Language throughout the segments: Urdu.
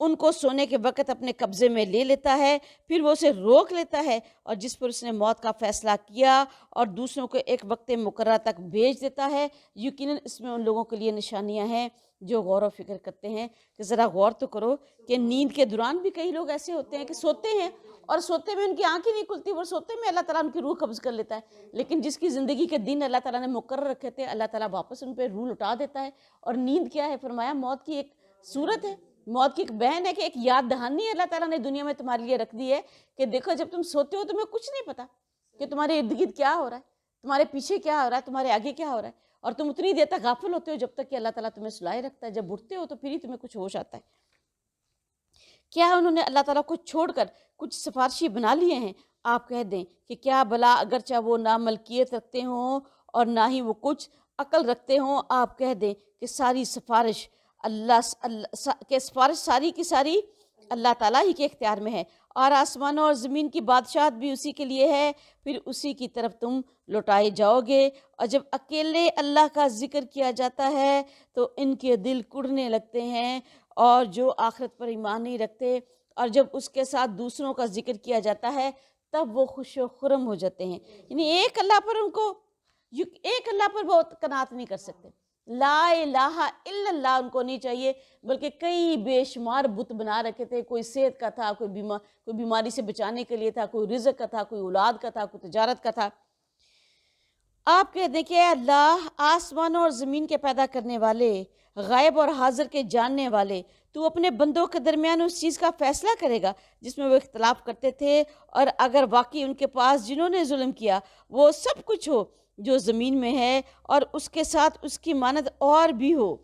ان کو سونے کے وقت اپنے قبضے میں لے لیتا ہے، پھر وہ اسے روک لیتا ہے، اور جس پر اس نے موت کا فیصلہ کیا اور دوسروں کو ایک وقت مقررہ تک بھیج دیتا ہے۔ یقیناً اس میں ان لوگوں کے لیے نشانیاں ہیں جو غور و فکر کرتے ہیں۔ کہ ذرا غور تو کرو کہ نیند کے دوران بھی کئی لوگ ایسے ہوتے ہیں کہ سوتے ہیں اور سوتے میں ان کی آنکھ ہی نہیں کھلتی، وہ سوتے میں اللہ تعالیٰ ان کی روح قبض کر لیتا ہے، لیکن جس کی زندگی کے دن اللہ تعالیٰ نے مقرر رکھے تھے، اللہ تعالیٰ واپس ان پہ روح لوٹا دیتا ہے۔ اور نیند کیا ہے؟ فرمایا موت کی ایک صورت ہے، موت کی ایک بہن ہے، کہ ایک یاد دہانی اللہ تعالیٰ نے دنیا میں تمہارے لیے رکھ دی ہے کہ دیکھو جب تم سوتے ہو تمہیں کچھ نہیں پتا کہ تمہارے ارد گرد کیا ہو رہا ہے، تمہارے پیچھے کیا ہو رہا ہے، تمہارے آگے کیا ہو رہا ہے، اور تم اتنی دیر تک غافل ہوتے ہو جب تک کہ اللہ تعالیٰ تمہیں سلائے رکھتا ہے۔ جب اٹھتے ہو تو پھر ہی تمہیں کچھ ہوش آتا ہے۔ کیا انہوں نے اللہ تعالیٰ کو چھوڑ کر کچھ سفارشی بنا لیے ہیں؟ آپ کہہ دیں کہ کیا بھلا اگرچہ وہ نہ ملکیت رکھتے ہوں اور نہ ہی وہ کچھ عقل رکھتے ہوں، آپ کہہ دیں کہ ساری سفارش کہ سفارش ساری کی ساری اللہ تعالیٰ ہی کے اختیار میں ہے، اور آسمانوں اور زمین کی بادشاہت بھی اسی کے لیے ہے، پھر اسی کی طرف تم لوٹائے جاؤ گے۔ اور جب اکیلے اللہ کا ذکر کیا جاتا ہے تو ان کے دل کڑنے لگتے ہیں، اور جو آخرت پر ایمان نہیں رکھتے، اور جب اس کے ساتھ دوسروں کا ذکر کیا جاتا ہے تب وہ خوش و خرم ہو جاتے ہیں۔ یعنی ایک اللہ پر وہ قناعت نہیں کر سکتے، لا الہ الا اللہ ان کو نہیں چاہیے، بلکہ کئی بے شمار بت بنا رکھے تھے۔ کوئی صحت کا تھا، کوئی بیماری سے بچانے کے لیے تھا، کوئی رزق کا تھا، کوئی اولاد کا تھا، کوئی تجارت کا تھا۔ آپ کہہ دیں کہ اے اللہ، آسمانوں اور زمین کے پیدا کرنے والے، غائب اور حاضر کے جاننے والے، تو اپنے بندوں کے درمیان اس چیز کا فیصلہ کرے گا جس میں وہ اختلاف کرتے تھے، اور اگر واقعی ان کے پاس جنہوں نے ظلم کیا وہ سب کچھ ہو جو زمین میں ہے، اور اس کے ساتھ اس کی مانند اور بھی ہو،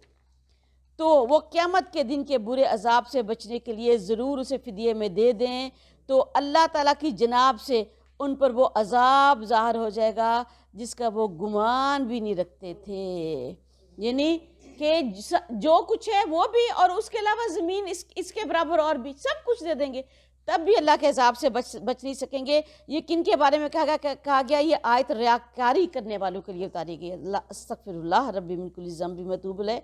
تو وہ قیامت کے دن کے برے عذاب سے بچنے کے لیے ضرور اسے فدیے میں دے دیں، تو اللہ تعالیٰ کی جناب سے ان پر وہ عذاب ظاہر ہو جائے گا جس کا وہ گمان بھی نہیں رکھتے تھے۔ یعنی کہ جو کچھ ہے وہ بھی، اور اس کے علاوہ زمین اس کے برابر اور بھی سب کچھ دے دیں گے، تب بھی اللہ کے عذاب سے بچ نہیں سکیں گے۔ یہ کن کے بارے میں کہا گیا؟ یہ آیت ریاکاری کرنے والوں کے لیے اتاری گئی۔ اللہ استغفر اللہ ربی من کل ذنب متوب الیہ۔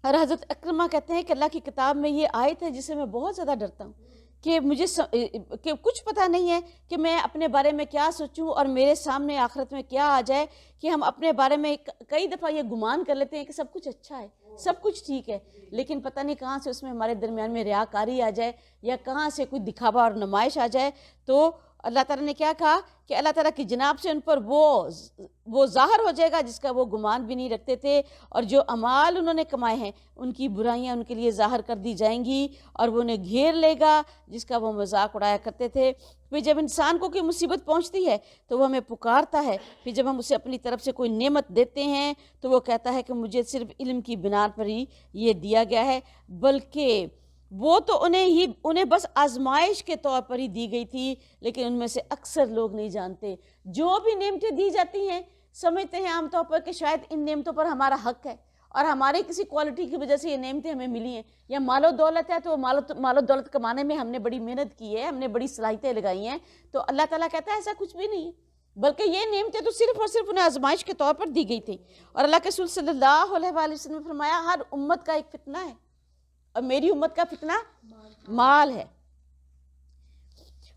اور حضرت اکرمہ کہتے ہیں کہ اللہ کی کتاب میں یہ آیت ہے جس سے میں بہت زیادہ ڈرتا ہوں کہ مجھے کہ کچھ پتہ نہیں ہے کہ میں اپنے بارے میں کیا سوچوں، اور میرے سامنے آخرت میں کیا آ جائے، کہ ہم اپنے بارے میں کئی دفعہ یہ گمان کر لیتے ہیں کہ سب کچھ اچھا ہے، سب کچھ ٹھیک ہے، لیکن پتہ نہیں کہاں سے اس میں ہمارے درمیان میں ریاکاری آ جائے، یا کہاں سے کوئی دکھاوا اور نمائش آ جائے۔ تو اللہ تعالیٰ نے کیا کہا کہ اللہ تعالیٰ کی جناب سے ان پر وہ ظاہر ہو جائے گا جس کا وہ گمان بھی نہیں رکھتے تھے، اور جو اعمال انہوں نے کمائے ہیں ان کی برائیاں ان کے لیے ظاہر کر دی جائیں گی، اور وہ انہیں گھیر لے گا جس کا وہ مذاق اڑایا کرتے تھے۔ پھر جب انسان کو کوئی مصیبت پہنچتی ہے تو وہ ہمیں پکارتا ہے، پھر جب ہم اسے اپنی طرف سے کوئی نعمت دیتے ہیں تو وہ کہتا ہے کہ مجھے صرف علم کی بنا پر ہی یہ دیا گیا ہے، بلکہ وہ تو انہیں بس آزمائش کے طور پر ہی دی گئی تھی، لیکن ان میں سے اکثر لوگ نہیں جانتے۔ جو بھی نعمتیں دی جاتی ہیں سمجھتے ہیں عام طور پر کہ شاید ان نعمتوں پر ہمارا حق ہے، اور ہمارے کسی کوالٹی کی وجہ سے یہ نعمتیں ہمیں ملی ہیں، یا مال و دولت ہے تو مال و دولت کمانے میں ہم نے بڑی محنت کی ہے، ہم نے بڑی صلاحیتیں لگائی ہیں۔ تو اللہ تعالیٰ کہتا ہے ایسا کچھ بھی نہیں ہے، بلکہ یہ نعمتیں تو صرف اور صرف انہیں آزمائش کے طور پر دی گئی تھیں۔ اور اللہ کے رسول صلی اللہ علیہ وآلہ وسلم نے فرمایا ہر امت کا ایک فتنہ ہے، اور میری امت کا فتنہ مال ہے۔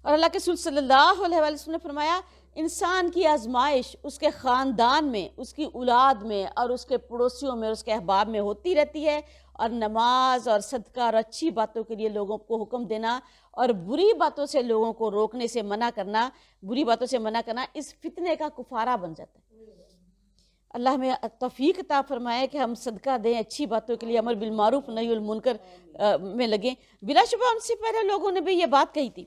اور اللہ کے رسول صلی اللہ علیہ وآلہ وسلم نے فرمایا انسان کی آزمائش اس کے خاندان میں، اس کی اولاد میں، اور اس کے پڑوسیوں میں، اس کے احباب میں ہوتی رہتی ہے، اور نماز اور صدقہ اور اچھی باتوں کے لیے لوگوں کو حکم دینا، اور بری باتوں سے لوگوں کو روکنے سے منع کرنا، بری باتوں سے منع کرنا اس فتنے کا کفارہ بن جاتا ہے۔ اللہ ہمیں توفیق عطا فرمائے کہ ہم صدقہ دیں، اچھی باتوں کے لیے امر بالمعروف نہی المنکر میں لگیں۔ بلا شبہ ان سے پہلے لوگوں نے بھی یہ بات کہی تھی،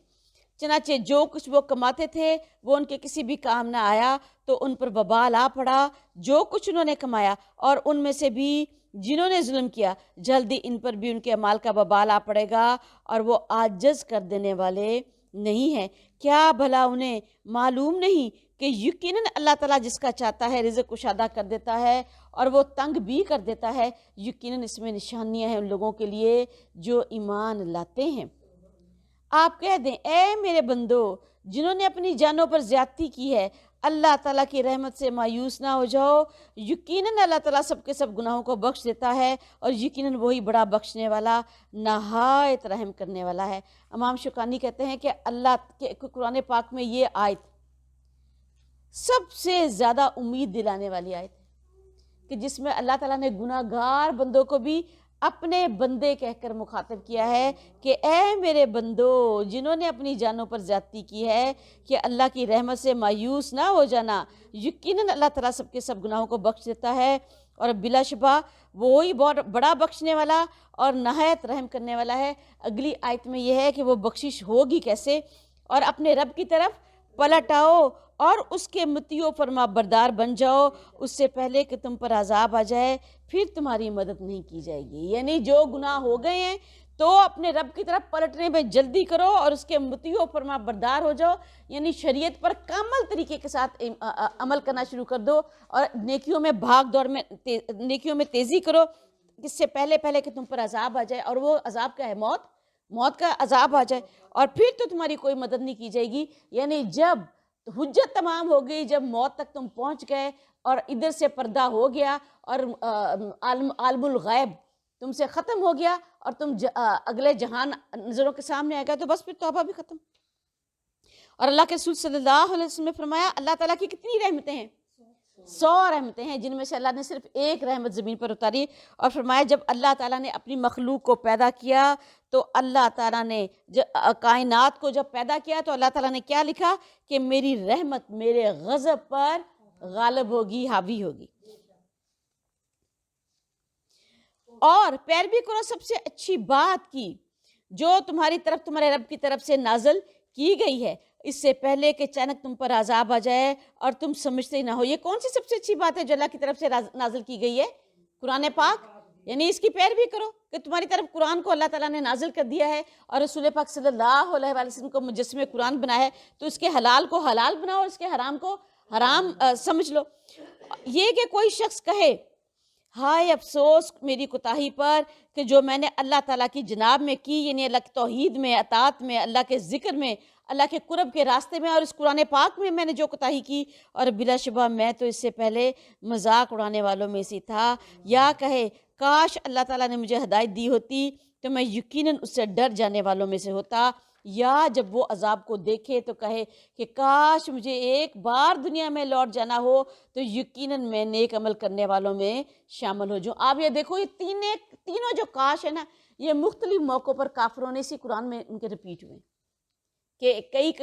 چنانچہ جو کچھ وہ کماتے تھے وہ ان کے کسی بھی کام نہ آیا تو ان پر وبال آ پڑا، جو کچھ انہوں نے کمایا، اور ان میں سے بھی جنہوں نے ظلم کیا جلدی ان پر بھی ان کے اعمال کا وبال آ پڑے گا، اور وہ عاجز کر دینے والے نہیں ہیں۔ کیا بھلا انہیں معلوم نہیں کہ یقیناً اللہ تعالیٰ جس کا چاہتا ہے رزق کشادہ کر دیتا ہے، اور وہ تنگ بھی کر دیتا ہے۔ یقیناً اس میں نشانیاں ہیں ان لوگوں کے لیے جو ایمان لاتے ہیں۔ آپ کہہ دیں اے میرے بندو، جنہوں نے اپنی جانوں پر زیادتی کی ہے اللہ تعالیٰ کی رحمت سے مایوس نہ ہو جاؤ، یقیناً اللہ تعالیٰ سب کے سب گناہوں کو بخش دیتا ہے، اور یقیناً وہی بڑا بخشنے والا، نہایت رحم کرنے والا ہے۔ امام شوکانی کہتے ہیں کہ اللہ کے قرآن پاک میں یہ آیت سب سے زیادہ امید دلانے والی آیت ہے، کہ جس میں اللہ تعالیٰ نے گناہ گار بندوں کو بھی اپنے بندے کہہ کر مخاطب کیا ہے کہ اے میرے بندو جنہوں نے اپنی جانوں پر زیادتی کی ہے، کہ اللہ کی رحمت سے مایوس نہ ہو جانا، یقیناً اللہ تعالیٰ سب کے سب گناہوں کو بخش دیتا ہے، اور بلا شبہ وہی بہت بڑا بخشنے والا اور نہایت رحم کرنے والا ہے۔ اگلی آیت میں یہ ہے کہ وہ بخشش ہوگی کیسے، اور اپنے رب کی طرف پلٹ آؤ اور اس کے مطیع فرما بردار بن جاؤ، اس سے پہلے کہ تم پر عذاب آ جائے، پھر تمہاری مدد نہیں کی جائے گی۔ یعنی جو گناہ ہو گئے ہیں تو اپنے رب کی طرف پلٹنے میں جلدی کرو اور اس کے مطیع فرما بردار ہو جاؤ، یعنی شریعت پر کامل طریقے کے ساتھ عمل کرنا شروع کر دو، اور نیکیوں میں بھاگ دوڑ میں نیکیوں میں تیزی کرو، اس سے پہلے کہ تم پر عذاب آ جائے، اور وہ عذاب کیا ہے؟ موت کا عذاب آ جائے، اور پھر تو تمہاری کوئی مدد نہیں کی جائے گی۔ یعنی جب حجت تمام ہو گئی، جب موت تک تم پہنچ گئے اور ادھر سے پردہ ہو گیا اور عالم الغیب تم سے ختم ہو گیا اور تم اگلے جہان نظروں کے سامنے آئے گا، تو بس پھر توبہ بھی ختم۔ اور اللہ کے رسول صلی اللہ علیہ وسلم نے فرمایا اللہ تعالیٰ کی کتنی رحمتیں ہیں؟ 100 رحمتیں ہیں، جن میں سے اللہ نے صرف ایک رحمت زمین پر اتاری، اور فرمایا جب اللہ تعالیٰ نے اپنی مخلوق کو پیدا کیا تو اللہ تعالیٰ نے کائنات کو جب پیدا کیا تو اللہ تعالیٰ نے کیا لکھا کہ میری رحمت میرے غضب پر غالب ہوگی، حاوی ہوگی۔ اور پیروی کرو سب سے اچھی بات کی جو تمہاری طرف تمہارے رب کی طرف سے نازل کی گئی ہے، اس سے پہلے کہ اچانک تم پر عذاب آ جائے اور تم سمجھتے ہی نہ ہو۔ یہ کون سی سب سے اچھی بات ہے جو اللہ کی طرف سے نازل کی گئی ہے؟ قرآن پاک، یعنی اس کی پیروی کرو کہ تمہاری طرف قرآن کو اللہ تعالیٰ نے نازل کر دیا ہے، اور رسول پاک صلی اللہ علیہ وسلم کو مجسم قرآن بنایا ہے، تو اس کے حلال کو حلال بناؤ اور اس کے حرام کو حرام سمجھ لو۔ یہ کہ کوئی شخص کہے ہائے افسوس میری کوتاہی پر کہ جو میں نے اللہ تعالیٰ کی جناب میں کی، یعنی اللہ کی توحید میں، اطاعت میں، اللہ کے ذکر میں، اللہ کے قرب کے راستے میں، اور اس قرآن پاک میں نے جو کوتاہی کی، اور بلا شبہ میں تو اس سے پہلے مذاق اڑانے والوں میں سے تھا، یا کہے کاش اللہ تعالیٰ نے مجھے ہدایت دی ہوتی تو میں یقیناً اس سے ڈر جانے والوں میں سے ہوتا، یا جب وہ عذاب کو دیکھے تو کہے کہ کاش مجھے ایک بار دنیا میں لوٹ جانا ہو تو یقیناً میں نیک عمل کرنے والوں میں شامل ہو جاؤں۔ آپ یہ دیکھو، یہ تینوں جو کاش ہے نا، یہ مختلف موقعوں پر کافروں نے اسی قرآن میں ان کے ریپیٹ ہوئے، کہ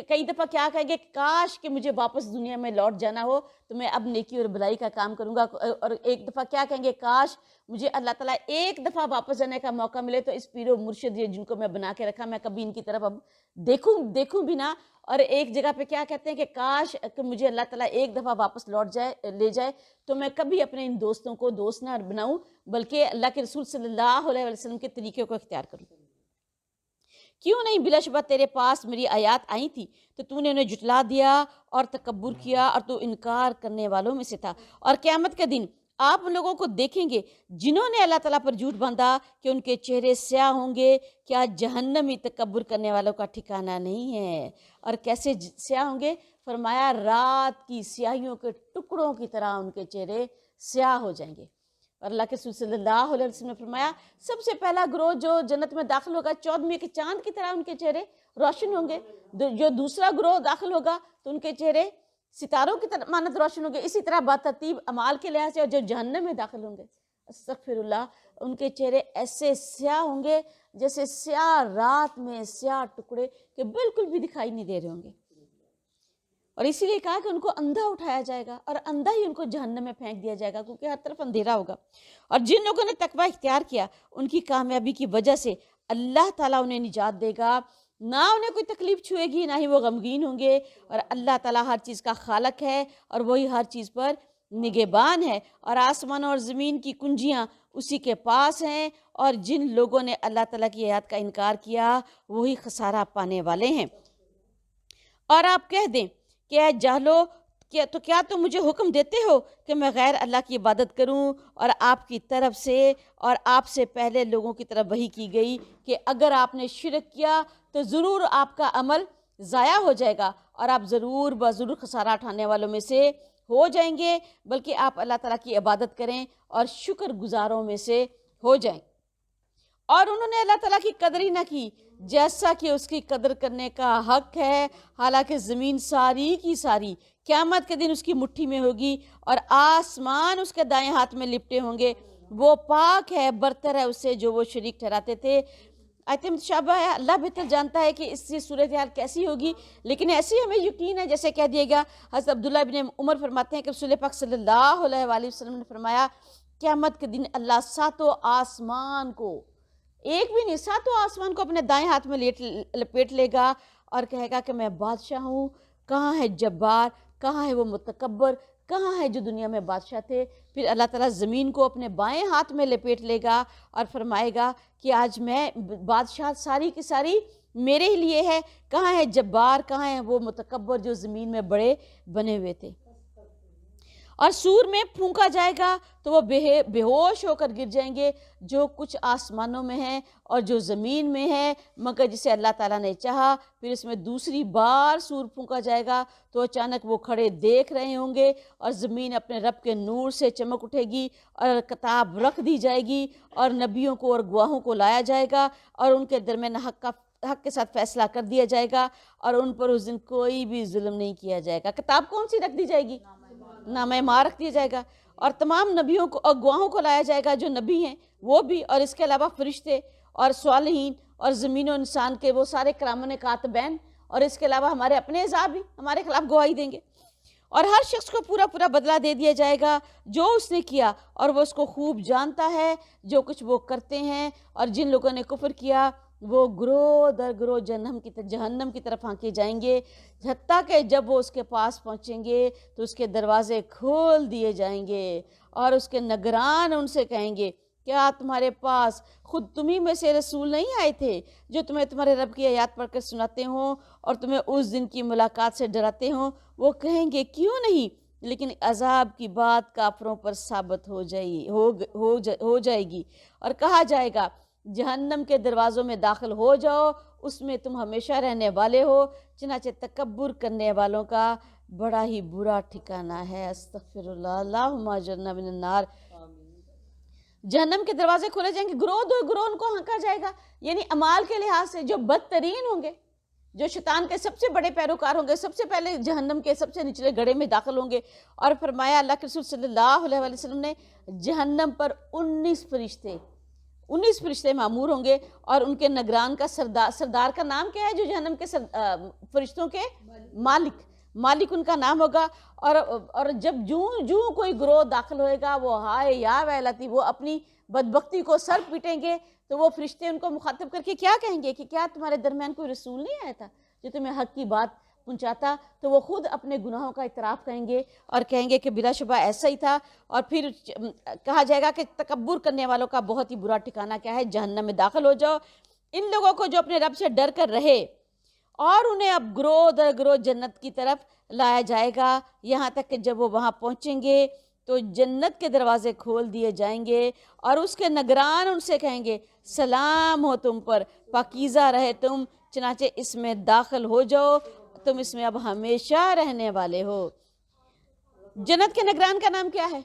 کئی دفعہ کیا کہیں گے، کاش کہ مجھے واپس دنیا میں لوٹ جانا ہو تو میں اب نیکی اور بھلائی کا کام کروں گا، اور ایک دفعہ کیا کہیں گے، کاش مجھے اللہ تعالیٰ ایک دفعہ واپس جانے کا موقع ملے تو اس پیر و مرشد یہ جن کو میں بنا کے رکھا میں کبھی ان کی طرف اب دیکھوں بھی نہ۔ اور ایک جگہ پہ کیا کہتے ہیں کہ کاش کہ مجھے اللہ تعالیٰ ایک دفعہ واپس لے جائے تو میں کبھی اپنے ان دوستوں کو دوست نہ بناؤں بلکہ اللہ کے رسول صلی اللہ علیہ وسلم کے طریقے کو اختیار کروں۔ کیوں نہیں، بلا شبہ تیرے پاس میری آیات آئی تھی تو تو نے انہیں جھٹلا دیا اور تکبر کیا اور تو انکار کرنے والوں میں سے تھا۔ اور قیامت کے دن آپ ان لوگوں کو دیکھیں گے جنہوں نے اللہ تعالیٰ پر جھوٹ باندھا کہ ان کے چہرے سیاہ ہوں گے، کیا جہنمی تکبر کرنے والوں کا ٹھکانہ نہیں ہے؟ اور کیسے سیاہ ہوں گے؟ فرمایا رات کی سیاہیوں کے ٹکڑوں کی طرح ان کے چہرے سیاہ ہو جائیں گے۔ اور اللہ کے رسول صلی اللہ علیہ وسلم نے فرمایا سب سے پہلا گروہ جو جنت میں داخل ہوگا 14ویں کے چاند کی طرح ان کے چہرے روشن ہوں گے، جو دوسرا گروہ داخل ہوگا تو ان کے چہرے ستاروں کی طرح مانند روشن ہوں گے، اسی طرح بترتیب اعمال کے لحاظ سے، اور جو جہنم میں داخل ہوں گے استغفر اللہ ان کے چہرے ایسے سیاہ ہوں گے جیسے سیاہ رات میں سیاہ ٹکڑے کہ بالکل بھی دکھائی نہیں دے رہے ہوں گے۔ اور اسی لیے کہا کہ ان کو اندھا اٹھایا جائے گا اور اندھا ہی ان کو جہنم میں پھینک دیا جائے گا، کیونکہ ہر طرف اندھیرا ہوگا۔ اور جن لوگوں نے تقوی اختیار کیا ان کی کامیابی کی وجہ سے اللہ تعالیٰ انہیں نجات دے گا، نہ انہیں کوئی تکلیف چھوئے گی، نہ ہی وہ غمگین ہوں گے۔ اور اللہ تعالیٰ ہر چیز کا خالق ہے اور وہی ہر چیز پر نگہبان ہے، اور آسمان اور زمین کی کنجیاں اسی کے پاس ہیں، اور جن لوگوں نے اللہ تعالیٰ کی آیات کا انکار کیا وہی خسارہ پانے والے ہیں۔ اور آپ کہہ دیں کہ اے جاہلو، کیا تم مجھے حکم دیتے ہو کہ میں غیر اللہ کی عبادت کروں، اور آپ کی طرف سے اور آپ سے پہلے لوگوں کی طرف وحی کی گئی کہ اگر آپ نے شرک کیا تو ضرور آپ کا عمل ضائع ہو جائے گا، اور آپ ضرور خسارہ اٹھانے والوں میں سے ہو جائیں گے، بلکہ آپ اللہ تعالیٰ کی عبادت کریں اور شکر گزاروں میں سے ہو جائیں۔ اور انہوں نے اللہ تعالیٰ کی قدر ہی نہ کی جیسا کہ اس کی قدر کرنے کا حق ہے، حالانکہ زمین ساری کی ساری قیامت کے دن اس کی مٹھی میں ہوگی اور آسمان اس کے دائیں ہاتھ میں لپٹے ہوں گے۔ وہ پاک ہے، برتر ہے اس سے جو وہ شریک ٹھہراتے تھے۔ آیت متشابہ ہے، اللہ بہتر جانتا ہے کہ اس سے صورتحال کیسی ہوگی، لیکن ایسی ہمیں یقین ہے جیسے کہہ دیا گیا۔ حضرت عبداللہ بن عمر فرماتے ہیں کہ رسول پاک صلی اللہ علیہ وآلہ وسلم نے فرمایا قیامت کے دن اللہ ساتوں آسمان کو، ایک بھی نہیں، ساتوں آسمان کو اپنے دائیں ہاتھ میں لپیٹ لے گا اور کہے گا کہ میں بادشاہ ہوں، کہاں ہے جبار، کہاں ہے وہ متکبر، کہاں ہے جو دنیا میں بادشاہ تھے۔ پھر اللہ تعالیٰ زمین کو اپنے بائیں ہاتھ میں لپیٹ لے گا اور فرمائے گا کہ آج میں بادشاہ ساری کی ساری میرے ہی لیے ہے، کہاں ہے جبار، کہاں ہے وہ متکبر جو زمین میں بڑے بنے ہوئے تھے۔ اور سور میں پھونکا جائے گا تو وہ بے ہوش ہو کر گر جائیں گے، جو کچھ آسمانوں میں ہے اور جو زمین میں ہے، مگر جسے اللہ تعالیٰ نے چاہا۔ پھر اس میں دوسری بار سور پھونکا جائے گا تو اچانک وہ کھڑے دیکھ رہے ہوں گے اور زمین اپنے رب کے نور سے چمک اٹھے گی اور کتاب رکھ دی جائے گی اور نبیوں کو اور گواہوں کو لایا جائے گا اور ان کے درمیان حق کے ساتھ فیصلہ کر دیا جائے گا اور ان پر اس دن کوئی بھی ظلم نہیں کیا جائے گا۔ کتاب کون سی رکھ دی جائے گی؟ نامہ ماں رکھ دیا جائے گا اور تمام نبیوں کو اور گواہوں کو لایا جائے گا جو نبی ہیں وہ بھی، اور اس کے علاوہ فرشتے اور صالحین اور زمین و انسان کے وہ سارے کرامن کاتبین، اور اس کے علاوہ ہمارے اپنے اعضاء بھی ہمارے خلاف گواہی دیں گے، اور ہر شخص کو پورا بدلہ دے دیا جائے گا جو اس نے کیا، اور وہ اس کو خوب جانتا ہے جو کچھ وہ کرتے ہیں۔ اور جن لوگوں نے کفر کیا وہ گروہ در گروہ جہنم کی طرف ہانکے جائیں گے، حتیٰ کہ جب وہ اس کے پاس پہنچیں گے تو اس کے دروازے کھول دیے جائیں گے اور اس کے نگران ان سے کہیں گے کیا تمہارے پاس خود تمہیں میں سے رسول نہیں آئے تھے جو تمہیں تمہارے رب کی آیات پڑھ کر سناتے ہوں اور تمہیں اس دن کی ملاقات سے ڈراتے ہوں؟ وہ کہیں گے کیوں نہیں، لیکن عذاب کی بات کافروں پر ثابت ہو جائے گی اور کہا جائے گا جہنم کے دروازوں میں داخل ہو جاؤ، اس میں تم ہمیشہ رہنے والے ہو، چنانچہ تکبر کرنے والوں کا بڑا ہی برا ٹھکانہ ہے۔ استغفر اللہ، اللہم اجرنا من النار۔ جہنم کے دروازے کھولے جائیں گے، گروہ دو گروہ ان کو ہانکا جائے گا، یعنی اعمال کے لحاظ سے جو بدترین ہوں گے، جو شیطان کے سب سے بڑے پیروکار ہوں گے، سب سے پہلے جہنم کے سب سے نچلے گڑھے میں داخل ہوں گے۔ اور فرمایا اللہ کے رسول صلی اللہ علیہ وسلم نے جہنم پر 19 فرشتے معمور ہوں گے، اور ان کے نگران کا سردار کا نام کیا ہے جو جہنم کے فرشتوں کے مالک ان کا نام ہوگا۔ اور جب جوں کوئی گروہ داخل ہوئے گا وہ ہائے یا ویلتی، وہ اپنی بدبختی کو سر پیٹیں گے تو وہ فرشتے ان کو مخاطب کر کے کیا کہیں گے کہ کیا تمہارے درمیان کوئی رسول نہیں آیا تھا جو تمہیں حق کی بات پہنچاتا؟ تو وہ خود اپنے گناہوں کا اعتراف کریں گے اور کہیں گے کہ بلا شبہ ایسا ہی تھا، اور پھر کہا جائے گا کہ تکبر کرنے والوں کا بہت ہی برا ٹھکانہ کیا ہے، جہنم میں داخل ہو جاؤ۔ ان لوگوں کو جو اپنے رب سے ڈر کر رہے اور انہیں اب گروہ در گروہ جنت کی طرف لایا جائے گا، یہاں تک کہ جب وہ وہاں پہنچیں گے تو جنت کے دروازے کھول دیے جائیں گے اور اس کے نگران ان سے کہیں گے سلام ہو تم پر، پاکیزہ رہے تم، چنانچہ اس میں داخل ہو جاؤ، تم اس میں اب ہمیشہ رہنے والے ہو۔ جنت کے نگران کا نام کیا ہے؟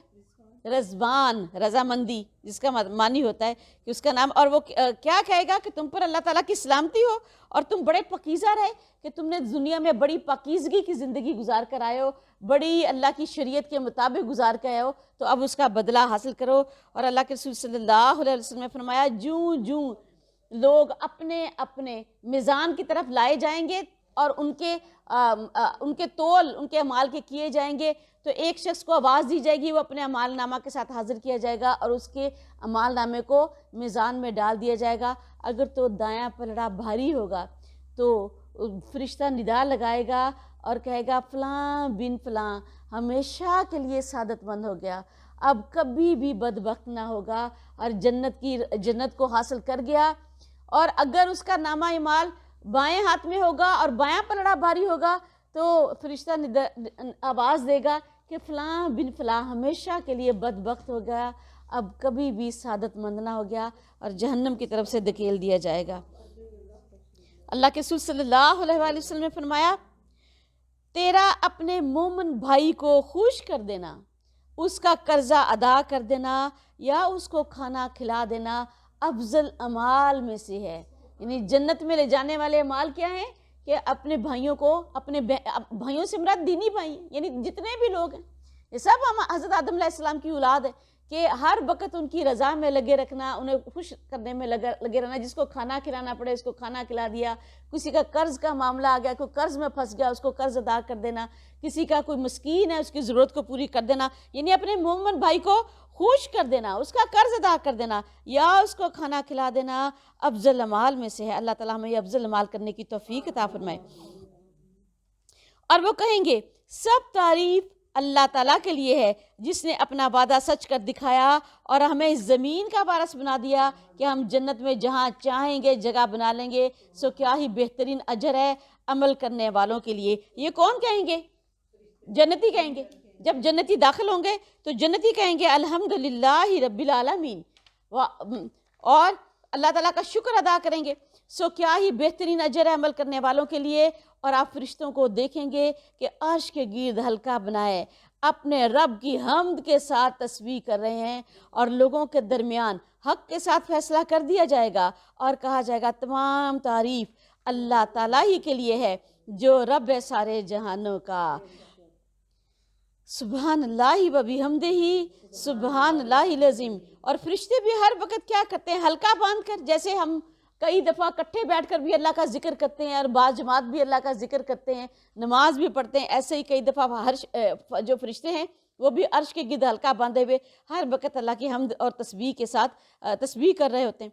رضوان، رضامندی، جس کا معنی ہوتا ہے کہ اس کا نام، اور وہ کیا کہے گا کہ تم پر اللہ تعالیٰ کی سلامتی ہو اور تم بڑے پاکیزہ رہے، کہ تم نے دنیا میں بڑی پاکیزگی کی زندگی گزار کر آئے ہو، بڑی اللہ کی شریعت کے مطابق گزار کے آئے ہو، تو اب اس کا بدلہ حاصل کرو۔ اور اللہ کے رسول صلی اللہ علیہ وسلم نے فرمایا جوں لوگ اپنے اپنے میزان کی طرف لائے جائیں گے اور ان کے تول ان کے اعمال کے کیے جائیں گے، تو ایک شخص کو آواز دی جائے گی، وہ اپنے اعمال نامہ کے ساتھ حاضر کیا جائے گا اور اس کے اعمال نامے کو میزان میں ڈال دیا جائے گا۔ اگر تو دایاں پلڑا بھاری ہوگا تو فرشتہ ندا لگائے گا اور کہے گا فلاں بن فلاں ہمیشہ کے لیے سعادت مند ہو گیا، اب کبھی بھی بدبخت نہ ہوگا اور جنت کو حاصل کر گیا۔ اور اگر اس کا نامہ اعمال بائیں ہاتھ میں ہوگا اور بایاں پلڑا بھاری ہوگا تو فرشتہ آواز دے گا کہ فلاں بن فلاں ہمیشہ کے لیے بدبخت ہو گیا، اب کبھی بھی سعادت مند نہ ہو گیا، اور جہنم کی طرف سے دھکیل دیا جائے گا۔ اللہ کے رسول صلی اللہ علیہ وآلہ وسلم نے فرمایا تیرا اپنے مومن بھائی کو خوش کر دینا، اس کا قرضہ ادا کر دینا یا اس کو کھانا کھلا دینا افضل اعمال میں سے ہے۔ یعنی جنت میں لے جانے والے اعمال کیا ہیں کہ اپنے بھائیوں کو، اپنے بھائیوں سے مراد دینی بھائی، یعنی جتنے بھی لوگ ہیں یہ سب ہم حضرت آدم علیہ السلام کی اولاد ہے، کہ ہر وقت ان کی رضا میں لگے رکھنا، انہیں خوش کرنے میں لگے رہنا۔ جس کو کھانا کھلانا پڑے اس کو کھانا کھلا دیا، کسی کا قرض کا معاملہ آ گیا، کوئی قرض میں پھنس گیا اس کو قرض ادا کر دینا، کسی کا کوئی مسکین ہے اس کی ضرورت کو پوری کر دینا، یعنی اپنے مومن بھائی کو خوش کر دینا، اس کا قرض ادا کر دینا یا اس کو کھانا کھلا دینا افضل اعمال میں سے ہے۔ اللہ تعالیٰ ہمیں یہ افضل اعمال کرنے کی توفیق عطا فرمائے۔ اور وہ کہیں گے سب تعریف اللہ تعالیٰ کے لیے ہے جس نے اپنا وعدہ سچ کر دکھایا اور ہمیں اس زمین کا وارث بنا دیا کہ ہم جنت میں جہاں چاہیں گے جگہ بنا لیں گے، سو کیا ہی بہترین اجر ہے عمل کرنے والوں کے لیے۔ یہ کون کہیں گے؟ جنتی کہیں گے۔ جب جنتی داخل ہوں گے تو جنتی کہیں گے الحمدللہ رب العالمین، اور اللہ تعالیٰ کا شکر ادا کریں گے، سو کیا ہی بہترین اجر ہے عمل کرنے والوں کے لیے۔ اور آپ فرشتوں کو دیکھیں گے کہ عرش کے گرد حلقہ بنائے اپنے رب کی حمد کے ساتھ تسبیح کر رہے ہیں، اور لوگوں کے درمیان حق کے ساتھ فیصلہ کر دیا جائے گا اور کہا جائے گا تمام تعریف اللہ تعالیٰ ہی کے لیے ہے جو رب ہے سارے جہانوں کا۔ سبحان اللہ و بحمدہ سبحان اللہ العظیم۔ اور فرشتے بھی ہر وقت کیا کرتے ہیں؟ حلقہ باندھ کر، جیسے ہم کئی دفعہ اکٹھے بیٹھ کر بھی اللہ کا ذکر کرتے ہیں اور بعض جماعت بھی اللہ کا ذکر کرتے ہیں، نماز بھی پڑھتے ہیں، ایسے ہی کئی دفعہ جو فرشتے ہیں وہ بھی عرش کے گرد حلقہ باندھے ہوئے ہر وقت اللہ کی حمد اور تسبیح کے ساتھ تسبیح کر رہے ہوتے ہیں۔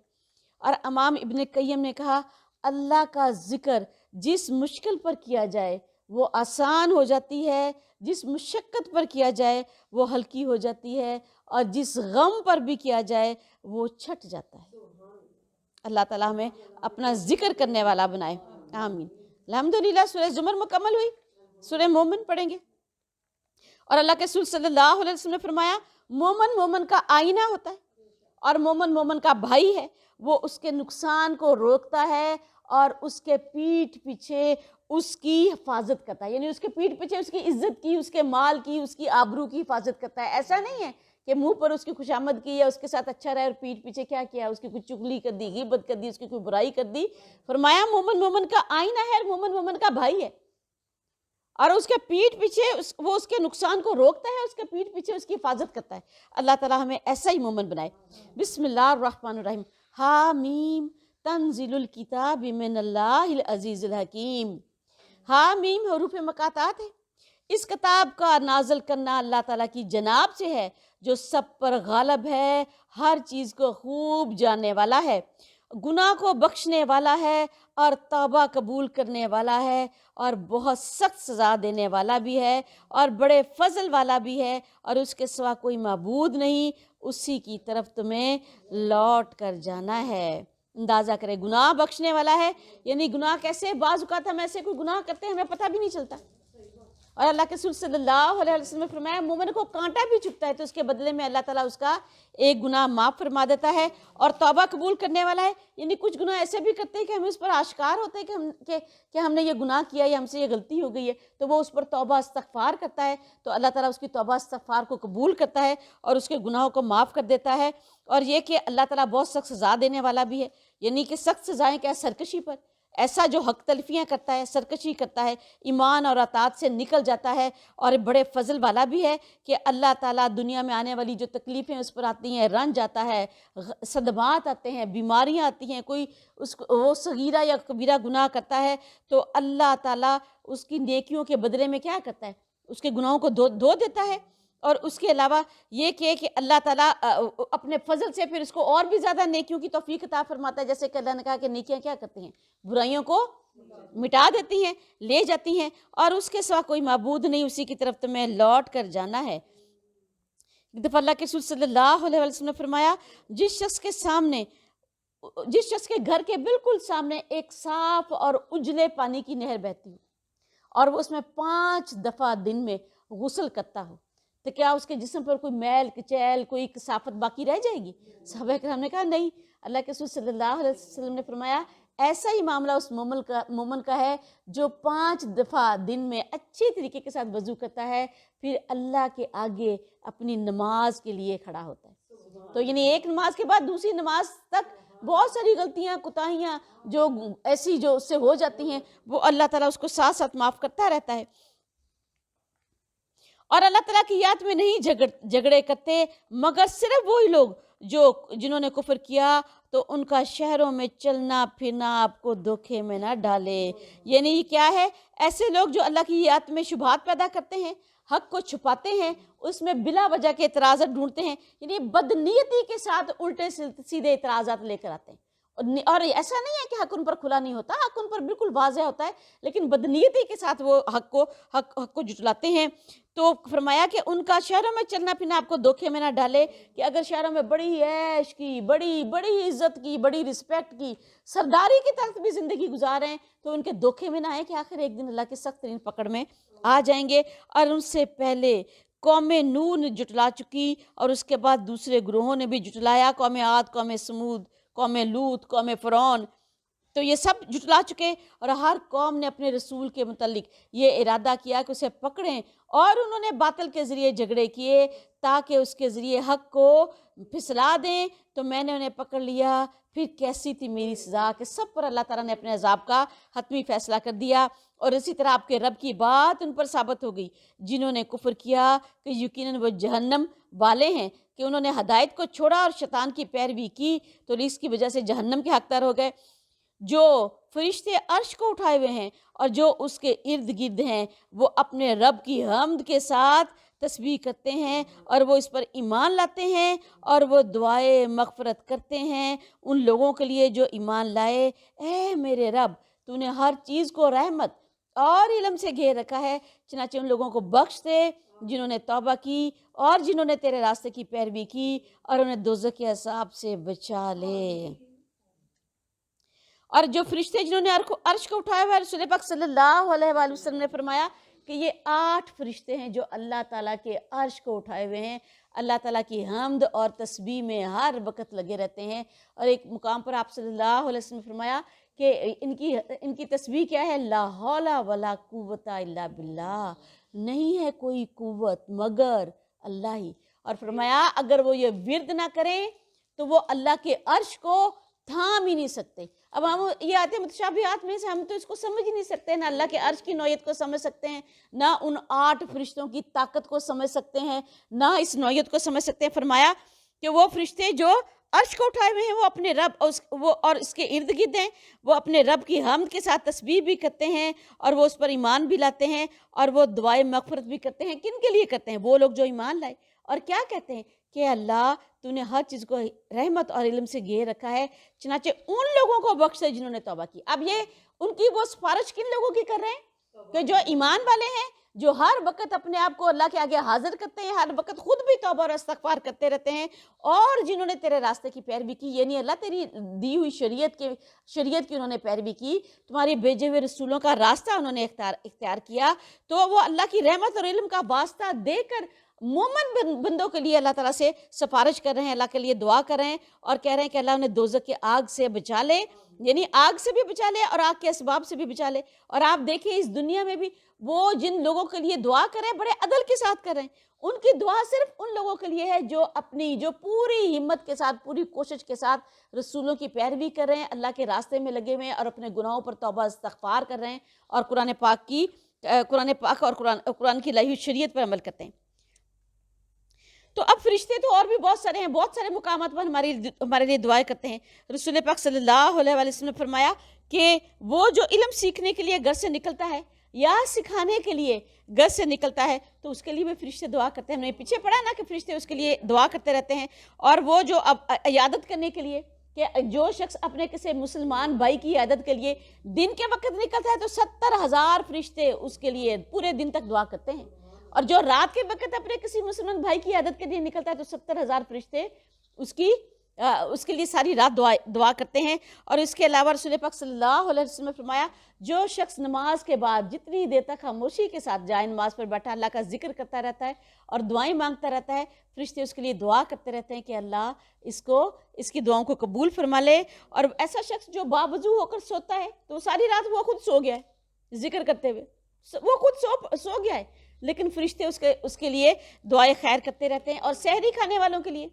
اور امام ابن قیم نے کہا اللہ کا ذکر جس مشکل پر کیا جائے وہ آسان ہو جاتی ہے، جس مشقت پر کیا جائے وہ ہلکی ہو جاتی ہے، اور جس غم پر بھی کیا جائے وہ چھٹ جاتا ہے۔ اللہ تعالیٰ ہمیں اپنا ذکر کرنے والا بنائے، آمین۔ الحمدللہ سورہ زمر مکمل ہوئی، سورہ مومن پڑھیں گے۔ اور اللہ کے رسول صلی اللہ علیہ وسلم نے فرمایا مومن کا آئینہ ہوتا ہے، اور مومن کا بھائی ہے، وہ اس کے نقصان کو روکتا ہے اور اس کے پیٹھ پیچھے اس کی حفاظت کرتا ہے، یعنی اس کے پیٹھ پیچھے اس کی عزت کی، اس کے مال کی، اس کی آبرو کی حفاظت کرتا ہے۔ ایسا نہیں ہے کہ منہ پر اس کی خوشامد کی یا اس کے ساتھ اچھا رہے اور پیٹھ پیچھے کیا کیا، اس کی کوئی چغلی کر دی، غیبت کر دی، اس کی کوئی برائی کر دی۔ فرمایا مومن کا آئینہ ہے اور مومن کا بھائی ہے، اور اس کے پیٹھ پیچھے وہ اس کے نقصان کو روکتا ہے، اس کے پیٹھ پیچھے اس کی حفاظت کرتا ہے۔ اللہ تعالیٰ ہمیں ایسا ہی مومن بنائے۔ بسم اللہ الرحمن الرحیم۔ حامیم تنزیل الکتاب من اللہ العزیز الحکیم۔ حامیم حروف مقاطعات ہے۔ اس کتاب کا نازل کرنا اللہ تعالیٰ کی جناب سے ہے جو سب پر غالب ہے، ہر چیز کو خوب جاننے والا ہے، گناہ کو بخشنے والا ہے اور توبہ قبول کرنے والا ہے، اور بہت سخت سزا دینے والا بھی ہے اور بڑے فضل والا بھی ہے، اور اس کے سوا کوئی معبود نہیں، اسی کی طرف تمہیں لوٹ کر جانا ہے۔ اندازہ کرے گناہ بخشنے والا ہے، یعنی گناہ کیسے؟ بعض اوقات ہم ایسے کوئی گناہ کرتے ہیں ہمیں پتہ بھی نہیں چلتا، اور اللہ کے رسول صلی اللہ علیہ وسلم نے فرمایا مومن کو کانٹا بھی چبھتا ہے تو اس کے بدلے میں اللہ تعالیٰ اس کا ایک گناہ معاف فرما دیتا ہے، اور توبہ قبول کرنے والا ہے، یعنی کچھ گناہ ایسے بھی کرتے ہیں کہ ہمیں اس پر آشکار ہوتا ہے کہ ہم نے یہ گناہ کیا یا ہم سے یہ غلطی ہو گئی ہے، تو وہ اس پر توبہ استغفار کرتا ہے تو اللہ تعالیٰ اس کی توبہ استغفار کو قبول کرتا ہے اور اس کے گناہوں کو معاف کر دیتا ہے۔ اور یہ کہ اللہ تعالیٰ بہت سخت سزا دینے والا بھی ہے، یعنی کہ سخت سزائیں کیا؟ سرکشی پر، ایسا جو حق تلفیاں کرتا ہے، سرکشی کرتا ہے، ایمان اور اطاعت سے نکل جاتا ہے، اور بڑے فضل والا بھی ہے کہ اللہ تعالیٰ دنیا میں آنے والی جو تکلیفیں اس پر آتی ہیں، رنج آتا ہے، صدمات آتے ہیں، بیماریاں آتی ہیں، کوئی وہ صغیرہ یا کبیرہ گناہ کرتا ہے تو اللہ تعالیٰ اس کی نیکیوں کے بدلے میں کیا کرتا ہے؟ اس کے گناہوں کو دھو دیتا ہے، اور اس کے علاوہ یہ کہ اللہ تعالیٰ اپنے فضل سے پھر اس کو اور بھی زیادہ نیکیوں کی توفیق عطا فرماتا ہے، جیسے کہ اللہ نے کہا کہ نیکیاں کیا کرتی ہیں؟ برائیوں کو مٹا دیتی ہیں، لے جاتی ہیں، اور اس کے سوا کوئی معبود نہیں، اسی کی طرف تمہیں لوٹ کر جانا ہے۔ ایک دفعہ اللہ کے رسول صلی اللہ علیہ وسلم نے فرمایا جس شخص کے گھر کے بالکل سامنے ایک صاف اور اجلے پانی کی نہر بہتی ہو اور وہ اس میں 5 دفعہ دن میں غسل کرتا ہو تو کیا اس کے جسم پر کوئی میل کچیل کوئی کثافت باقی رہ جائے گی؟ صحابہ کرام نے کہا نہیں۔ اللہ کے رسول صلی اللہ علیہ وسلم نے فرمایا ایسا ہی معاملہ اس مومن کا ہے جو 5 دفعہ دن میں اچھی طریقے کے ساتھ وضو کرتا ہے، پھر اللہ کے آگے اپنی نماز کے لیے کھڑا ہوتا ہے۔ تو یعنی ایک نماز کے بعد دوسری نماز تک بہت ساری غلطیاں کوتاہیاں جو ایسی جو اس سے ہو جاتی ہیں، وہ اللہ تعالیٰ اس کو ساتھ ساتھ معاف کرتا رہتا ہے۔ اور اللہ تعالیٰ کی یاد میں نہیں جھگڑے کرتے مگر صرف وہی لوگ جنہوں نے کفر کیا، تو ان کا شہروں میں چلنا پھرنا آپ کو دھوکے میں نہ ڈالے۔ یعنی یہ کیا ہے؟ ایسے لوگ جو اللہ کی یاد میں شبہات پیدا کرتے ہیں، حق کو چھپاتے ہیں، اس میں بلا وجہ کے اعتراضات ڈھونڈتے ہیں، یعنی بدنیتی کے ساتھ الٹے سیدھے اعتراضات لے کر آتے ہیں۔ اور ایسا نہیں ہے کہ حق ان پر کھلا نہیں ہوتا، حق ان پر بالکل واضح ہوتا ہے، لیکن بدنیتی کے ساتھ وہ حق کو جھٹلاتے ہیں۔ تو فرمایا کہ ان کا شہروں میں چلنا پھرنا آپ کو دھوکے میں نہ ڈالے، کہ اگر شہروں میں بڑی عیش کی، بڑی عزت کی، بڑی رسپیکٹ کی، سرداری کی طرف بھی زندگی گزاریں، تو ان کے دھوکے میں نہ آئے کہ آخر ایک دن اللہ کی سخت ترین پکڑ میں آ جائیں گے۔ اور ان سے پہلے قوم نوح نے جھٹلا چکی، اور اس کے بعد دوسرے گروہوں نے بھی جھٹلایا، قوم عاد، قوم سمود، قوم لوط، قوم فرعون، تو یہ سب جھٹلا چکے۔ اور ہر قوم نے اپنے رسول کے متعلق یہ ارادہ کیا کہ اسے پکڑیں، اور انہوں نے باطل کے ذریعے جھگڑے کیے تاکہ اس کے ذریعے حق کو پھسلا دیں، تو میں نے انہیں پکڑ لیا، پھر کیسی تھی میری سزا، کہ سب پر اللہ تعالیٰ نے اپنے عذاب کا حتمی فیصلہ کر دیا۔ اور اسی طرح آپ کے رب کی بات ان پر ثابت ہو گئی، جنہوں نے کفر کیا کہ یقیناً وہ جہنم والے ہیں، کہ انہوں نے ہدایت کو چھوڑا اور شیطان کی پیروی کی، تو اس کی وجہ سے جہنم کے حقدار ہو گئے۔ جو فرشتے عرش کو اٹھائے ہوئے ہیں اور جو اس کے ارد گرد ہیں، وہ اپنے رب کی حمد کے ساتھ تسبیح کرتے ہیں، اور وہ اس پر ایمان لاتے ہیں، اور وہ دعائے مغفرت کرتے ہیں ان لوگوں کے لیے جو ایمان لائے۔ اے میرے رب، تو نے ہر چیز کو رحمت اور علم سے گھیر رکھا ہے، چنانچہ ان لوگوں کو بخش دے جنہوں نے توبہ کی اور جنہوں نے تیرے راستے کی پیروی کی، اور انہیں دوزخ کے عذاب سے بچا لے۔ اور جو فرشتے جنہوں نے عرش کو اٹھایا ہوا ہے، رسول پاک صلی اللہ علیہ وآلہ وسلم نے فرمایا کہ یہ 8 فرشتے ہیں جو اللہ تعالیٰ کے عرش کو اٹھائے ہوئے ہیں، اللہ تعالیٰ کی حمد اور تسبیح میں ہر وقت لگے رہتے ہیں۔ اور ایک مقام پر آپ صلی اللہ علیہ وسلم نے فرمایا کہ ان کی تسبیح کیا ہے؟ لا حول ولا قوت الا باللہ، نہیں ہے کوئی قوت مگر اللہ ہی۔ اور فرمایا اگر وہ یہ ورد نہ کریں تو وہ اللہ کے عرش کو تھام ہی نہیں سکتے۔ اب ہم یہ آتے متشابہات میں سے ہم تو اس کو سمجھ ہی نہیں سکتے، نہ اللہ کے عرش کی نوعیت کو سمجھ سکتے ہیں، نہ ان 8 فرشتوں کی طاقت کو سمجھ سکتے ہیں، نہ اس نوعیت کو سمجھ سکتے ہیں۔ فرمایا کہ وہ فرشتے جو عرش کو اٹھائے ہوئے ہیں، وہ اپنے رب اور اس کے ارد گرد ہیں، وہ اپنے رب کی حمد کے ساتھ تسبیح بھی کرتے ہیں، اور وہ اس پر ایمان بھی لاتے ہیں، اور وہ دعائے مغفرت بھی کرتے ہیں۔ کن کے لیے کرتے ہیں؟ وہ لوگ جو ایمان لائے، اور کیا کہتے ہیں کہ اللہ تو نے ہر چیز کو رحمت اور علم سے گھیر رکھا ہے، چنانچہ ان لوگوں کو بخش دے جنہوں نے توبہ کی۔ اب یہ ان کی وہ سفارش کن لوگوں کی کر رہے ہیں؟ کہ جو ایمان والے ہیں، جو ہر وقت اپنے آپ کو اللہ کے آگے حاضر کرتے ہیں، ہر وقت خود بھی توبہ اور استغفار کرتے رہتے ہیں، اور جنہوں نے تیرے راستے کی پیروی کی، یعنی اللہ تیری دی ہوئی شریعت کی انہوں نے پیروی کی، تمہارے بھیجے ہوئے رسولوں کا راستہ انہوں نے اختیار کیا، تو وہ اللہ کی رحمت اور علم کا واسطہ دے کر مومن بندوں کے لیے اللہ تعالیٰ سے سفارش کر رہے ہیں، اللہ کے لیے دعا کر رہے ہیں، اور کہہ رہے ہیں کہ اللہ انہیں دوزخ کے آگ سے بچا لے، یعنی آگ سے بھی بچا لے اور آگ کے اسباب سے بھی بچا لے۔ اور آپ دیکھیں اس دنیا میں بھی وہ جن لوگوں کے لیے دعا کریں بڑے عدل کے ساتھ کر رہے ہیں، ان کی دعا صرف ان لوگوں کے لیے ہے جو پوری ہمت کے ساتھ، پوری کوشش کے ساتھ رسولوں کی پیروی کر رہے ہیں، اللہ کے راستے میں لگے ہوئے ہیں، اور اپنے گناہوں پر توبہ استغفار کر رہے ہیں، اور قرآن پاک اور قرآن کی لائی ہوئی شریعت پر عمل کرتے ہیں۔ تو اب فرشتے تو اور بھی بہت سارے ہیں، بہت سارے مقامات پر ہمارے لیے دعائیں کرتے ہیں۔ رسول پاک صلی اللہ علیہ وآلہ وسلم نے فرمایا کہ وہ جو علم سیکھنے کے لیے گھر سے نکلتا ہے یا سکھانے کے لیے گھر سے نکلتا ہے، تو اس کے لیے بھی فرشتے دعا کرتے ہیں۔ ہم نے پیچھے پڑھا نا کہ فرشتے اس کے لیے دعا کرتے رہتے ہیں۔ اور وہ جو اب عیادت کرنے کے لیے، کہ جو شخص اپنے کسی مسلمان بھائی کی عیادت کے لیے دن کے وقت نکلتا ہے، تو 70,000 فرشتے اس کے لیے پورے دن تک دعا کرتے ہیں۔ اور جو رات کے وقت اپنے کسی مسلمان بھائی کی عیادت کے لیے نکلتا ہے، تو 70,000 فرشتے اس کی اس کے لیے ساری رات دعا کرتے ہیں. اور اس کے علاوہ رسول پاک صلی اللہ علیہ وسلم نے فرمایا جو شخص نماز کے بعد جتنی دیر تک خاموشی کے ساتھ جائے نماز پر بیٹھا اللہ کا ذکر کرتا رہتا ہے اور دعائیں مانگتا رہتا ہے، فرشتے اس کے لیے دعا کرتے رہتے ہیں کہ اللہ اس کی دعاؤں کو قبول فرما لے. اور ایسا شخص جو باوضو ہو کر سوتا ہے تو ساری رات وہ خود سو گیا ہے ذکر کرتے ہوئے، وہ خود سو گیا ہے، لیکن فرشتے اس کے لیے دعائیں خیر کرتے رہتے ہیں. اور سحری کھانے والوں کے لیے،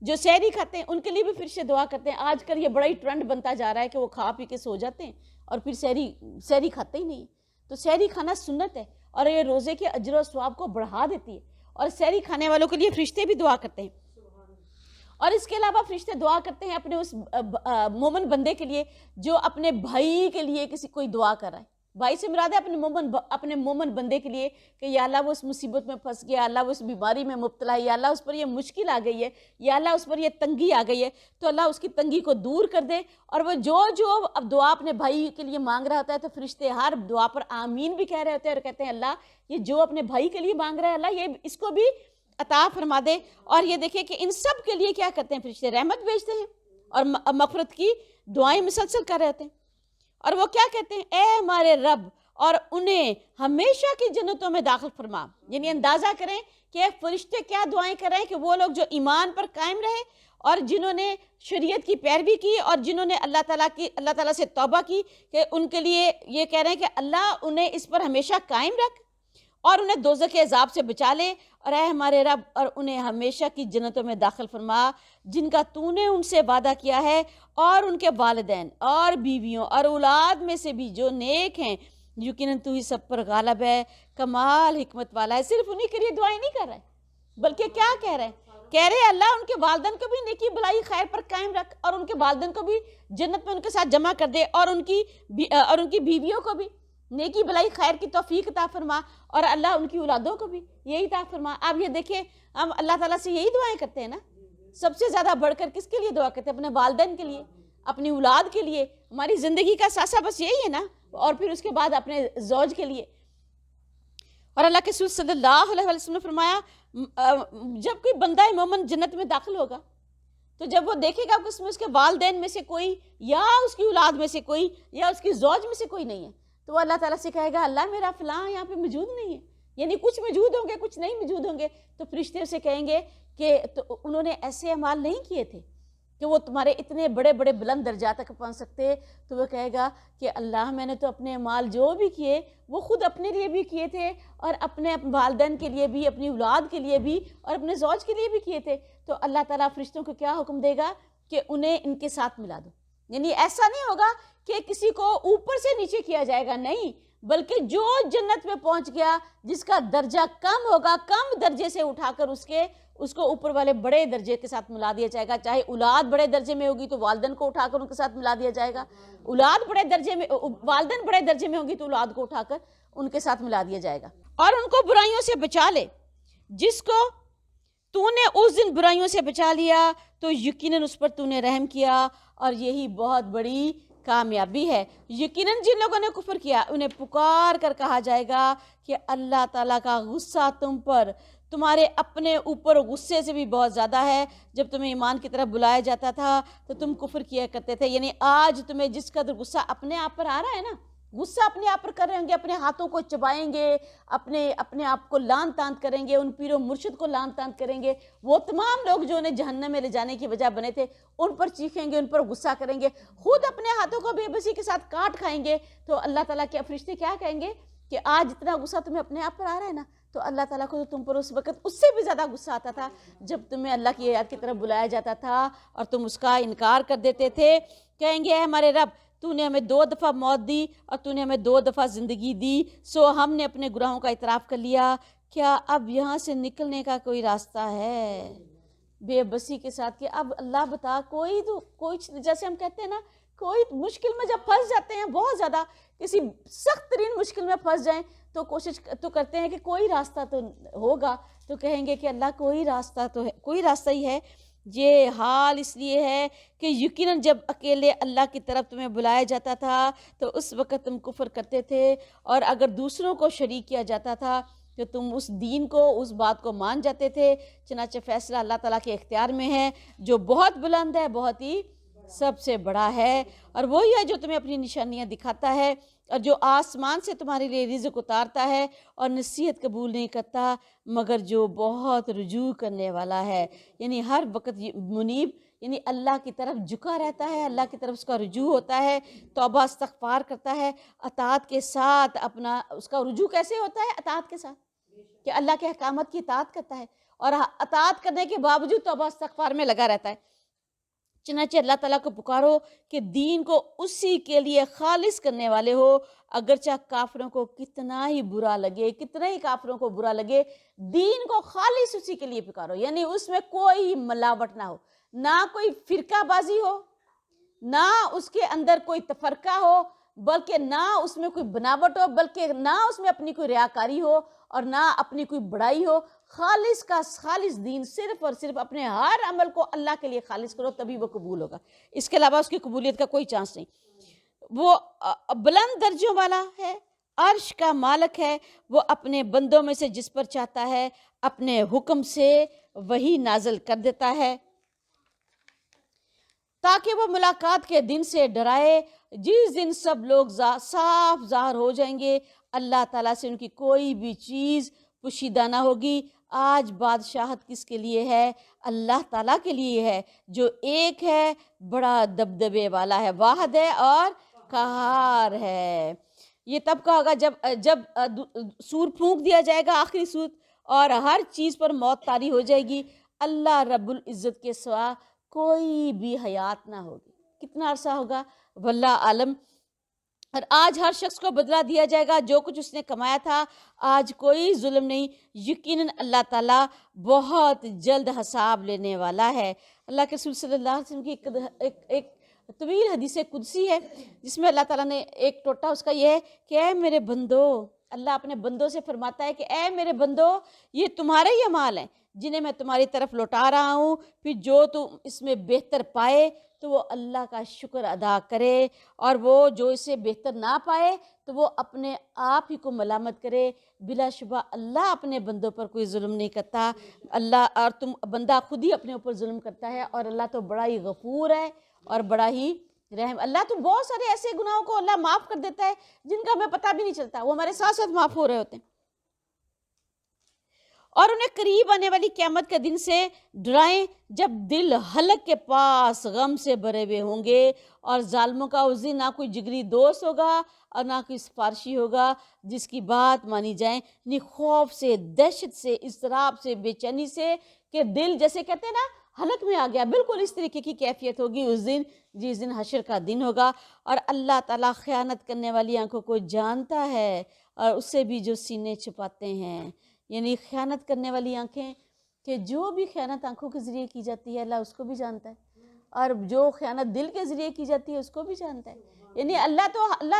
جو سحری کھاتے ہیں ان کے لیے بھی فرشتے دعا کرتے ہیں. آج کل یہ بڑا ہی ٹرینڈ بنتا جا رہا ہے کہ وہ کھا پی کے سو جاتے ہیں اور پھر سحری کھاتے ہی نہیں. تو سحری کھانا سنت ہے اور یہ روزے کے اجر و ثواب کو بڑھا دیتی ہے. اور سحری کھانے والوں کے لیے فرشتے بھی دعا کرتے ہیں. اور اس کے علاوہ فرشتے دعا کرتے ہیں اپنے اس مومن بندے کے لیے جو اپنے بھائی کے لیے کوئی دعا کر رہا ہے. بھائی سے مراد ہے اپنے مومن بندے کے لیے کہ یا اللہ وہ اس مصیبت میں پھنس گیا، اللہ وہ اس بیماری میں مبتلا ہے، یا اللہ اس پر یہ مشکل آ گئی ہے، یا اللہ اس پر یہ تنگی آ گئی ہے، تو اللہ اس کی تنگی کو دور کر دے. اور وہ جو اب دعا اپنے بھائی کے لیے مانگ رہا ہوتا ہے تو فرشتے ہر دعا پر آمین بھی کہہ رہے ہوتے ہیں اور کہتے ہیں اللہ یہ جو اپنے بھائی کے لیے مانگ رہا ہے اللہ یہ اس کو بھی عطا فرما دے. اور یہ دیکھیں کہ ان سب کے لیے کیا کرتے ہیں فرشتے؟ رحمت بھیجتے ہیں اور مغفرت کی دعائیں مسلسل کر رہے ہوتے ہیں. اور وہ کیا کہتے ہیں؟ اے ہمارے رب اور انہیں ہمیشہ کی جنتوں میں داخل فرما. یعنی اندازہ کریں کہ فرشتے کیا دعائیں کر رہے ہیں کہ وہ لوگ جو ایمان پر قائم رہے اور جنہوں نے شریعت کی پیروی کی اور جنہوں نے اللہ تعالیٰ سے توبہ کی، کہ ان کے لیے یہ کہہ رہے ہیں کہ اللہ انہیں اس پر ہمیشہ قائم رکھ اور انہیں دوزخ کے عذاب سے بچا لے. اور اے ہمارے رب اور انہیں ہمیشہ کی جنتوں میں داخل فرما جن کا تو نے ان سے وعدہ کیا ہے، اور ان کے والدین اور بیویوں اور اولاد میں سے بھی جو نیک ہیں، یقیناً تو ہی سب پر غالب ہے، کمال حکمت والا ہے. صرف انہی کے لیے دعائیں نہیں کر رہے بلکہ کیا کہہ رہے ہیں؟ کہہ رہے اللہ ان کے والدین کو بھی نیکی بلائی خیر پر قائم رکھ اور ان کے والدین کو بھی جنت میں ان کے ساتھ جمع کر دے اور ان کی بیویوں کو بھی نیکی بلائی خیر کی توفیق عطا فرما اور اللہ ان کی اولادوں کو بھی یہی عطا فرما. آپ یہ دیکھیں ہم اللہ تعالیٰ سے یہی دعائیں کرتے ہیں نا، سب سے زیادہ بڑھ کر کس کے لیے دعا کرتے ہیں؟ اپنے والدین کے لیے، اپنی اولاد کے لیے. ہماری زندگی کا ساسا بس یہی ہے نا، اور پھر اس کے بعد اپنے زوج کے لیے. اور اللہ کے رسول صلی اللہ علیہ وسلم نے فرمایا جب کوئی بندہ مومن جنت میں داخل ہوگا تو جب وہ دیکھے گا کہ اس میں اس کے والدین میں سے کوئی یا اس کی اولاد میں سے کوئی یا اس کی زوج میں سے کوئی نہیں ہے تو وہ اللہ تعالیٰ سے کہے گا اللہ میرا فلاں یہاں پہ موجود نہیں ہے. یعنی کچھ موجود ہوں گے کچھ نہیں موجود ہوں گے. تو فرشتے اسے کہیں گے کہ تو انہوں نے ایسے اعمال نہیں کیے تھے کہ وہ تمہارے اتنے بڑے بڑے بلند درجات تک پہنچ سکتے. تو وہ کہے گا کہ اللہ میں نے تو اپنے اعمال جو بھی کیے وہ خود اپنے لیے بھی کیے تھے اور اپنے والدین کے لیے بھی، اپنی اولاد کے لیے بھی اور اپنے زوج کے لیے بھی کیے تھے. تو اللہ تعالیٰ فرشتوں کو کیا حکم دے گا کہ انہیں ان کے ساتھ ملا دو. یعنی ایسا نہیں ہوگا کہ کسی کو اوپر سے نیچے کیا جائے گا، نہیں، بلکہ جو جنت میں پہنچ گیا جس کا درجہ کم ہوگا کم درجے سے اٹھا کر اس کو اوپر والے بڑے درجے کے ساتھ ملا دیا جائے گا. چاہے اولاد بڑے درجے میں ہوگی تو والدین کو اٹھا کر ان کے ساتھ ملا دیا جائے گا، والدین بڑے درجے میں ہوگی تو اولاد کو اٹھا کر ان کے ساتھ ملا دیا جائے گا. اور ان کو برائیوں سے بچا لے، جس کو تو نے اس دن برائیوں سے بچا لیا تو یقیناً اس پر تو نے رحم کیا اور یہی بہت بڑی کامیابی ہے. یقیناً جن لوگوں نے کفر کیا انہیں پکار کر کہا جائے گا کہ اللہ تعالیٰ کا غصہ تم پر تمہارے اپنے اوپر غصے سے بھی بہت زیادہ ہے. جب تمہیں ایمان کی طرف بلایا جاتا تھا تو تم کفر کیا کرتے تھے. یعنی آج تمہیں جس قدر غصہ اپنے آپ پر آ رہا ہے نا، غصہ اپنے آپ پر کر رہے ہوں گے، اپنے ہاتھوں کو چبائیں گے، اپنے آپ کو لان تان کریں گے، ان پیر و مرشد کو لان تان کریں گے، وہ تمام لوگ جو انہیں جہنم میں لے جانے کی وجہ بنے تھے ان پر چیخیں گے، ان پر غصہ کریں گے، خود اپنے ہاتھوں کو بے بسی کے ساتھ کاٹ کھائیں گے. تو اللہ تعالیٰ کے فرشتے کیا کہیں گے کہ آج اتنا غصہ تمہیں اپنے آپ پر آ رہا ہے نا، تو اللہ تعالیٰ کو تو تم پر اس وقت اس سے بھی زیادہ غصہ آتا تھا جب تمہیں اللہ کی آیات کی طرف بلایا جاتا تھا اور تم اس کا انکار کر دیتے تھے. کہیں گے اے ہمارے رب تو نے ہمیں 2 دفعہ موت دی اور تو نے ہمیں 2 دفعہ زندگی دی، سو ہم نے اپنے گناہوں کا اعتراف کر لیا، کیا اب یہاں سے نکلنے کا کوئی راستہ ہے؟ بے بسی کے ساتھ کہ اب اللہ بتا کوئی جیسے ہم کہتے ہیں نا کوئی مشکل میں جب پھنس جاتے ہیں، بہت زیادہ کسی سخت ترین مشکل میں پھنس جائیں تو کوشش تو کرتے ہیں کہ کوئی راستہ تو ہوگا. تو کہیں گے کہ اللہ کوئی راستہ تو ہے، کوئی راستہ ہی ہے. یہ حال اس لیے ہے کہ یقیناً جب اکیلے اللہ کی طرف تمہیں بلایا جاتا تھا تو اس وقت تم کفر کرتے تھے، اور اگر دوسروں کو شریک کیا جاتا تھا تو تم اس دین کو، اس بات کو مان جاتے تھے۔ چنانچہ فیصلہ اللہ تعالیٰ کے اختیار میں ہے، جو بہت بلند ہے، بہت ہی سب سے بڑا ہے، اور وہی ہے جو تمہیں اپنی نشانیاں دکھاتا ہے، اور جو آسمان سے تمہارے لیے رزق اتارتا ہے اور نصیحت قبول نہیں کرتا مگر جو بہت رجوع کرنے والا ہے، یعنی ہر وقت منیب، یعنی اللہ کی طرف جھکا رہتا ہے، اللہ کی طرف اس کا رجوع ہوتا ہے، توبہ استغفار کرتا ہے اطاعت کے ساتھ۔ اپنا اس کا رجوع کیسے ہوتا ہے؟ اطاعت کے ساتھ، کہ اللہ کے احکامات کی اطاعت کرتا ہے اور اطاعت کرنے کے باوجود توبہ استغفار میں لگا رہتا ہے۔ چنانچہ اللہ تعالیٰ کو پکارو کہ دین کو اسی کے لیے خالص کرنے والے ہو، اگرچہ کافروں کو کتنا ہی برا لگے، کتنا ہی کافروں کو برا لگے، دین کو خالص اسی کے لیے پکارو، یعنی اس میں کوئی ملاوٹ نہ ہو، نہ کوئی فرقہ بازی ہو، نہ اس کے اندر کوئی تفرقہ ہو، بلکہ نہ اس میں کوئی بناوٹ ہو، بلکہ نہ اس میں اپنی کوئی ریاکاری ہو اور نہ اپنی کوئی بڑائی ہو۔ خالص کا خالص دین، صرف اور صرف اپنے ہر عمل کو اللہ کے لیے خالص کرو، تبھی وہ قبول ہوگا، اس کے علاوہ اس کی قبولیت کا کوئی چانس نہیں۔ وہ بلند درجوں والا ہے، عرش کا مالک ہے، وہ اپنے بندوں میں سے جس پر چاہتا ہے اپنے حکم سے وہی نازل کر دیتا ہے، تاکہ وہ ملاقات کے دن سے ڈرائے، جس دن سب لوگ صاف ظاہر ہو جائیں گے، اللہ تعالیٰ سے ان کی کوئی بھی چیز پوشیدہ نہ ہوگی۔ آج بادشاہت کس کے لیے ہے؟ اللہ تعالیٰ کے لیے ہے، جو ایک ہے، بڑا دبدبے والا ہے، واحد ہے اور قہار ہے۔ یہ تب کا ہوگا جب سور پھونک دیا جائے گا، آخری سور، اور ہر چیز پر موت طاری ہو جائے گی، اللہ رب العزت کے سوا کوئی بھی حیات نہ ہوگی۔ کتنا عرصہ ہوگا واللہ عالم۔ اور آج ہر شخص کو بدلہ دیا جائے گا جو کچھ اس نے کمایا تھا، آج کوئی ظلم نہیں، یقیناً اللہ تعالیٰ بہت جلد حساب لینے والا ہے۔ اللہ کے رسول صلی اللہ علیہ وسلم کی ایک طویل حدیث قدسی ہے جس میں اللہ تعالیٰ نے ایک ٹوٹا اس کا یہ ہے کہ اے میرے بندو، اللہ اپنے بندوں سے فرماتا ہے کہ اے میرے بندو، یہ تمہارے ہی اعمال ہیں جنہیں میں تمہاری طرف لوٹا رہا ہوں، پھر جو تم اس میں بہتر پائے تو وہ اللہ کا شکر ادا کرے، اور وہ جو اسے بہتر نہ پائے تو وہ اپنے آپ ہی کو ملامت کرے۔ بلا شبہ اللہ اپنے بندوں پر کوئی ظلم نہیں کرتا، اللہ، اور تم بندہ خود ہی اپنے اوپر ظلم کرتا ہے، اور اللہ تو بڑا ہی غفور ہے اور بڑا ہی رحم۔ اللہ تو بہت سارے ایسے گناہوں کو اللہ معاف کر دیتا ہے جن کا ہمیں پتہ بھی نہیں چلتا، وہ ہمارے ساتھ ساتھ معاف ہو رہے ہوتے ہیں، اور انہیں قریب آنے والی قیامت کے دن سے ڈرائیں جب دل حلق کے پاس غم سے بھرے ہوئے ہوں گے، اور ظالموں کا اس دن نہ کوئی جگری دوست ہوگا اور نہ کوئی سفارشی ہوگا جس کی بات مانی جائے، یعنی خوف سے، دہشت سے، اضطراب سے، بے چینی سے، کہ دل جیسے کہتے ہیں نا حلق میں آ گیا، بالکل اس طریقے کی کیفیت ہوگی اس دن، جس دن حشر کا دن ہوگا۔ اور اللہ تعالیٰ خیانت کرنے والی آنکھوں کو جانتا ہے، اور اس سے بھی جو سینے چھپاتے ہیں، یعنی خیانت کرنے والی آنکھیں، کہ جو بھی خیانت آنکھوں کے ذریعے کی جاتی ہے اللہ اس کو بھی جانتا ہے، اور جو خیانت دل کے ذریعے کی جاتی ہے اس کو بھی جانتا ہے، یعنی اللہ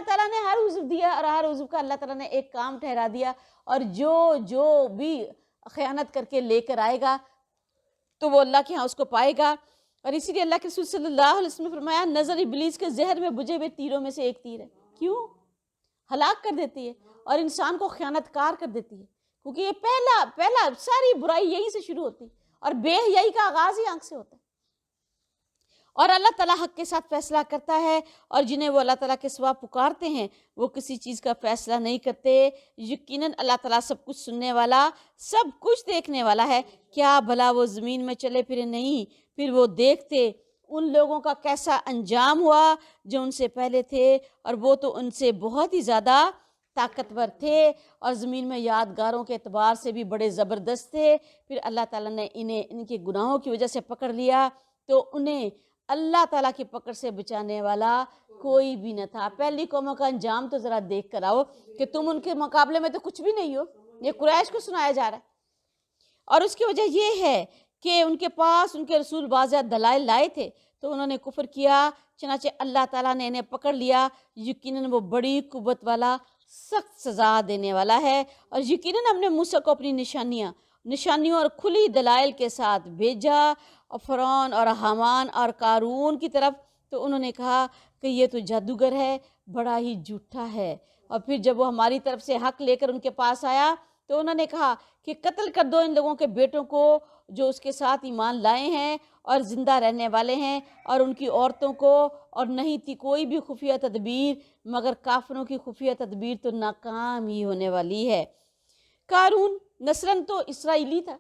تعالیٰ نے ہر عضو دیا، اور ہر عضو کا اللہ تعالیٰ نے ایک کام ٹھہرا دیا، اور جو بھی خیانت کر کے لے کر آئے گا تو وہ اللہ کے ہاں اس کو پائے گا۔ اور اسی لیے اللہ کے رسول صلی اللہ علیہ وسلم نے فرمایا، نظر ابلیس کے زہر میں بجھے ہوئے تیروں میں سے ایک تیر ہے۔ کیوں؟ ہلاک کر دیتی ہے اور انسان کو خیانت کار کر دیتی ہے، کیونکہ یہ پہلا ساری برائی یہیں سے شروع ہوتی ہے، اور بے حیائی کا آغاز ہی آنکھ سے ہوتا ہے۔ اور اللہ تعالیٰ حق کے ساتھ فیصلہ کرتا ہے، اور جنہیں وہ اللہ تعالیٰ کے سوا پکارتے ہیں وہ کسی چیز کا فیصلہ نہیں کرتے۔ یقیناً اللہ تعالیٰ سب کچھ سننے والا، سب کچھ دیکھنے والا ہے۔ کیا بھلا وہ زمین میں چلے پھرے نہیں، پھر وہ دیکھتے ان لوگوں کا کیسا انجام ہوا جو ان سے پہلے تھے، اور وہ تو ان سے بہت ہی زیادہ طاقتور تھے، اور زمین میں یادگاروں کے اعتبار سے بھی بڑے زبردست تھے۔ پھر اللہ تعالیٰ نے انہیں ان کے گناہوں کی وجہ سے پکڑ لیا، تو انہیں اللہ تعالیٰ کی پکڑ سے بچانے والا کوئی بھی نہ تھا۔ پہلی قوموں کا انجام تو ذرا دیکھ کر آؤ کہ تم ان کے مقابلے میں تو کچھ بھی نہیں ہو، یہ قریش کو سنایا جا رہا ہے۔ اور اس کی وجہ یہ ہے کہ ان کے پاس ان کے رسول واضح دلائل لائے تھے تو انہوں نے کفر کیا، چنانچہ اللہ تعالیٰ نے انہیں پکڑ لیا۔ یقیناً وہ بڑی قوت والا، سخت سزا دینے والا ہے۔ اور یقیناً ہم نے موسیٰ کو اپنی نشانیوں اور کھلی دلائل کے ساتھ بھیجا، اور فرعون اور حامان اور قارون کی طرف، تو انہوں نے کہا کہ یہ تو جادوگر ہے، بڑا ہی جھوٹا ہے۔ اور پھر جب وہ ہماری طرف سے حق لے کر ان کے پاس آیا تو انہوں نے کہا کہ قتل کر دو ان لوگوں کے بیٹوں کو جو اس کے ساتھ ایمان لائے ہیں اور زندہ رہنے والے ہیں، اور ان کی عورتوں کو، اور نہیں تھی کوئی بھی خفیہ تدبیر مگر کافروں کی خفیہ تدبیر تو ناکام ہی ہونے والی ہے۔ قارون نسلاً تو اسرائیلی تھا،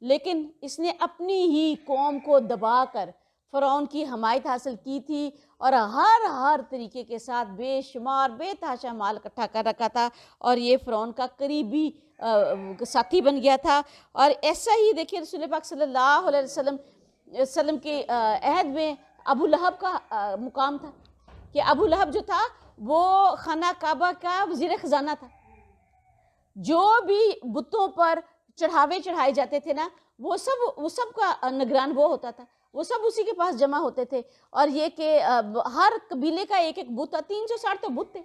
لیکن اس نے اپنی ہی قوم کو دبا کر فرعون کی حمایت حاصل کی تھی، اور ہر طریقے کے ساتھ بے شمار بے تحاشا مال اکٹھا کر رکھا تھا، اور یہ فرعون کا قریبی ساتھی بن گیا تھا۔ اور ایسا ہی دیکھیے رسول پاک صلی اللہ علیہ وسلم کے عہد میں ابو لہب کا مقام تھا کہ ابو لہب جو تھا وہ خانہ کعبہ کا وزیر خزانہ تھا۔ جو بھی بتوں پر چڑھاوے چڑھائے جاتے تھے نا، وہ سب کا نگران وہ ہوتا تھا، وہ سب اسی کے پاس جمع ہوتے تھے۔ اور یہ کہ ہر قبیلے کا ایک بت تھا، 360 تو بت تھے،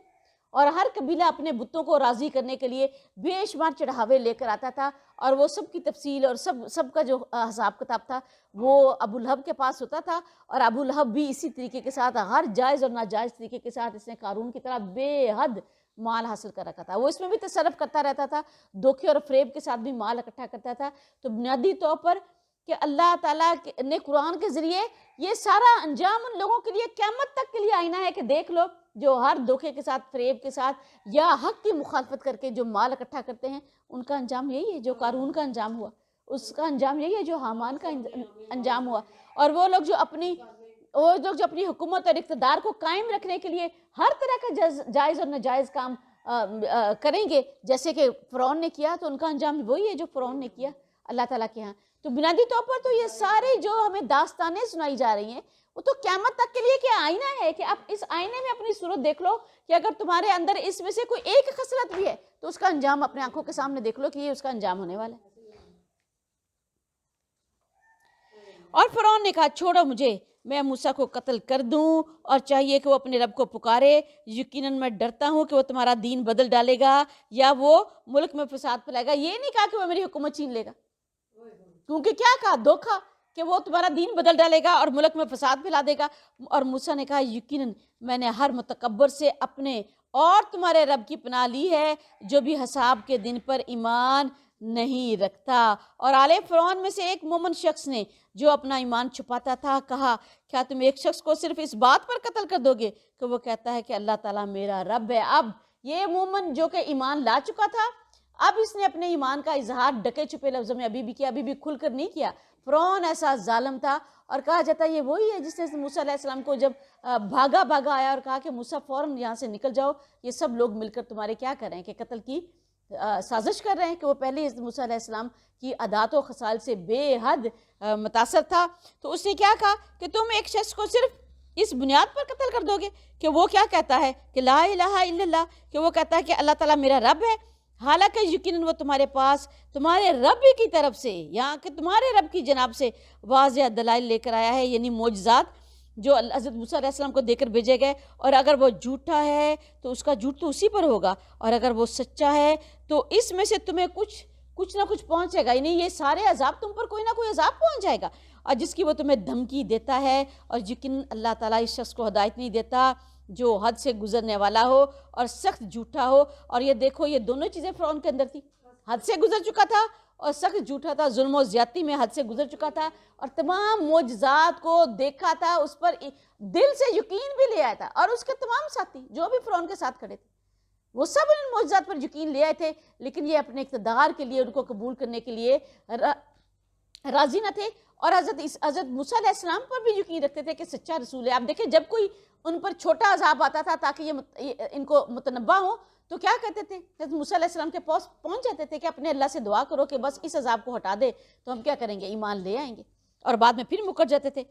اور ہر قبیلہ اپنے بتوں کو راضی کرنے کے لیے بے شمار چڑھاوے لے کر آتا تھا، اور وہ سب کی تفصیل اور سب کا جو حساب کتاب تھا وہ ابو لہب کے پاس ہوتا تھا۔ اور ابو لہب بھی اسی طریقے کے ساتھ ہر جائز اور ناجائز طریقے کے ساتھ اس نے قارون کی طرح بے حد مال حاصل کر رکھا تھا۔ وہ اس میں بھی تصرف کرتا رہتا تھا، دھوکے اور فریب کے ساتھ بھی مال اکٹھا کرتا تھا۔ تو بنیادی طور پر کہ اللہ تعالیٰ نے قرآن کے ذریعے یہ سارا انجام ان لوگوں کے لیے قیامت تک کے لیے آئینہ ہے کہ دیکھ لو، جو ہر دھوکے کے ساتھ، فریب کے ساتھ یا حق کی مخالفت کر کے جو مال اکٹھا کرتے ہیں، ان کا انجام یہی ہے جو قارون کا انجام ہوا، اس کا انجام یہی ہے جو حامان کا انجام ہوا۔ اور وہ لوگ جو اپنی حکومت اور اقتدار کو قائم رکھنے کے لیے ہر طرح کا جائز اور ناجائز کام کریں گے، جیسے کہ فرعون نے کیا، تو ان کا انجام وہی ہے جو فرعون نے کیا اللہ تعالیٰ کے ہاں۔ تو بنیادی طور پر تو یہ سارے جو ہمیں داستانیں سنائی جا رہی ہیں، وہ تو قیامت تک کے لیے کیا آئینہ ہے کہ آپ اس آئینے میں اپنی صورت دیکھ لو کہ اگر تمہارے اندر اس میں سے کوئی ایک خصلت بھی ہے تو اس کا انجام اپنے آنکھوں کے سامنے دیکھ لو کہ یہ اس کا انجام ہونے والا ہے۔ اور فرعون نے کہا چھوڑو مجھے، میں موسیٰ کو قتل کر دوں، اور چاہیے کہ وہ اپنے رب کو پکارے، یقیناً میں ڈرتا ہوں کہ وہ تمہارا دین بدل ڈالے گا یا وہ ملک میں فساد پھیلائے گا۔ یہ نہیں کہا کہ وہ میری حکومت چھین لے گا، کیونکہ کیا کہا؟ دھوکا کہ وہ تمہارا دین بدل ڈالے گا اور ملک میں فساد پھیلا دے گا۔ اور موسیٰ نے کہا یقیناً میں نے ہر متکبر سے اپنے اور تمہارے رب کی پناہ لی ہے جو بھی حساب کے دن پر ایمان نہیں رکھتا۔ اور آل فرعون میں سے ایک مومن شخص نے جو اپنا ایمان چھپاتا تھا کہا کیا تم ایک شخص کو صرف اس بات پر قتل کر دو گے کہ وہ کہتا ہے کہ اللہ تعالیٰ میرا رب ہے؟ اب یہ مومن جو کہ ایمان لا چکا تھا، اب اس نے اپنے ایمان کا اظہار ڈکے چھپے لفظوں میں ابھی بھی کیا، ابھی بھی کھل کر نہیں کیا۔ فرعون ایسا ظالم تھا، اور کہا جاتا ہے یہ وہی ہے جس نے موسیٰ علیہ السلام کو جب بھاگا آیا اور کہا کہ موسیٰ فوراً یہاں سے نکل جاؤ، یہ سب لوگ مل کر تمہارے کیا کر رہے ہیں کہ قتل کی سازش کر رہے ہیں، کہ وہ پہلے موسیٰ علیہ السلام کی عادات و خصال سے بے حد متاثر تھا۔ تو اس نے کیا کہا کہ تم ایک شخص کو صرف اس بنیاد پر قتل کر دو گے کہ وہ کیا کہتا ہے کہ لا الہ الا اللہ، کہ وہ کہتا ہے کہ اللہ تعالیٰ میرا رب ہے، حالانکہ یقیناً وہ تمہارے پاس تمہارے رب کی طرف سے، یہاں کہ تمہارے رب کی جناب سے واضح دلائل لے کر آیا ہے، یعنی معجزات جو حضرت موسیٰ علیہ السلام کو دے کر بھیجے گئے۔ اور اگر وہ جھوٹا ہے تو اس کا جھوٹ تو اسی پر ہوگا، اور اگر وہ سچا ہے تو اس میں سے تمہیں کچھ نہ کچھ پہنچے گا، یعنی یہ سارے عذاب تم پر کوئی نہ کوئی عذاب پہنچ جائے گا، اور جس کی وہ تمہیں دھمکی دیتا ہے۔ اور یقیناً اللہ تعالیٰ اس شخص کو ہدایت نہیں دیتا جو حد سے گزرنے والا ہو اور سخت جھوٹا ہو۔ اور یہ دیکھو یہ دونوں چیزیں فرعون کے اندر تھی، حد سے گزر چکا تھا اور سخت جھوٹا تھا، ظلم و زیادتی میں حد سے گزر چکا تھا، اور تمام معجزات کو دیکھا تھا، اس پر دل سے یقین بھی لے آیا تھا۔ اور اس کے تمام ساتھی جو بھی فرعون کے ساتھ کھڑے تھے وہ سب ان معجزات پر یقین لے آئے تھے، لیکن یہ اپنے اقتدار کے لیے ان کو قبول کرنے کے لیے راضی نہ تھے، اور حضرت موسیٰ علیہ السلام پر بھی یقین رکھتے تھے کہ سچا رسول ہے۔ آپ دیکھیں جب کوئی ان پر چھوٹا عذاب آتا تھا تاکہ یہ ان کو متنبہ ہوں تو کیا کہتے تھے؟ حضرت موسیٰ علیہ السلام کے پاس پہنچ جاتے تھے کہ اپنے اللہ سے دعا کرو کہ بس اس عذاب کو ہٹا دے تو ہم کیا کریں گے، ایمان لے آئیں گے، اور بعد میں پھر مکر جاتے تھے۔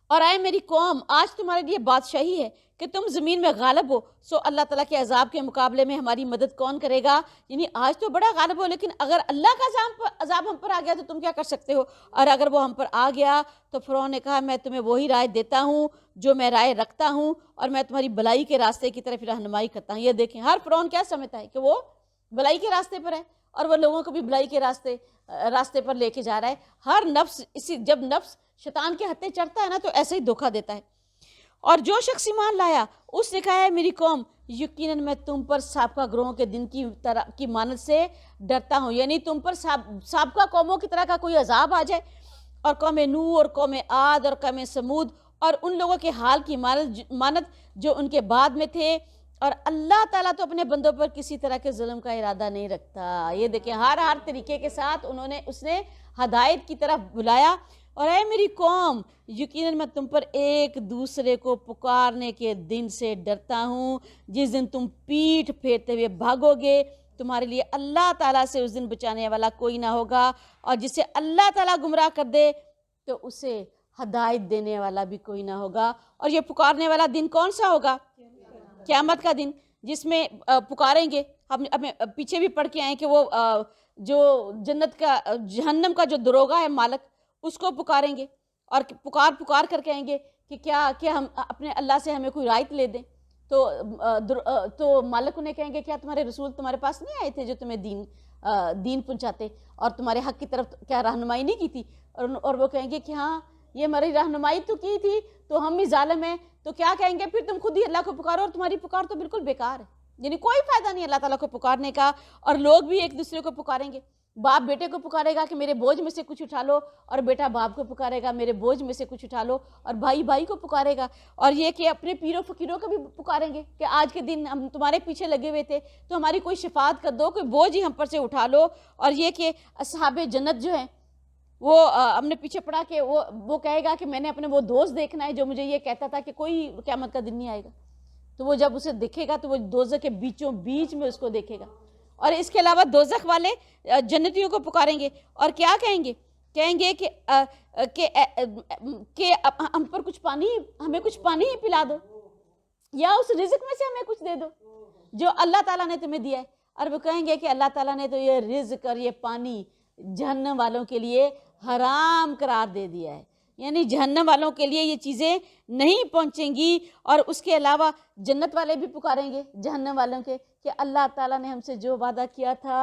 اور اے میری قوم، آج تمہارے لیے بادشاہی ہے کہ تم زمین میں غالب ہو، سو اللہ تعالیٰ کے عذاب کے مقابلے میں ہماری مدد کون کرے گا؟ یعنی آج تو بڑا غالب ہو، لیکن اگر اللہ کا عذاب ہم پر آ گیا تو تم کیا کر سکتے ہو؟ اور اگر وہ ہم پر آ گیا تو فرعون نے کہا میں تمہیں وہی رائے دیتا ہوں جو میں رائے رکھتا ہوں، اور میں تمہاری بھلائی کے راستے کی طرف رہنمائی کرتا ہوں۔ یہ دیکھیں ہر فرعون کیا سمجھتا ہے کہ وہ بھلائی کے راستے پر ہے، اور وہ لوگوں کو بھی بھلائی کے راستے پر لے کے جا رہا ہے۔ ہر نفس جب نفس شیطان کے ہتھے چڑھتا ہے نا تو ایسے ہی دھوکہ دیتا ہے۔ اور جو شخص ایمان لایا اس نے کہا ہے میری قوم یقیناً میں تم پر سابقہ گروہوں کے دن کی مانند سے ڈرتا ہوں، یعنی تم پر سابقہ قوموں کی طرح کا کوئی عذاب آ جائے، اور قوم نوح اور قوم عاد اور قوم سمود اور ان لوگوں کے حال کی مانند جو ان کے بعد میں تھے۔ اور اللہ تعالیٰ تو اپنے بندوں پر کسی طرح کے ظلم کا ارادہ نہیں رکھتا۔ یہ دیکھیں ہر طریقے کے ساتھ اس نے ہدایت کی طرف بلایا، اور اے میری قوم یقیناً میں تم پر ایک دوسرے کو پکارنے کے دن سے ڈرتا ہوں، جس دن تم پیٹھ پھیرتے ہوئے بھاگو گے، تمہارے لیے اللہ تعالیٰ سے اس دن بچانے والا کوئی نہ ہوگا، اور جسے اللہ تعالیٰ گمراہ کر دے تو اسے ہدایت دینے والا بھی کوئی نہ ہوگا۔ اور یہ پکارنے والا دن کون سا ہوگا؟ قیامت کا دن، جس میں پکاریں گے، ہم پیچھے بھی پڑھ کے آئیں کہ وہ جو جنت کا جہنم کا جو دروغہ ہے مالک، اس کو پکاریں گے اور پکار کر کہیں گے کہ کیا ہم اپنے اللہ سے ہمیں کوئی رعایت لے دیں، تو مالک انہیں کہیں گے کیا تمہارے رسول تمہارے پاس نہیں آئے تھے جو تمہیں دین پہنچاتے اور تمہارے حق کی طرف کیا رہنمائی نہیں کی تھی؟ اور وہ کہیں گے کہ ہاں یہ ہماری رہنمائی تو کی تھی، تو ہم بھی ظالم ہیں۔ تو کیا کہیں گے؟ پھر تم خود ہی اللہ کو پکارو اور تمہاری پکار تو بالکل بیکار ہے، یعنی کوئی فائدہ نہیں اللہ تعالیٰ کو پکارنے کا۔ اور لوگ بھی ایک دوسرے کو پکاریں گے، باپ بیٹے کو پکارے گا کہ میرے بوجھ میں سے کچھ اٹھا لو، اور بیٹا باپ کو پکارے گا میرے بوجھ میں سے کچھ اٹھا لو، اور بھائی بھائی کو پکارے گا، اور یہ کہ اپنے پیروں فقیروں کو بھی پکاریں گے کہ آج کے دن ہم تمہارے پیچھے لگے ہوئے تھے تو ہماری کوئی شفاعت کر دو، کوئی بوجھ ہی ہم پر سے اٹھا لو۔ اور یہ کہ اصحاب جنت جو ہیں وہ ہم نے پیچھے پڑھا کہ وہ کہے گا کہ میں نے اپنے وہ دوست دیکھنا ہے جو مجھے یہ کہتا تھا کہ کوئی قیامت کا دن نہیں آئے گا، تو وہ جب اسے دیکھے گا تو وہ دوزخ کے بیچوں بیچ میں اس کو دیکھے گا۔ اور اس کے علاوہ دوزخ والے جنتیوں کو پکاریں گے اور کیا کہیں گے؟ کہیں گے کہ ہم پر ہمیں کچھ پانی ہی پلا دو، یا اس رزق میں سے ہمیں کچھ دے دو جو اللہ تعالیٰ نے تمہیں دیا ہے۔ اور وہ کہیں گے کہ اللہ تعالیٰ نے تو یہ رزق اور یہ پانی جہنم والوں کے لیے حرام قرار دے دیا ہے، یعنی جہنم والوں کے لیے یہ چیزیں نہیں پہنچیں گی۔ اور اس کے علاوہ جنت والے بھی پکاریں گے جہنم والوں کے کہ اللہ تعالیٰ نے ہم سے جو وعدہ کیا تھا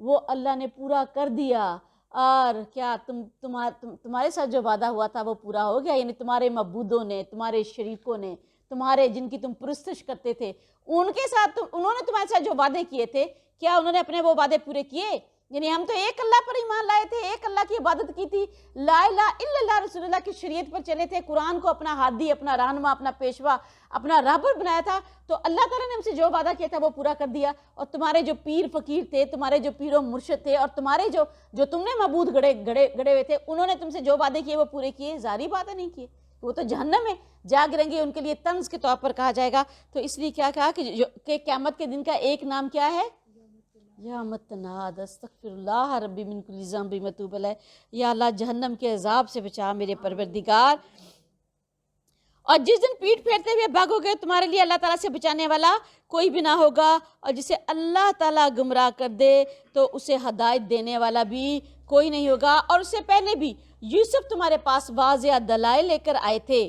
وہ اللہ نے پورا کر دیا، اور کیا تمہارے ساتھ جو وعدہ ہوا تھا وہ پورا ہو گیا، یعنی تمہارے معبودوں نے، تمہارے شریکوں نے، تمہارے جن کی تم پرستش کرتے تھے، ان کے ساتھ انہوں نے تمہارے ساتھ جو وعدے کیے تھے کیا انہوں نے اپنے وہ وعدے پورے کیے؟ یعنی ہم تو ایک اللہ پر ایمان لائے تھے، ایک اللہ کی عبادت کی تھی، لا الہ الا اللہ رسول اللہ کی شریعت پر چلے تھے، قرآن کو اپنا ہادی، اپنا رہنما، اپنا پیشوا، اپنا راہبر بنایا تھا، تو اللہ تعالیٰ نے ہم سے جو وعدہ کیا تھا وہ پورا کر دیا۔ اور تمہارے جو پیر فقیر تھے، تمہارے جو پیر و مرشد تھے، اور تمہارے جو تم نے معبود گڑے ہوئے تھے، انہوں نے تم سے جو وعدے کیے وہ پورے کیے؟ ظاہری باتیں نہیں کیے، وہ تو جہنم میں جاگ رہیں گے، ان کے لیے طنز کے طور پر کہا جائے گا۔ تو اس لیے کیا کہا کہ قیامت کے دن کا ایک نام کیا ہے؟ یا متناد استغفر اللہ ربی من کل ذنب متوب علیہ، یا اللہ جہنم کے عذاب سے بچا میرے پروردگار۔ اور جس دن پیٹھ پھیرتے ہوئے بھاگو گے تمہارے لیے اللہ تعالیٰ سے بچانے والا کوئی بھی نہ ہوگا، اور جسے اللہ تعالیٰ گمراہ کر دے تو اسے ہدایت دینے والا بھی کوئی نہیں ہوگا۔ اور اس سے پہلے بھی یوسف تمہارے پاس واضح دلائل لے کر آئے تھے،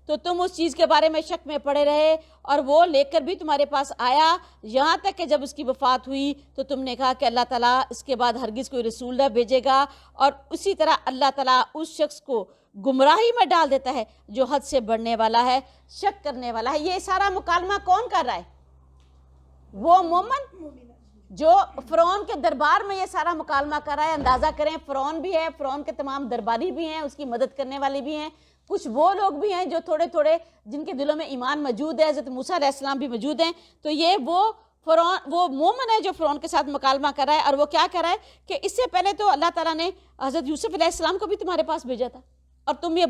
تو تم اس چیز کے بارے میں شک میں پڑے رہے، اور وہ لے کر بھی تمہارے پاس آیا، یہاں تک کہ جب اس کی وفات ہوئی تو تم نے کہا کہ اللہ تعالیٰ اس کے بعد ہرگز کوئی رسول نہ بھیجے گا۔ اور اسی طرح اللہ تعالیٰ اس شخص کو گمراہی میں ڈال دیتا ہے جو حد سے بڑھنے والا ہے، شک کرنے والا ہے۔ یہ سارا مکالمہ کون کر رہا ہے؟ وہ مومن جو فرعون کے دربار میں یہ سارا مکالمہ کر رہا ہے۔ اندازہ کریں، فرعون بھی ہے، فرعون کے تمام درباری بھی ہیں، اس کی مدد کرنے والے بھی ہیں، کچھ وہ لوگ بھی ہیں جو تھوڑے تھوڑے جن کے دلوں میں ایمان موجود ہے، حضرت موسیٰ علیہ السلام بھی موجود ہیں۔ تو یہ وہ مومن ہے جو فرعون کے ساتھ مکالمہ کر رہا ہے، اور وہ کیا کر رہا ہے کہ اس سے پہلے تو اللہ تعالیٰ نے حضرت یوسف علیہ السلام کو بھی تمہارے پاس بھیجا تھا، اور تم یہ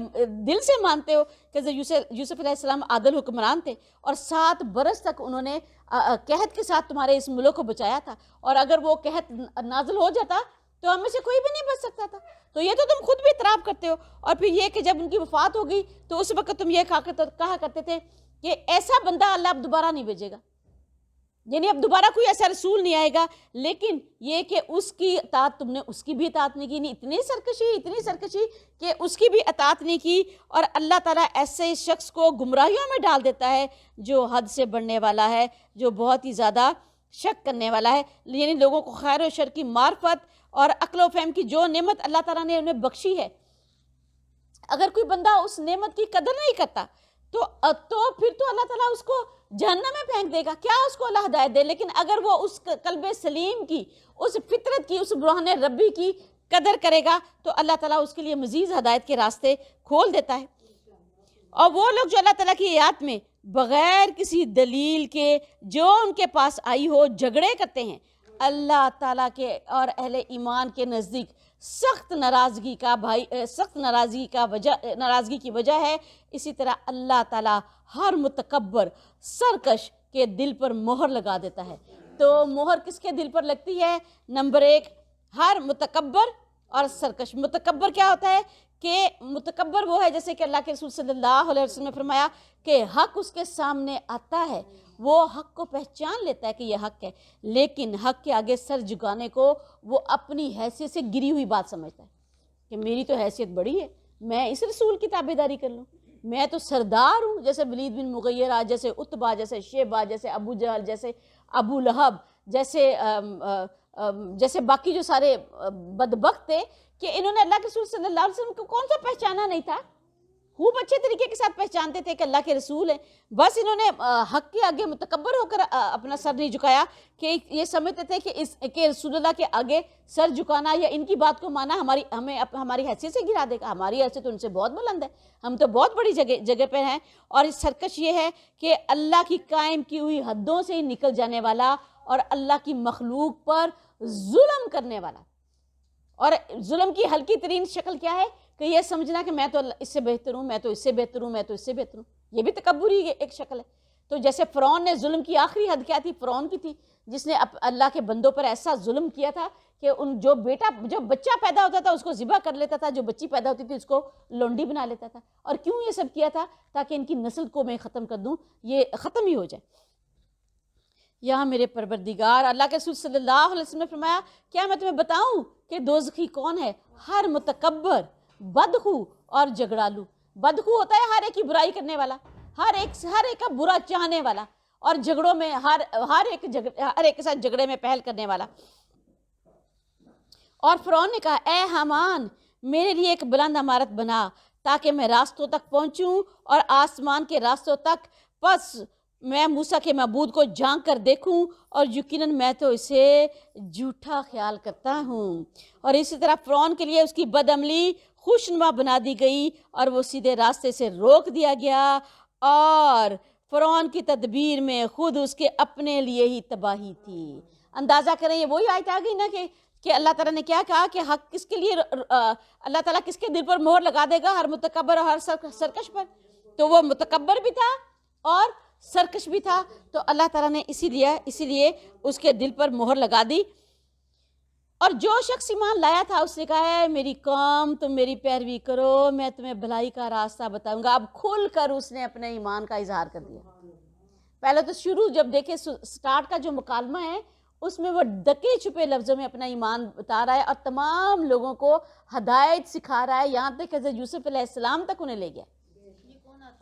دل سے مانتے ہو کہ حضرت یوسف علیہ السلام عادل حکمران تھے، اور 7 برس تک انہوں نے قحط کے ساتھ تمہارے اس ملک کو بچایا تھا، اور اگر وہ قحط نازل ہو جاتا تو ہم میں سے کوئی بھی نہیں بچ سکتا تھا۔ تو یہ تو تم خود بھی اعتراف کرتے ہو۔ اور پھر یہ کہ جب ان کی وفات ہو گئی تو اس وقت تم یہ کہا کرتے تھے کہ ایسا بندہ اللہ اب دوبارہ نہیں بھیجے گا، یعنی اب دوبارہ کوئی ایسا رسول نہیں آئے گا۔ لیکن یہ کہ اس کی اطاعت تم نے اس کی بھی اطاعت نہیں کی، اتنی سرکشی کہ اس کی بھی اطاعت نہیں کی۔ اور اللہ تعالیٰ ایسے شخص کو گمراہیوں میں ڈال دیتا ہے جو حد سے بڑھنے والا ہے، جو بہت ہی زیادہ شک کرنے والا ہے، یعنی لوگوں کو خیر و شر کی معرفت اور عقل و فہم کی جو نعمت اللہ تعالیٰ نے انہیں بخشی ہے، اگر کوئی بندہ اس نعمت کی قدر نہیں کرتا تو پھر تو اللہ تعالیٰ اس کو جہنم میں پھینک دے گا، کیا اس کو اللہ ہدایت دے؟ لیکن اگر وہ اس قلب سلیم کی، اس فطرت کی، اس برہان ربی کی قدر کرے گا تو اللہ تعالیٰ اس کے لیے مزید ہدایت کے راستے کھول دیتا ہے۔ اور وہ لوگ جو اللہ تعالیٰ کی آیات میں بغیر کسی دلیل کے جو ان کے پاس آئی ہو جھگڑے کرتے ہیں، اللہ تعالیٰ کے اور اہل ایمان کے نزدیک سخت ناراضگی کی وجہ ہے۔ اسی طرح اللہ تعالیٰ ہر متکبر سرکش کے دل پر مہر لگا دیتا ہے۔ تو مہر کس کے دل پر لگتی ہے؟ نمبر 1، ہر متکبر اور سرکش۔ متکبر کیا ہوتا ہے کہ متکبر وہ ہے، جیسے کہ اللہ کے رسول صلی اللہ علیہ وسلم نے فرمایا کہ حق اس کے سامنے آتا ہے، وہ حق کو پہچان لیتا ہے کہ یہ حق ہے، لیکن حق کے آگے سر جھکانے کو وہ اپنی حیثیت سے گری ہوئی بات سمجھتا ہے کہ میری تو حیثیت بڑی ہے، میں اس رسول کی تابعداری کر لوں، میں تو سردار ہوں، جیسے ولید بن مغیرہ، جیسے عتبہ، جیسے شیبہ، جیسے ابو جہل، جیسے ابو لہب، جیسے باقی جو سارے بدبخت تھے، کہ انہوں نے اللہ کے رسول صلی اللہ علیہ وسلم کو کون سا پہچانا نہیں تھا، خوب اچھے طریقے کے ساتھ پہچانتے تھے کہ اللہ کے رسول ہیں، بس انہوں نے حق کے آگے متکبر ہو کر اپنا سر نہیں جھکایا، کہ یہ سمجھتے تھے کہ رسول اللہ کے آگے سر جھکانا یا ان کی بات کو مانا ہمیں ہماری حیثیت سے گرا دے گا، ہماری حیثیت ان سے بہت بلند ہے، ہم تو بہت بڑی جگہ پہ ہیں۔ اور اس سرکش یہ ہے کہ اللہ کی قائم کی ہوئی حدوں سے ہی نکل جانے والا اور اللہ کی مخلوق پر ظلم کرنے والا۔ اور ظلم کی ہلکی ترین شکل کیا ہے کہ یہ سمجھنا کہ میں تو اس سے بہتر ہوں، میں تو اس سے بہتر ہوں، میں تو اس سے بہتر ہوں، یہ بھی تکبر ہی ایک شکل ہے۔ تو جیسے فرعون نے ظلم کی آخری حد کیا تھی؟ فرعون کی تھی جس نے اللہ کے بندوں پر ایسا ظلم کیا تھا کہ جو بچہ پیدا ہوتا تھا اس کو ذبح کر لیتا تھا، جو بچی پیدا ہوتی تھی اس کو لونڈی بنا لیتا تھا۔ اور کیوں یہ سب کیا تھا؟ تاکہ ان کی نسل کو میں ختم کر دوں، یہ ختم ہی ہو جائے۔ یہاں میرے پروردگار اللہ کے رسول صلی اللہ علیہ وسلم نے فرمایا، کیا میں تمہیں بتاؤں کہ دوزخی کون ہے؟ ہر متکبر، بدخو اور جھگڑالو۔ بدخو ہوتا ہے ہر ایک کی برائی کرنے والا، ہر ایک کا برا چاہنے والا، اور جھگڑوں میں ہر ایک کے ساتھ جھگڑے میں پہل کرنے والا۔ اور فرعون نے کہا، اے حامان، میرے لیے ایک بلند عمارت بنا تاکہ میں راستوں تک پہنچوں اور آسمان کے راستوں تک، پس میں موسیٰ کے معبود کو جھانک کر دیکھوں، اور یقیناً میں تو اسے جھوٹا خیال کرتا ہوں۔ اور اسی طرح فرعون کے لیے اس کی بدعملی خوشنما بنا دی گئی اور وہ سیدھے راستے سے روک دیا گیا، اور فرعون کی تدبیر میں خود اس کے اپنے لیے ہی تباہی تھی۔ اندازہ کریں، یہ وہی آیت آ گئی نا کہ اللہ تعالیٰ نے کیا کہا کہ حق کس کے لیے اللہ تعالیٰ کس کے دل پر مہر لگا دے گا؟ ہر متکبر اور ہر سرکش پر۔ تو وہ متکبر بھی تھا اور سرکش بھی تھا، تو اللہ تعالیٰ نے اسی لیے اس کے دل پر مہر لگا دی۔ اور جو شخص ایمان لایا تھا اس نے کہا ہے میری قوم تم میری پیروی کرو، میں تمہیں بھلائی کا راستہ بتاؤں گا۔ اب کھل کر اس نے اپنے ایمان کا اظہار کر دیا۔ پہلے تو شروع جب دیکھیں سٹارٹ کا جو مکالمہ ہے اس میں وہ ڈکے چھپے لفظوں میں اپنا ایمان بتا رہا ہے اور تمام لوگوں کو ہدایت سکھا رہا ہے، یہاں تک کہ حضرت یوسف علیہ السلام تک انہیں لے گیا۔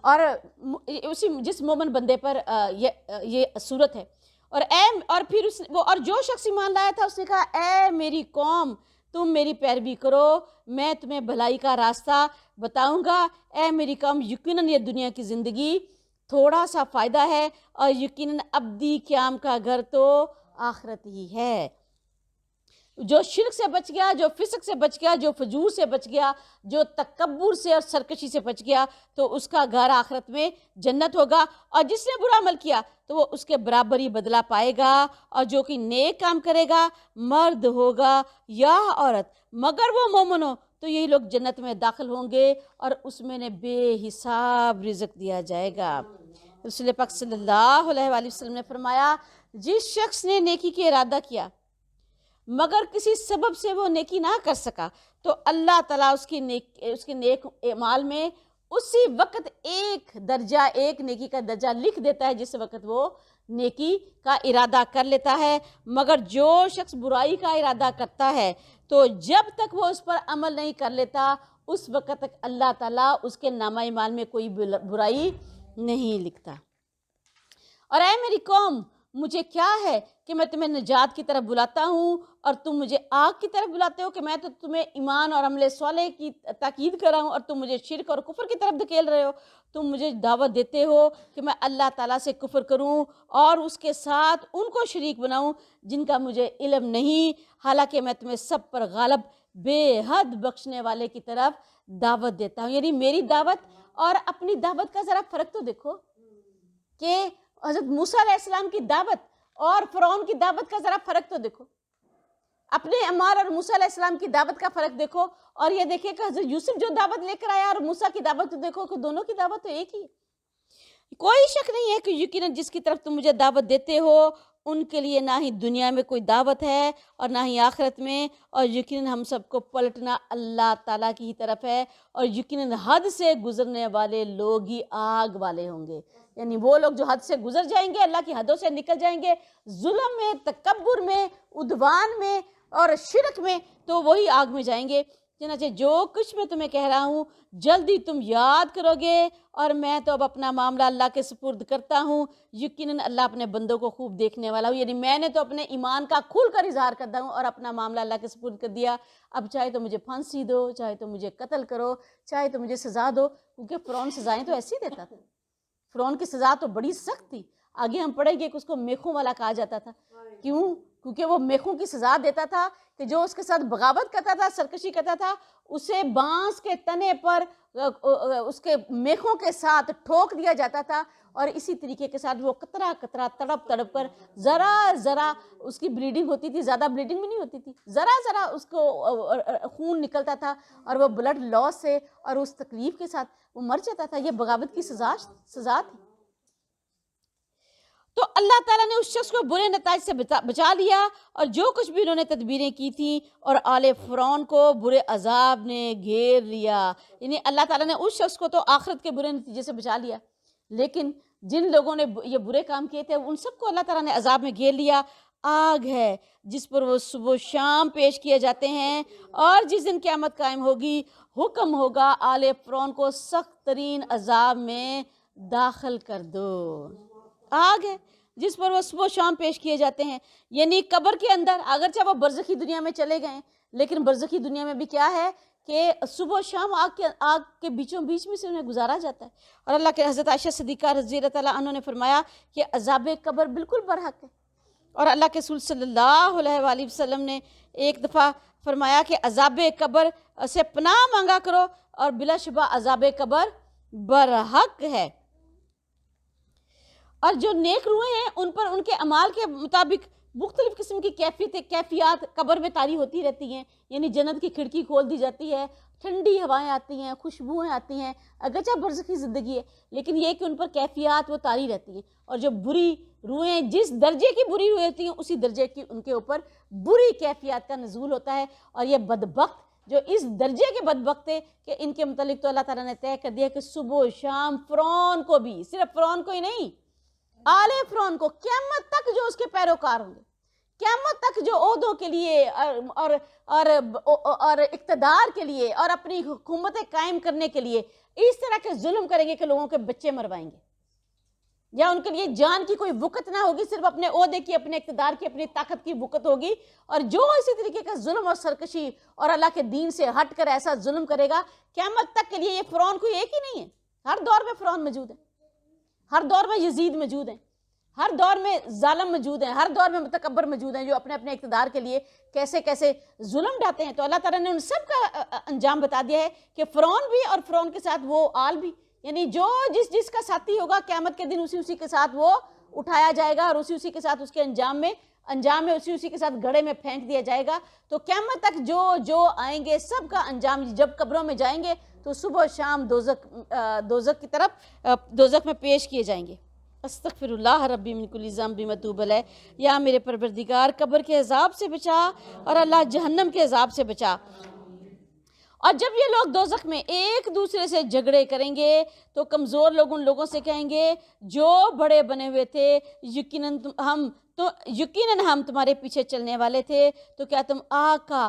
اور جس مومن بندے پر یہ صورت ہے، اور پھر اور جو شخص ایمان لایا تھا اس نے کہا، اے میری قوم تم میری پیروی کرو، میں تمہیں بھلائی کا راستہ بتاؤں گا۔ اے میری قوم، یقیناً یہ دنیا کی زندگی تھوڑا سا فائدہ ہے اور یقیناً ابدی قیام کا گھر تو آخرت ہی ہے۔ جو شرک سے بچ گیا، جو فسق سے بچ گیا، جو فجور سے بچ گیا، جو تکبر سے اور سرکشی سے بچ گیا، تو اس کا گھر آخرت میں جنت ہوگا، اور جس نے برا عمل کیا تو وہ اس کے برابر ہی بدلہ پائے گا، اور جو کہ نیک کام کرے گا، مرد ہوگا یا عورت، مگر وہ مومن ہو، تو یہی لوگ جنت میں داخل ہوں گے اور اس میں نے بے حساب رزق دیا جائے گا۔ رسول پاک صلی اللہ علیہ وآلہ وسلم نے فرمایا، جس شخص نے نیکی کے ارادہ کیا مگر کسی سبب سے وہ نیکی نہ کر سکا، تو اللہ تعالیٰ اس کے نیک اعمال میں اسی وقت ایک نیکی کا درجہ لکھ دیتا ہے جس وقت وہ نیکی کا ارادہ کر لیتا ہے۔ مگر جو شخص برائی کا ارادہ کرتا ہے تو جب تک وہ اس پر عمل نہیں کر لیتا اس وقت تک اللہ تعالیٰ اس کے نامہ اعمال میں کوئی برائی نہیں لکھتا۔ اور اے میری قوم، مجھے کیا ہے کہ میں تمہیں نجات کی طرف بلاتا ہوں اور تم مجھے آگ کی طرف بلاتے ہو، کہ میں تو تمہیں ایمان اور عمل صالح کی تاکید کر رہا ہوں اور تم مجھے شرک اور کفر کی طرف دھکیل رہے ہو۔ تم مجھے دعوت دیتے ہو کہ میں اللہ تعالیٰ سے کفر کروں اور اس کے ساتھ ان کو شریک بناؤں جن کا مجھے علم نہیں، حالانکہ میں تمہیں سب پر غالب بے حد بخشنے والے کی طرف دعوت دیتا ہوں۔ یعنی میری دعوت اور اپنی دعوت کا ذرا فرق تو دیکھو کہ حضرت موسیٰ علیہ السلام کی دعوت اور فرعون کی دعوت کا ذرا فرق تو دیکھو، اپنے عمار اور موسیٰ علیہ السلام کی دعوت کا فرق دیکھو، اور یہ دیکھیں کہ حضرت یوسف جو دعوت لے کر آیا اور موسیٰ کی دعوت تو دیکھو کہ دونوں کی دعوت تو ایک ہی ہے۔ کوئی شک نہیں ہے کہ یقیناً جس کی طرف تم مجھے دعوت دیتے ہو ان کے لیے نہ ہی دنیا میں کوئی دعوت ہے اور نہ ہی آخرت میں، اور یقیناً ہم سب کو پلٹنا اللہ تعالیٰ کی ہی طرف ہے، اور یقیناً حد سے گزرنے والے لوگ ہی آگ والے ہوں گے۔ یعنی وہ لوگ جو حد سے گزر جائیں گے، اللہ کی حدوں سے نکل جائیں گے، ظلم میں، تکبر میں، عدوان میں اور شرک میں، تو وہی آگ میں جائیں گے۔ چنانچہ جو کچھ میں تمہیں کہہ رہا ہوں جلدی تم یاد کرو گے، اور میں تو اب اپنا معاملہ اللہ کے سپرد کرتا ہوں، یقیناً اللہ اپنے بندوں کو خوب دیکھنے والا ہوں۔ یعنی میں نے تو اپنے ایمان کا کھل کر اظہار کرتا ہوں اور اپنا معاملہ اللہ کے سپرد کر دیا۔ اب چاہے تو مجھے پھانسی دو، چاہے تو مجھے قتل کرو، چاہے تو مجھے سزا دو، کیونکہ فرعون سزائیں تو ایسی دیتا تھا۔ فرعون کی سزا تو بڑی سخت تھی، آگے ہم پڑھیں گے کہ اس کو میخوں والا کہا جاتا تھا۔ کیوں؟ کیونکہ وہ میخوں کی سزا دیتا تھا کہ جو اس کے ساتھ بغاوت کرتا تھا، سرکشی کرتا تھا، اسے بانس کے تنے پر اس کے میخوں کے ساتھ ٹھوک دیا جاتا تھا، اور اسی طریقے کے ساتھ وہ قطرہ قطرہ تڑپ تڑپ کر ذرا ذرا اس کی بلیڈنگ ہوتی تھی، زیادہ بلیڈنگ بھی نہیں ہوتی تھی، ذرا ذرا اس کو خون نکلتا تھا اور وہ بلڈ لاس سے اور اس تکلیف کے ساتھ وہ مر جاتا تھا۔ یہ بغاوت کی سزا تھی۔ تو اللہ تعالیٰ نے اس شخص کو برے نتائج سے بچا لیا، اور جو کچھ بھی انہوں نے تدبیریں کی تھیں، اور آل فرعون کو برے عذاب نے گھیر لیا۔ یعنی اللہ تعالیٰ نے اس شخص کو تو آخرت کے برے نتیجے سے بچا لیا، لیکن جن لوگوں نے یہ برے کام کیے تھے ان سب کو اللہ تعالیٰ نے عذاب میں گھیر لیا۔ آگ ہے جس پر وہ صبح و شام پیش کیے جاتے ہیں، اور جس دن قیامت قائم ہوگی حکم ہوگا آل فرعون کو سخت ترین عذاب میں داخل کر دو۔ آگ ہے جس پر وہ صبح و شام پیش کیے جاتے ہیں، یعنی قبر کے اندر، اگرچہ وہ برزخی دنیا میں چلے گئے لیکن برزخی دنیا میں بھی کیا ہے کہ صبح و شام آگ کے بیچوں بیچ میں سے انہیں گزارا جاتا ہے۔ اور اللہ کے حضرت عائشہ صدیقہ رضی اللہ تعالیٰ عنہ نے فرمایا کہ عذاب قبر بالکل برحق ہے، اور اللہ کے رسول صلی اللہ علیہ وآلہ وسلم نے ایک دفعہ فرمایا کہ عذاب قبر سے پناہ مانگا کرو، اور بلا شبہ عذاب قبر برحق ہے۔ اور جو نیک روحیں ہیں ان پر ان کے اعمال کے مطابق مختلف قسم کی کیفیات قبر میں طاری ہوتی رہتی ہیں۔ یعنی جنت کی کھڑکی کھول دی جاتی ہے، ٹھنڈی ہوائیں آتی ہیں، خوشبوئیں آتی ہیں، اگرچہ برزخی زندگی ہے لیکن یہ کہ ان پر کیفیات وہ طاری رہتی ہیں، اور جو بری روحیں جس درجے کی بری روحیں ہوتی ہیں اسی درجے کی ان کے اوپر بری کیفیات کا نزول ہوتا ہے۔ اور یہ بدبخت جو اس درجے کے بدبخت ہے کہ ان کے متعلق تو اللہ تعالیٰ نے طے کر دیا کہ صبح و شام فرعون کو بھی، صرف فرعون کو ہی نہیں، آل فرعون کو، قیامت تک جو اس کے پیروکار ہوں گے، قیامت تک جو عہدوں کے لیے اور اقتدار کے لیے اور اپنی حکومتیں قائم کرنے کے لیے اس طرح کے ظلم کریں گے کہ لوگوں کے بچے مروائیں گے، یا ان کے لیے جان کی کوئی وقت نہ ہوگی، صرف اپنے عہدے کی، اپنے اقتدار کی، اپنی طاقت کی وقت ہوگی، اور جو اسی طریقے کا ظلم اور سرکشی اور اللہ کے دین سے ہٹ کر ایسا ظلم کرے گا قیامت تک کے لیے، یہ فرعون کوئی ایک ہی نہیں ہے، ہر دور میں فرعون موجود ہے، ہر دور میں یزید موجود ہیں، ہر دور میں ظالم موجود ہیں، ہر دور میں متکبر موجود ہیں جو اپنے اپنے اقتدار کے لیے کیسے کیسے ظلم ڈھاتے ہیں۔ تو اللہ تعالیٰ نے ان سب کا انجام بتا دیا ہے کہ فرعون بھی اور فرعون کے ساتھ وہ آل بھی، یعنی جو جس کا ساتھی ہوگا قیامت کے دن اسی کے ساتھ وہ اٹھایا جائے گا، اور اسی کے ساتھ اس کے انجام میں اسی کے ساتھ گڑھے میں پھینک دیا جائے گا۔ تو قیامت تک جو آئیں گے سب کا انجام، جب قبروں میں جائیں گے تو صبح و شام دوزخ کی طرف دوزخ میں پیش کیے جائیں گے۔ استغفر اللہ ربی من کل ذنب واتوب الیہ، یا میرے پروردگار قبر کے عذاب سے بچا، اور اللہ جہنم کے عذاب سے بچا۔ اور جب یہ لوگ دوزخ میں ایک دوسرے سے جھگڑے کریں گے تو کمزور لوگ ان لوگوں سے کہیں گے جو بڑے بنے ہوئے تھے، یقیناً ہم تمہارے پیچھے چلنے والے تھے، تو کیا تم آگ کا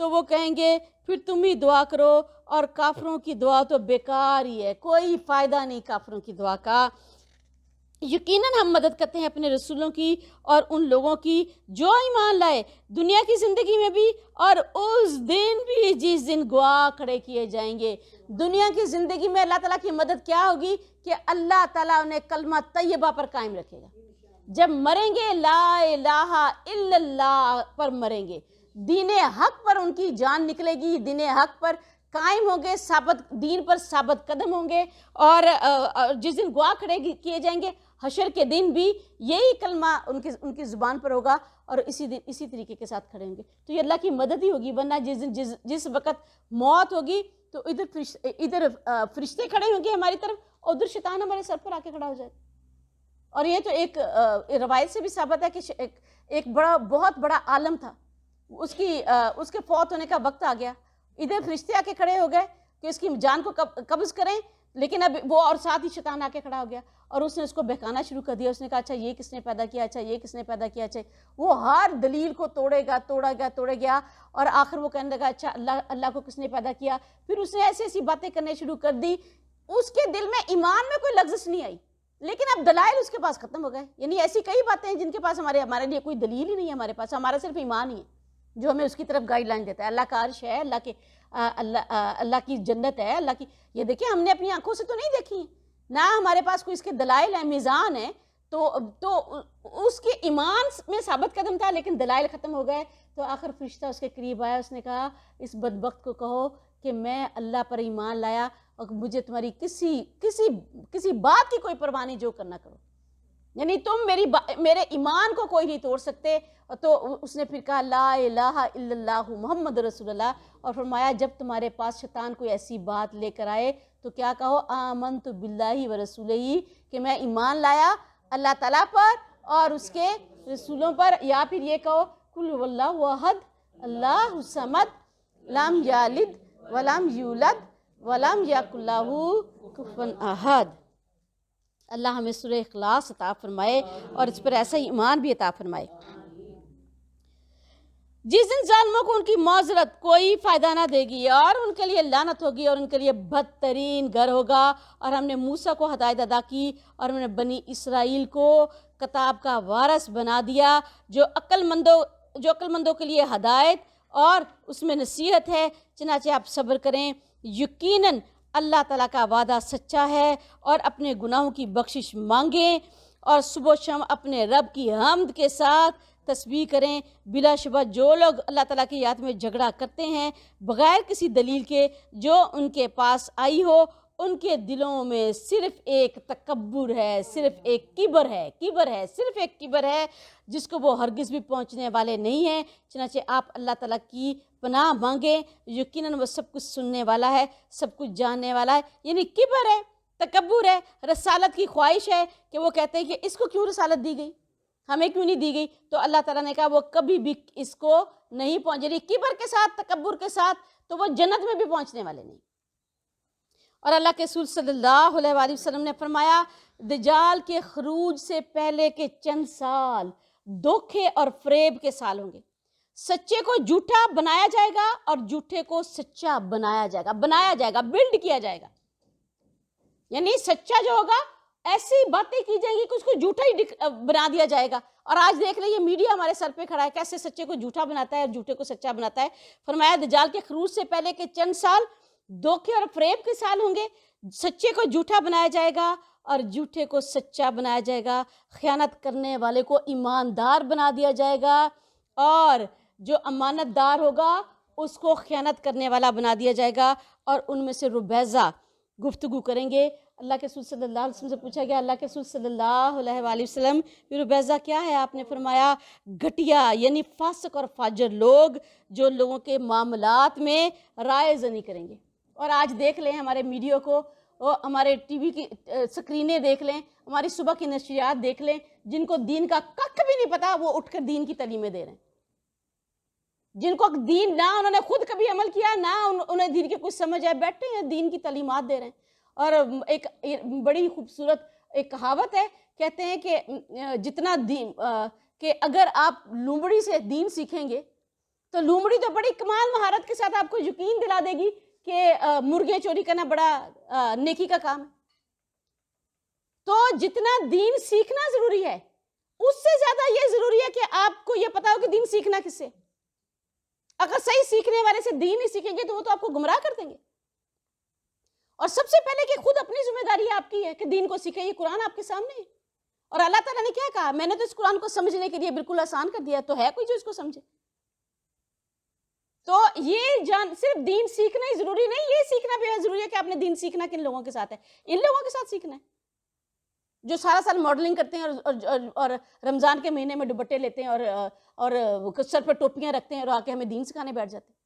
تو وہ کہیں گے پھر تم ہی دعا کرو، اور کافروں کی دعا تو بیکار ہی ہے، کوئی فائدہ نہیں کافروں کی دعا کا۔ یقیناً ہم مدد کرتے ہیں اپنے رسولوں کی اور ان لوگوں کی جو ایمان لائے، دنیا کی زندگی میں بھی اور اس دن بھی جس دن گواہ کھڑے کیے جائیں گے۔ دنیا کی زندگی میں اللہ تعالیٰ کی مدد کیا ہوگی کہ اللہ تعالیٰ انہیں کلمہ طیبہ پر قائم رکھے گا۔ جب مریں گے لا الہ الا اللہ پر مریں گے، دین حق پر ان کی جان نکلے گی، دین حق پر قائم ہوں گے، ثابت دین پر ثابت قدم ہوں گے، اور جس دن گواہ کھڑے کیے جائیں گے حشر کے دن بھی یہی کلمہ ان کی زبان پر ہوگا، اور اسی طریقے کے ساتھ کھڑے ہوں گے۔ تو یہ اللہ کی مدد ہی ہوگی، ورنہ جس وقت موت ہوگی تو ادھر فرشتے کھڑے ہوں گے ہماری طرف، اور ادھر شیطان ہمارے سر پر آ کے کھڑا ہو جائے۔ اور یہ تو ایک روایت سے بھی ثابت ہے کہ ایک بہت بڑا عالم تھا، اس کے فوت ہونے کا وقت آ گیا، ادھر فرشتے آ کے کھڑے ہو گئے کہ اس کی جان کو قبض کریں، لیکن اب وہ اور ساتھ ہی شیطان آ کے کھڑا ہو گیا، اور اس نے اس کو بہکانا شروع کر دیا۔ اس نے کہا اچھا یہ کس نے پیدا کیا، اچھا یہ کس نے پیدا کیا، اچھا وہ ہر دلیل کو توڑے گیا، اور آخر وہ کہنے لگا اچھا اللہ کو کس نے پیدا کیا۔ پھر اس نے ایسی باتیں کرنے شروع کر دی، اس کے دل میں ایمان میں کوئی لغزش نہیں آئی، لیکن اب دلائل اس کے پاس ختم ہو گئے۔ یعنی ایسی کئی باتیں ہیں جن کے پاس ہمارے لیے کوئی دلیل ہی نہیں ہے، ہمارے پاس ہمارا صرف ایمان ہی ہے جو ہمیں اس کی طرف گائیڈ لائن دیتا ہے۔ اللہ کا عرش ہے، اللہ کی جنت ہے، اللہ کی، یہ دیکھیں ہم نے اپنی آنکھوں سے تو نہیں دیکھی، نہ ہمارے پاس کوئی اس کے دلائل ہیں، میزان ہے، تو اس کے ایمان میں ثابت قدم تھا، لیکن دلائل ختم ہو گئے۔ تو آخر فرشتہ اس کے قریب آیا، اس نے کہا اس بدبخت کو کہو کہ میں اللہ پر ایمان لایا، اور مجھے تمہاری کسی بات کی کوئی پرواہ نہیں، جو کرنا کرو، یعنی تم میرے ایمان کو کوئی نہیں توڑ سکتے۔ تو اس نے پھر کہا لا الہ الا اللہ محمد رسول اللہ، اور فرمایا جب تمہارے پاس شیطان کوئی ایسی بات لے کر آئے تو کیا کہو آمنت باللہ ورسولہ، کہ میں ایمان لایا اللہ تعالیٰ پر اور اس کے رسولوں پر، یا پھر یہ کہو قل هو اللہ احد اللہ الصمد لم یلد ولم یولد ولم یکن لہ کفوا احد۔ اللہ ہمیں سورہ اخلاص عطا فرمائے اور اس پر ایسا ایمان بھی عطا فرمائے۔ جس دن ظالموں کو ان کی معذرت کوئی فائدہ نہ دے گی، اور ان کے لیے لعنت ہوگی، اور ان کے لیے بدترین گھر ہوگا۔ اور ہم نے موسیٰ کو ہدایت عطا کی، اور ہم نے بنی اسرائیل کو کتاب کا وارث بنا دیا، جو عقل مندوں کے لیے ہدایت اور اس میں نصیحت ہے، چنانچہ آپ صبر کریں۔ یقیناً اللہ تعالیٰ کا وعدہ سچا ہے، اور اپنے گناہوں کی بخشش مانگیں، اور صبح و شام اپنے رب کی حمد کے ساتھ تسبیح کریں۔ بلا شبہ جو لوگ اللہ تعالیٰ کی یاد میں جھگڑا کرتے ہیں بغیر کسی دلیل کے، جو ان کے پاس آئی ہو، ان کے دلوں میں صرف ایک تکبر ہے، صرف ایک کبر ہے، صرف ایک کبر ہے، جس کو وہ ہرگز بھی پہنچنے والے نہیں ہیں۔ چنانچہ آپ اللہ تعالیٰ کی پناہ مانگیں، یقیناً وہ سب کچھ سننے والا ہے، سب کچھ جاننے والا ہے۔ یعنی کبر ہے، تکبر ہے، رسالت کی خواہش ہے کہ وہ کہتے ہیں کہ اس کو کیوں رسالت دی گئی، ہمیں کیوں نہیں دی گئی؟ تو اللہ تعالیٰ نے کہا وہ کبھی بھی اس کو نہیں پہنچے گی، کبر کے ساتھ، تکبر کے ساتھ، تو وہ جنت میں بھی پہنچنے والے نہیں۔ اور اللہ کے رسول صلی اللہ علیہ وآلہ وسلم نے فرمایا دجال کے خروج سے پہلے کے چند سال دھوکے اور فریب کے سال ہوں گے۔ سچے کو جھوٹا بنایا جائے گا، اور جھوٹے کو سچا بنایا جائے گا، بلڈ کیا جائے گا۔ یعنی سچا جو ہوگا ایسی باتیں کی جائیں گی کہ اس کو جھوٹا ہی بنا دیا جائے گا۔ اور آج دیکھ لیں یہ میڈیا ہمارے سر پہ کھڑا ہے، کیسے سچے کو جھوٹا بناتا ہے اور جھوٹے کو سچا بناتا ہے۔ فرمایا دجال کے خروج سے پہلے کے چند سال دھوکے اور فریب کے سال ہوں گے، سچے کو جھوٹا بنایا جائے گا اور جھوٹے کو سچا بنایا جائے گا، خیانت کرنے والے کو ایماندار بنا دیا جائے گا، اور جو امانت دار ہوگا اس کو خیانت کرنے والا بنا دیا جائے گا، اور ان میں سے ربیضہ گفتگو کریں گے۔ اللہ کے رسول صلی اللہ علیہ وسلم سے پوچھا گیا اللہ کے رسول صلی اللہ علیہ وآلہ وسلم ربیضہ کیا ہے؟ آپ نے فرمایا گھٹیا، یعنی فاسق اور فاجر لوگ جو لوگوں کے معاملات میں رائے زنی کریں گے۔ اور آج دیکھ لیں ہمارے میڈیا کو، ہمارے ٹی وی کی سکرینیں دیکھ لیں، ہماری صبح کی نشریات دیکھ لیں، جن کو دین کا ککھ بھی نہیں پتا وہ اٹھ کر دین کی تعلیمیں دے رہے ہیں، جن کو دین نہ انہوں نے خود کبھی عمل کیا، نہ انہیں دین کی کچھ سمجھ ہے، بیٹھے ہیں دین کی تعلیمات دے رہے ہیں۔ اور ایک بڑی خوبصورت ایک کہاوت ہے، کہتے ہیں کہ جتنا دین کہ اگر آپ لومڑی سے دین سیکھیں گے تو لومڑی تو بڑی کمال مہارت کے ساتھ آپ کو یقین دلا دے گی کہ مرغیاں چوری کرنا بڑا نیکی کا کام ہے. تو جتنا دین سیکھنا ضروری ہے اس سے زیادہ یہ ضروری ہے کہ آپ کو یہ پتا ہو کہ دین سیکھنا کس سے. اگر صحیح سیکھنے والے سے دین نہیں سیکھیں گے تو وہ تو آپ کو گمراہ کر دیں گے. اور سب سے پہلے کہ خود اپنی ذمہ داری آپ کی ہے کہ دین کو سیکھیں. یہ قرآن آپ کے سامنے ہے اور اللہ تعالیٰ نے کیا کہا, میں نے تو اس قرآن کو سمجھنے کے لیے بالکل آسان کر دیا, تو ہے کوئی جو اس کو سمجھے. تو یہ صرف دین سیکھنا ہی ضروری نہیں, یہ سیکھنا بھی ضروری ہے کہ آپ نے دین سیکھنا کن لوگوں کے ساتھ ہے. ان لوگوں کے ساتھ سیکھنا ہے جو سارا سال ماڈلنگ کرتے ہیں اور رمضان کے مہینے میں دوپٹے لیتے ہیں اور سر پر ٹوپیاں رکھتے ہیں اور آ کے ہمیں دین سکھانے بیٹھ جاتے ہیں.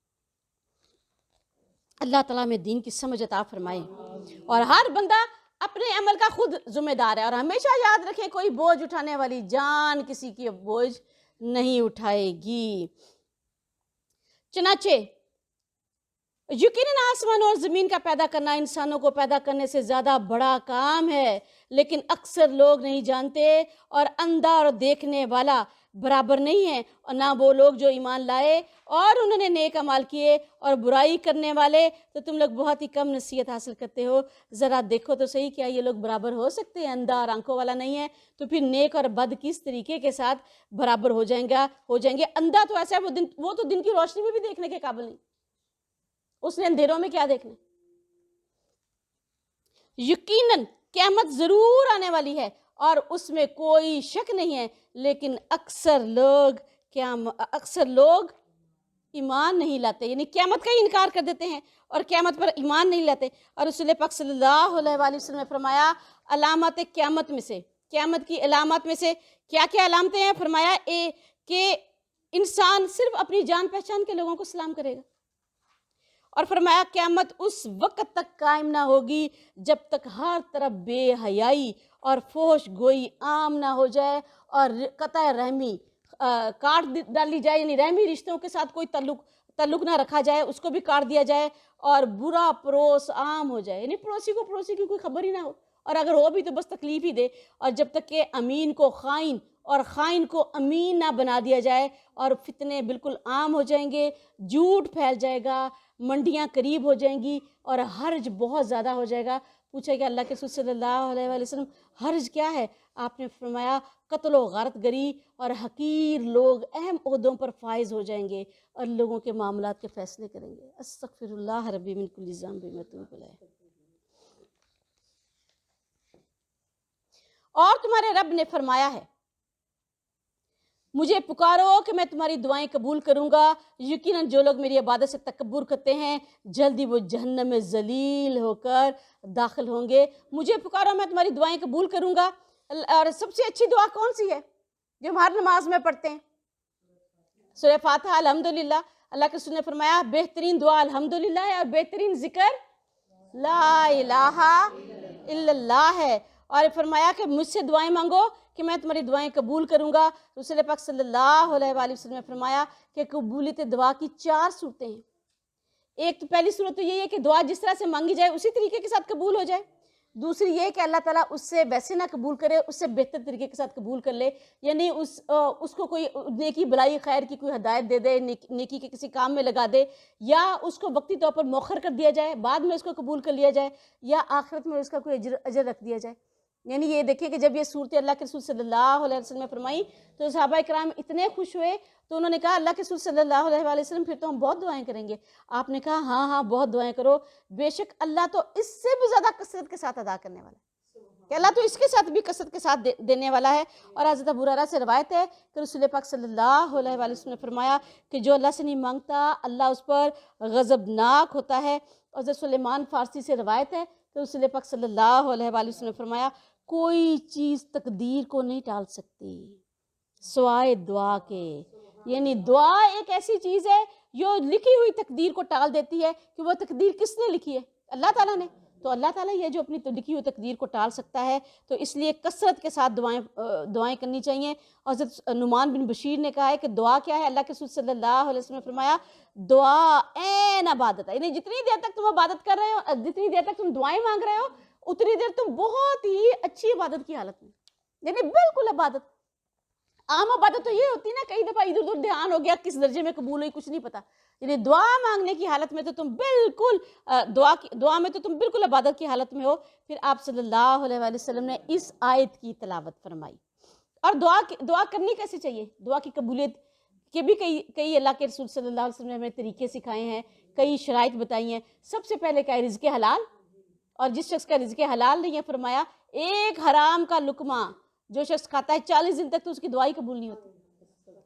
اللہ تعالیٰ ہمیں دین کی سمجھ عطا فرمائے. اور ہر بندہ اپنے عمل کا خود ذمہ دار ہے. اور ہمیشہ یاد رکھیں, کوئی بوجھ اٹھانے والی جان کسی کی بوجھ نہیں اٹھائے گی. چنانچہ یقیناً آسمان اور زمین کا پیدا کرنا انسانوں کو پیدا کرنے سے زیادہ بڑا کام ہے, لیکن اکثر لوگ نہیں جانتے. اور اندھا اور دیکھنے والا برابر نہیں ہے, اور نہ وہ لوگ جو ایمان لائے اور انہوں نے نیک اعمال کیے. اور برائی کرنے والے تو تم لوگ بہت ہی کم نصیحت حاصل کرتے ہو. ذرا دیکھو تو صحیح, کیا یہ لوگ برابر ہو سکتے ہیں؟ اندھا اور آنکھوں والا نہیں ہے تو پھر نیک اور بد کس طریقے کے ساتھ برابر ہو جائیں گے. اندھا تو ایسا ہے, وہ تو دن کی روشنی میں بھی دیکھنے کے قابل نہیں, اس نے اندھیروں میں کیا دیکھنا. یقیناً قیامت ضرور آنے والی ہے اور اس میں کوئی شک نہیں ہے, لیکن اکثر لوگ ایمان نہیں لاتے. یعنی قیامت کا ہی انکار کر دیتے ہیں اور قیامت پر ایمان نہیں لاتے. اور رسول پاک صلی اللہ علیہ وآلہ وسلم نے فرمایا, علامات قیامت میں سے, قیامت کی علامات میں سے کیا کیا علامتیں ہیں؟ فرمایا کہ انسان صرف اپنی جان پہچان کے لوگوں کو سلام کرے گا. اور فرمایا قیامت اس وقت تک قائم نہ ہوگی جب تک ہر طرف بے حیائی اور فحش گوئی عام نہ ہو جائے اور قطع رحمی کاٹ ڈالی جائے. یعنی رحمی رشتوں کے ساتھ کوئی تعلق نہ رکھا جائے, اس کو بھی کاٹ دیا جائے. اور برا پڑوس عام ہو جائے, یعنی پڑوسی کو پڑوسی کی کوئی خبر ہی نہ ہو, اور اگر ہو بھی تو بس تکلیف ہی دے. اور جب تک کہ امین کو خائن اور خائن کو امین نہ بنا دیا جائے. اور فتنے بالکل عام ہو جائیں گے, جھوٹ پھیل جائے گا, منڈیاں قریب ہو جائیں گی اور حرج بہت زیادہ ہو جائے گا. پوچھا کہ اللہ کے رسول صلی اللہ علیہ وآلہ وسلم حرج کیا ہے؟ آپ نے فرمایا قتل و غارت گری, اور حقیر لوگ اہم عہدوں پر فائز ہو جائیں گے اور لوگوں کے معاملات کے فیصلے کریں گے. استغفر اللہ ربی من کل ذنب واتوب الیہ. اور تمہارے رب نے فرمایا ہے, مجھے پکارو کہ میں تمہاری دعائیں قبول کروں گا. یقیناً جو لوگ میری عبادت سے تکبر کرتے ہیں جلدی وہ جہنم میں ذلیل ہو کر داخل ہوں گے. مجھے پکارو, میں تمہاری دعائیں قبول کروں گا. اور سب سے اچھی دعا کون سی ہے جو ہم ہر نماز میں پڑھتے ہیں؟ سورہ فاتحہ الحمدللہ. اللہ کے رسول نے فرمایا بہترین دعا الحمدللہ ہے اور بہترین ذکر لا الہ الا اللہ ہے. اور فرمایا کہ مجھ سے دعائیں مانگو کہ میں تمہاری دعائیں قبول کروں گا. رسول پاک صلی اللہ علیہ وآلہ وسلم نے فرمایا کہ قبولیت دعا کی 4 صورتیں ہیں. ایک تو پہلی صورت تو یہ ہے کہ دعا جس طرح سے مانگی جائے اسی طریقے کے ساتھ قبول ہو جائے. دوسری یہ کہ اللہ تعالیٰ اس سے ویسے نہ قبول کرے, اس سے بہتر طریقے کے ساتھ قبول کر لے. یعنی اس کو کوئی نیکی بلائی خیر کی کوئی ہدایت دے دے, نیکی کے کسی کام میں لگا دے, یا اس کو وقتی طور پر مؤخر کر دیا جائے, بعد میں اس کو قبول کر لیا جائے, یا آخرت میں اس کا کوئی اجر رکھ دیا جائے. یعنی یہ دیکھیں کہ جب یہ صورتیں اللہ کے رسول صلی اللہ علیہ وسلم نے فرمائی تو صحابہ کرام اتنے خوش ہوئے, تو انہوں نے کہا اللہ کے رسول صلی اللہ علیہ وآلہ وسلم پھر تو ہم بہت دعائیں کریں گے. آپ نے کہا ہاں بہت دعائیں کرو, بے شک اللہ تو اس سے بھی زیادہ کثرت کے ساتھ ادا کرنے والا ہے, کہ اللہ تو اس کے ساتھ بھی کثرت کے ساتھ دینے والا ہے. اور حضرت ابو ہریرہ سے روایت ہے کہ رسول پاک صلی اللہ علیہ وآلہ وسلم نے فرمایا کہ جو اللہ سے نہیں مانگتا اللہ اس پر غضبناک ہوتا ہے. اور حضرت سلیمان فارسی سے روایت ہے کہ رسول پاک صلی اللہ علیہ وآلہ وسلم نے فرمایا کوئی چیز تقدیر کو نہیں ٹال سکتی سوائے دعا کے. یعنی دعا ایک ایسی چیز ہے جو لکھی ہوئی تقدیر کو ٹال دیتی ہے. کہ وہ تقدیر کس نے لکھی ہے؟ اللہ تعالیٰ نے. تو اللہ تعالیٰ یہ جو اپنی لکھی ہوئی تقدیر کو ٹال سکتا ہے, تو اس لیے کثرت کے ساتھ دعائیں کرنی چاہیے. حضرت نعمان بن بشیر نے کہا ہے کہ دعا کیا ہے؟ اللہ کے رسول صلی اللہ علیہ وسلم نے فرمایا دعا عین عبادت ہے. یعنی جتنی دیر تک تم عبادت کر رہے ہو, جتنی دیر تک تم دعائیں مانگ رہے ہو, اتنی دیر تم بہت ہی اچھی عبادت کی حالت میں, یعنی بالکل عبادت. عام عبادت تو یہ ہوتی ہے نا، کئی دفعہ ادھر ادھر دھیان ہو گیا، کس درجے میں قبول ہوئی کچھ نہیں پتا. یعنی دعا مانگنے کی حالت میں تو تم بالکل دعا میں تو تم بالکل عبادت کی حالت میں ہو. پھر آپ صلی اللہ علیہ وآلہ وسلم نے اس آیت کی تلاوت فرمائی. اور دعا کرنی کیسے چاہیے؟ دعا کی قبولیت کے بھی کئی اللہ کے رسول صلی اللہ علیہ وسلم نے ہمیں طریقے سکھائے ہیں، کئی شرائط بتائی ہیں. سب سے پہلے کیا ہے؟ رزق حلال. اور جس شخص کا رزق حلال نہیں ہے، فرمایا ایک حرام کا لقمہ جو شخص کھاتا ہے 40 دن تک تو اس کی دعائیں قبول نہیں ہوتی.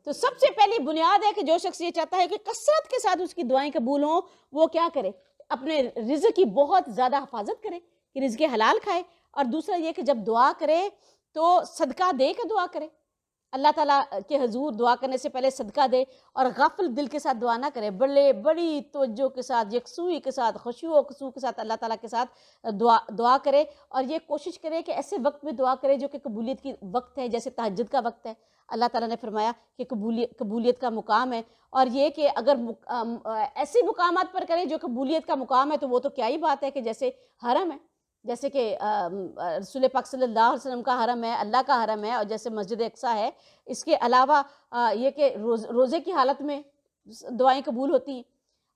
تو سب سے پہلی بنیاد ہے کہ جو شخص یہ چاہتا ہے کہ کثرت کے ساتھ اس کی دعائیں قبول ہوں، وہ کیا کرے؟ اپنے رزق کی بہت زیادہ حفاظت کرے کہ رزق حلال کھائے. اور دوسرا یہ کہ جب دعا کرے تو صدقہ دے کے دعا کرے. اللہ تعالیٰ کے حضور دعا کرنے سے پہلے صدقہ دے اور غافل دل کے ساتھ دعا نہ کرے. بڑی توجہ کے ساتھ، یکسوئی کے ساتھ، خشوع و خضوع کے ساتھ اللہ تعالیٰ کے ساتھ دعا کرے. اور یہ کوشش کرے کہ ایسے وقت میں دعا کرے جو کہ قبولیت کی وقت ہے، جیسے تہجد کا وقت ہے. اللہ تعالیٰ نے فرمایا کہ قبولیت کا مقام ہے. اور یہ کہ اگر ایسی مقامات پر کرے جو قبولیت کا مقام ہے تو وہ تو کیا ہی بات ہے کہ جیسے حرم ہے، جیسے کہ رسول پاک صلی اللہ علیہ وسلم کا حرم ہے، اللہ کا حرم ہے، اور جیسے مسجد اقصیٰ ہے. اس کے علاوہ یہ کہ روزے کی حالت میں دعائیں قبول ہوتی ہیں،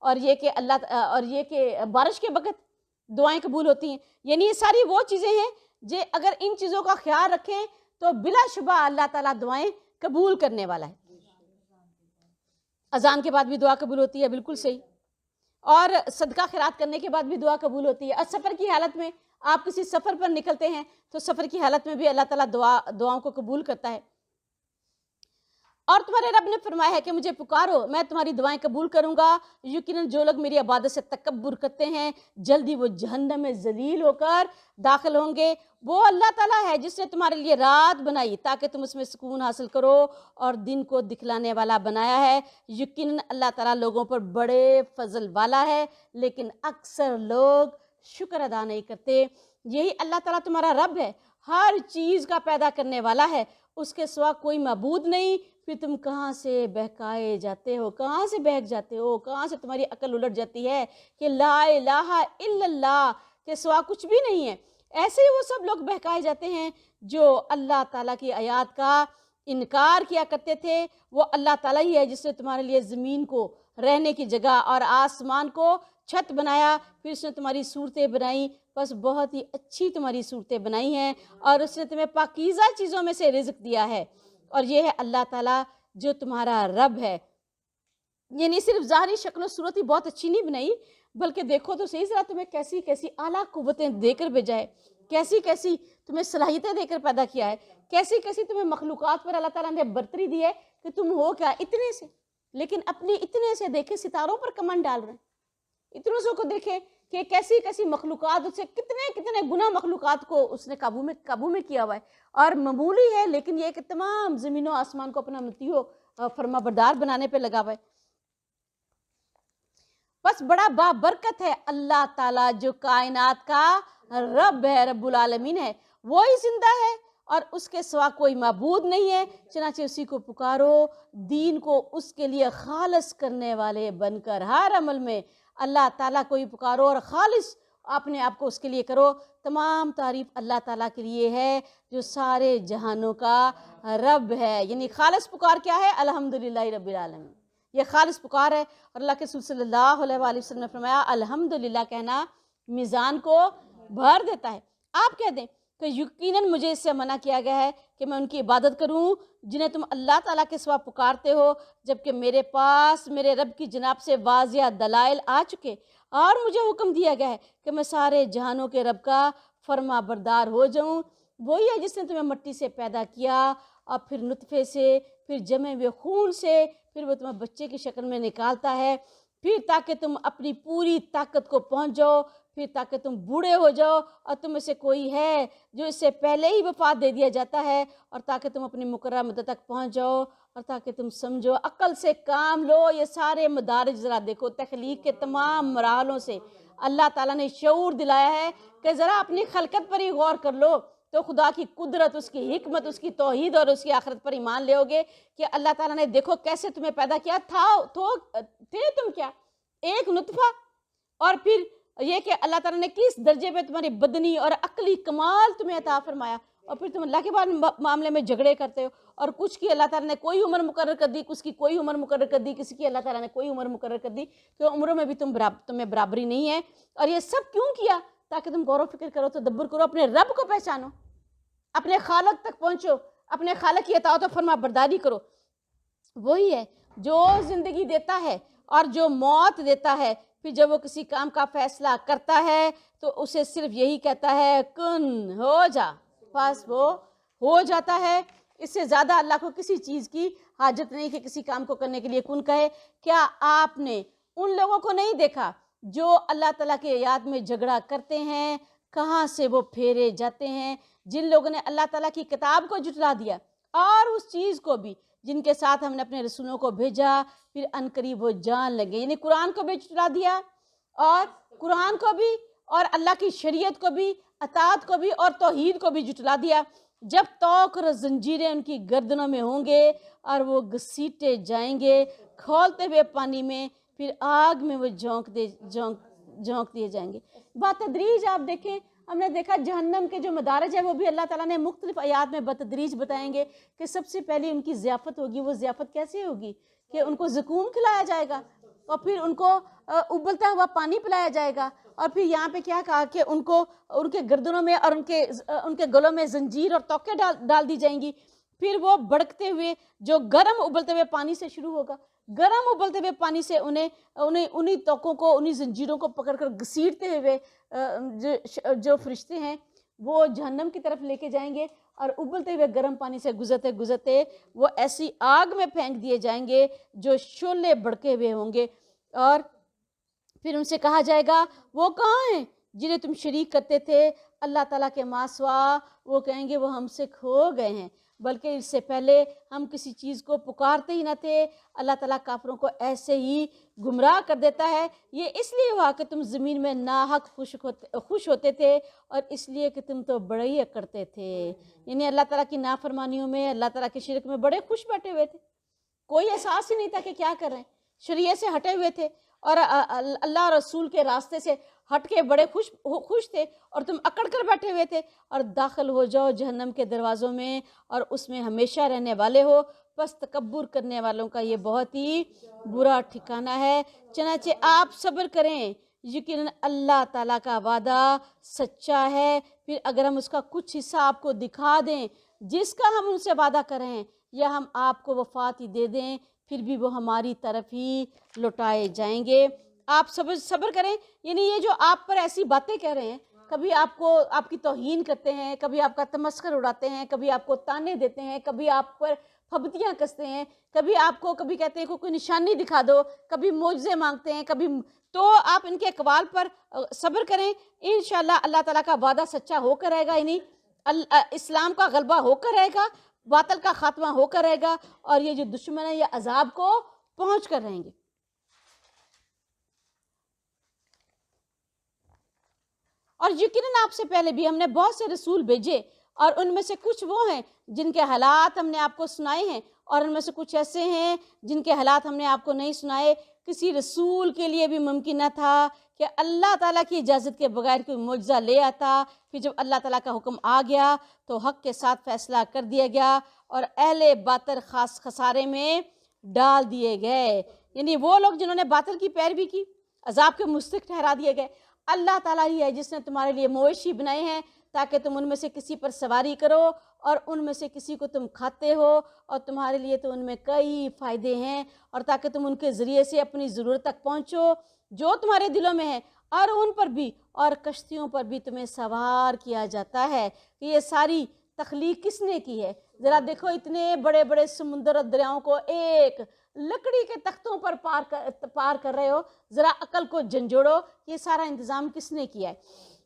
اور یہ کہ بارش کے وقت دعائیں قبول ہوتی ہیں. یعنی یہ ساری وہ چیزیں ہیں اگر ان چیزوں کا خیال رکھیں تو بلا شبہ اللہ تعالیٰ دعائیں قبول کرنے والا ہے. اذان کے بعد بھی دعا قبول ہوتی ہے، بالکل صحیح. اور صدقہ خیرات کرنے کے بعد بھی دعا قبول ہوتی ہے. اور سفر کی حالت میں آپ کسی سفر پر نکلتے ہیں تو سفر کی حالت میں بھی اللہ تعالیٰ دعاؤں کو قبول کرتا ہے. اور تمہارے رب نے فرمایا ہے کہ مجھے پکارو، میں تمہاری دعائیں قبول کروں گا. یقیناً جو لوگ میری عبادت سے تکبر کرتے ہیں جلدی وہ جہنم میں ذلیل ہو کر داخل ہوں گے. وہ اللہ تعالیٰ ہے جس نے تمہارے لیے رات بنائی تاکہ تم اس میں سکون حاصل کرو اور دن کو دکھلانے والا بنایا ہے. یقیناً اللہ تعالیٰ لوگوں پر بڑے فضل والا ہے، لیکن اکثر لوگ شکر ادا نہیں کرتے. یہی اللہ تعالیٰ تمہارا رب ہے، ہر چیز کا پیدا کرنے والا ہے، اس کے سوا کوئی معبود نہیں. پھر تم کہاں سے بہکائے جاتے ہو، کہاں سے بہک جاتے ہو، کہاں سے تمہاری عقل الٹ جاتی ہے کہ لا الہ الا اللہ کے سوا کچھ بھی نہیں ہے. ایسے ہی وہ سب لوگ بہکائے جاتے ہیں جو اللہ تعالیٰ کی آیات کا انکار کیا کرتے تھے. وہ اللہ تعالیٰ ہی ہے جس نے تمہارے لیے زمین کو رہنے کی جگہ اور آسمان کو چھت بنایا، پھر اس نے تمہاری صورتیں بنائیں، بس بہت ہی اچھی تمہاری صورتیں بنائی ہیں، اور اس نے تمہیں پاکیزہ چیزوں میں سے رزق دیا ہے. اور یہ ہے اللہ تعالیٰ جو تمہارا رب ہے. یعنی صرف ظاہری شکل و صورت ہی بہت اچھی نہیں بنائی، بلکہ دیکھو تو صحیح ذرا تمہیں کیسی کیسی اعلیٰ قوتیں دے کر بھیجا ہے، کیسی کیسی تمہیں صلاحیتیں دے کر پیدا کیا ہے، کیسی کیسی تمہیں مخلوقات پر اللہ تعالیٰ نے برتری دی ہے کہ تم ہو کیا اتنے سے. لیکن اپنی اتنے سے دیکھیں ستاروں پر کمن ڈال رہے ہیں، اتنوں سے کو دیکھیں کہ کیسی کیسی مخلوقات، اس سے کتنے گناہ مخلوقات کو اس نے قابو میں کیا ہوا ہے. اور معمولی ہے لیکن یہ کہ تمام زمین و آسمان کو اپنا مطیع فرما بردار بنانے پہ لگا ہوا ہے. بس بڑا بابرکت ہے اللہ تعالیٰ جو کائنات کا رب ہے، رب العالمین ہے، وہی زندہ ہے اور اس کے سوا کوئی معبود نہیں ہے. چنانچہ اسی کو پکارو، دین کو اس کے لیے خالص کرنے والے بن کر ہر عمل میں اللہ تعالیٰ کو ہی پکارو اور خالص اپنے آپ کو اس کے لیے کرو. تمام تعریف اللہ تعالیٰ کے لیے ہے جو سارے جہانوں کا رب ہے. یعنی خالص پکار کیا ہے؟ الحمدللہ رب العالمین، یہ خالص پکار ہے. اور اللہ کے رسول صلی اللہ علیہ وآلہ وسلم نے فرمایا الحمدللہ کہنا میزان کو بھر دیتا ہے. آپ کہہ دیں کہ یقیناً مجھے اس سے منع کیا گیا ہے کہ میں ان کی عبادت کروں جنہیں تم اللہ تعالیٰ کے سوا پکارتے ہو، جبکہ میرے پاس میرے رب کی جناب سے واضح دلائل آ چکے، اور مجھے حکم دیا گیا ہے کہ میں سارے جہانوں کے رب کا فرما بردار ہو جاؤں. وہی ہے جس نے تمہیں مٹی سے پیدا کیا اور پھر نطفے سے، پھر جمے ہوئے خون سے، پھر وہ تمہیں بچے کی شکل میں نکالتا ہے، پھر تاکہ تم اپنی پوری طاقت کو پہنچ جاؤ، پھر تاکہ تم بوڑھے ہو جاؤ اور تم میں سے کوئی ہے جو اس سے پہلے ہی وفات دے دیا جاتا ہے، اور تاکہ تم اپنی مقررہ مدت تک پہنچ جاؤ، اور تاکہ تم سمجھو، عقل سے کام لو. یہ سارے مدارج ذرا دیکھو، تخلیق کے تمام مراحلوں سے اللہ تعالیٰ نے شعور دلایا ہے کہ ذرا اپنی خلقت پر ہی غور کر لو تو خدا کی قدرت، اس کی حکمت، اس کی توحید اور اس کی آخرت پر ایمان لے ہوگے کہ اللہ تعالیٰ نے دیکھو کیسے تمہیں پیدا کیا تھے تم کیا ایک نطفہ، اور پھر یہ کہ اللہ تعالیٰ نے کس درجے پہ تمہاری بدنی اور عقلی کمال تمہیں عطا فرمایا، اور پھر تم اللہ کے معاملے میں جھگڑے کرتے ہو، اور کچھ کی اللہ تعالیٰ نے کوئی عمر مقرر کر دی، کچھ کی کوئی عمر مقرر کر دی، کسی کی اللہ تعالیٰ نے کوئی عمر مقرر کر دی، کہ عمروں میں بھی تمہیں برابری نہیں ہے۔ اور یہ سب کیوں کیا؟ تاکہ تم غور و فکر کرو، تدبر کرو، اپنے رب کو پہچانو، اپنے خالق تک پہنچو، اپنے خالق کی اطاعت و فرما برداری کرو۔ وہی ہے جو زندگی دیتا ہے اور جو موت دیتا ہے، پھر جب وہ کسی کام کا فیصلہ کرتا ہے تو اسے صرف یہی کہتا ہے کن ہو جا، بس وہ ہو جاتا ہے۔ اس سے زیادہ اللہ کو کسی چیز کی حاجت نہیں کہ کسی کام کو کرنے کے لیے کن کہے۔ کیا آپ نے ان لوگوں کو نہیں دیکھا جو اللہ تعالیٰ کے یاد میں جھگڑا کرتے ہیں، کہاں سے وہ پھیرے جاتے ہیں؟ جن لوگوں نے اللہ تعالیٰ کی کتاب کو جھٹلا دیا اور اس چیز کو بھی جن کے ساتھ ہم نے اپنے رسولوں کو بھیجا، پھر عنقریب وہ جان لگے، یعنی قرآن کو بھی جھٹلا دیا، اور قرآن کو بھی، اور اللہ کی شریعت کو بھی، اطاعت کو بھی، اور توحید کو بھی جھٹلا دیا۔ جب توق اور زنجیریں ان کی گردنوں میں ہوں گے اور وہ گھسیٹے جائیں گے کھولتے ہوئے پانی میں، پھر آگ میں وہ جھونک دیے جائیں گے۔ بتدریج آپ دیکھیں، ہم نے دیکھا جہنم کے جو مدارج ہے وہ بھی اللہ تعالیٰ نے مختلف آیات میں بتدریج بتائیں گے کہ سب سے پہلے ان کی ضیافت ہوگی۔ وہ ضیافت کیسے ہوگی؟ کہ ان کو زقوم کھلایا جائے گا، اور پھر ان کو ابلتا ہوا پانی پلایا جائے گا، اور پھر یہاں پہ کیا کہا کہ ان کو ان کے گردنوں میں اور ان کے گلوں میں زنجیر اور توقے ڈال دی جائیں گی۔ پھر وہ بڑکتے ہوئے جو گرم ابلتے ہوئے پانی سے شروع ہوگا، گرم ابلتے ہوئے پانی سے انہیں توقوں کو، انہیں زنجیروں کو پکڑ کر گھسیٹتے ہوئے جو فرشتے ہیں وہ جہنم کی طرف لے کے جائیں گے، اور ابلتے ہوئے گرم پانی سے گزرتے گزرتے وہ ایسی آگ میں پھینک دیے جائیں گے جو شعلے بڑکے ہوئے ہوں گے۔ اور پھر ان سے کہا جائے گا وہ کہاں ہیں جنہیں تم شریک کرتے تھے اللہ تعالیٰ کے ماں سوا؟ وہ کہیں گے وہ ہم سے کھو گئے ہیں، بلکہ اس سے پہلے ہم کسی چیز کو پکارتے ہی نہ تھے۔ اللہ تعالیٰ کافروں کو ایسے ہی گمراہ کر دیتا ہے۔ یہ اس لیے ہوا کہ تم زمین میں ناحق خوش ہوتے تھے، اور اس لیے کہ تم تو بڑے ہی کرتے تھے، یعنی اللہ تعالیٰ کی نافرمانیوں میں، اللہ تعالیٰ کے شرک میں بڑے خوش بیٹھے ہوئے تھے، کوئی احساس ہی نہیں تھا کہ کیا کر رہے ہیں، شریعت سے ہٹے ہوئے تھے، اور اللہ اور رسول کے راستے سے ہٹ کے بڑے خوش تھے، اور تم اکڑ کر بیٹھے ہوئے تھے، اور داخل ہو جاؤ جہنم کے دروازوں میں اور اس میں ہمیشہ رہنے والے ہو۔ پس تکبر کرنے والوں کا یہ بہت ہی برا ٹھکانہ ہے۔ چنانچہ آپ صبر کریں، یقیناً اللہ تعالیٰ کا وعدہ سچا ہے۔ پھر اگر ہم اس کا کچھ حصہ آپ کو دکھا دیں جس کا ہم ان سے وعدہ کریں، یا ہم آپ کو وفات ہی دے دیں، پھر بھی وہ ہماری طرف ہی لوٹائے جائیں گے۔ آپ صبر کریں، یعنی یہ جو آپ پر ایسی باتیں کہہ رہے ہیں، کبھی آپ کی توہین کرتے ہیں، کبھی آپ کا تمسخر اڑاتے ہیں، کبھی آپ کو تانے دیتے ہیں، کبھی آپ پر پھبتیاں کستے ہیں، کبھی کہتے ہیں کوئی نشانی دکھا دو، کبھی معجزے مانگتے ہیں، تو آپ ان کے اقوال پر صبر کریں۔ انشاءاللہ اللہ تعالیٰ کا وعدہ سچا ہو کر رہے گا، یعنی اسلام کا غلبہ ہو کر رہے گا، باطل کا خاتمہ ہو کر رہے گا، اور یہ جو دشمن ہے یہ عذاب کو پہنچ کر رہیں گے۔ اور یقیناً آپ سے پہلے بھی ہم نے بہت سے رسول بھیجے، اور ان میں سے کچھ وہ ہیں جن کے حالات ہم نے آپ کو سنائے ہیں، اور ان میں سے کچھ ایسے ہیں جن کے حالات ہم نے آپ کو نہیں سنائے۔ کسی رسول کے لیے بھی ممکن نہ تھا کہ اللہ تعالیٰ کی اجازت کے بغیر کوئی معجزہ لے آتا۔ پھر جب اللہ تعالیٰ کا حکم آ گیا تو حق کے ساتھ فیصلہ کر دیا گیا، اور اہل باطل خاص خسارے میں ڈال دیے گئے، یعنی وہ لوگ جنہوں نے باطل کی پیروی کی عذاب کے مستحق ٹھہرا دیے گئے۔ اللہ تعالیٰ ہی ہے جس نے تمہارے لیے مویشی بنائے ہیں تاکہ تم ان میں سے کسی پر سواری کرو، اور ان میں سے کسی کو تم کھاتے ہو، اور تمہارے لیے تو ان میں کئی فائدے ہیں، اور تاکہ تم ان کے ذریعے سے اپنی ضرورت تک پہنچو جو تمہارے دلوں میں ہے، اور ان پر بھی اور کشتیوں پر بھی تمہیں سوار کیا جاتا ہے۔ کہ یہ ساری تخلیق کس نے کی ہے؟ ذرا دیکھو، اتنے بڑے بڑے سمندر اور دریاؤں کو ایک لکڑی کے تختوں پر پار کر رہے ہو، ذرا عقل کو جھنجھوڑو، یہ سارا انتظام کس نے کیا ہے؟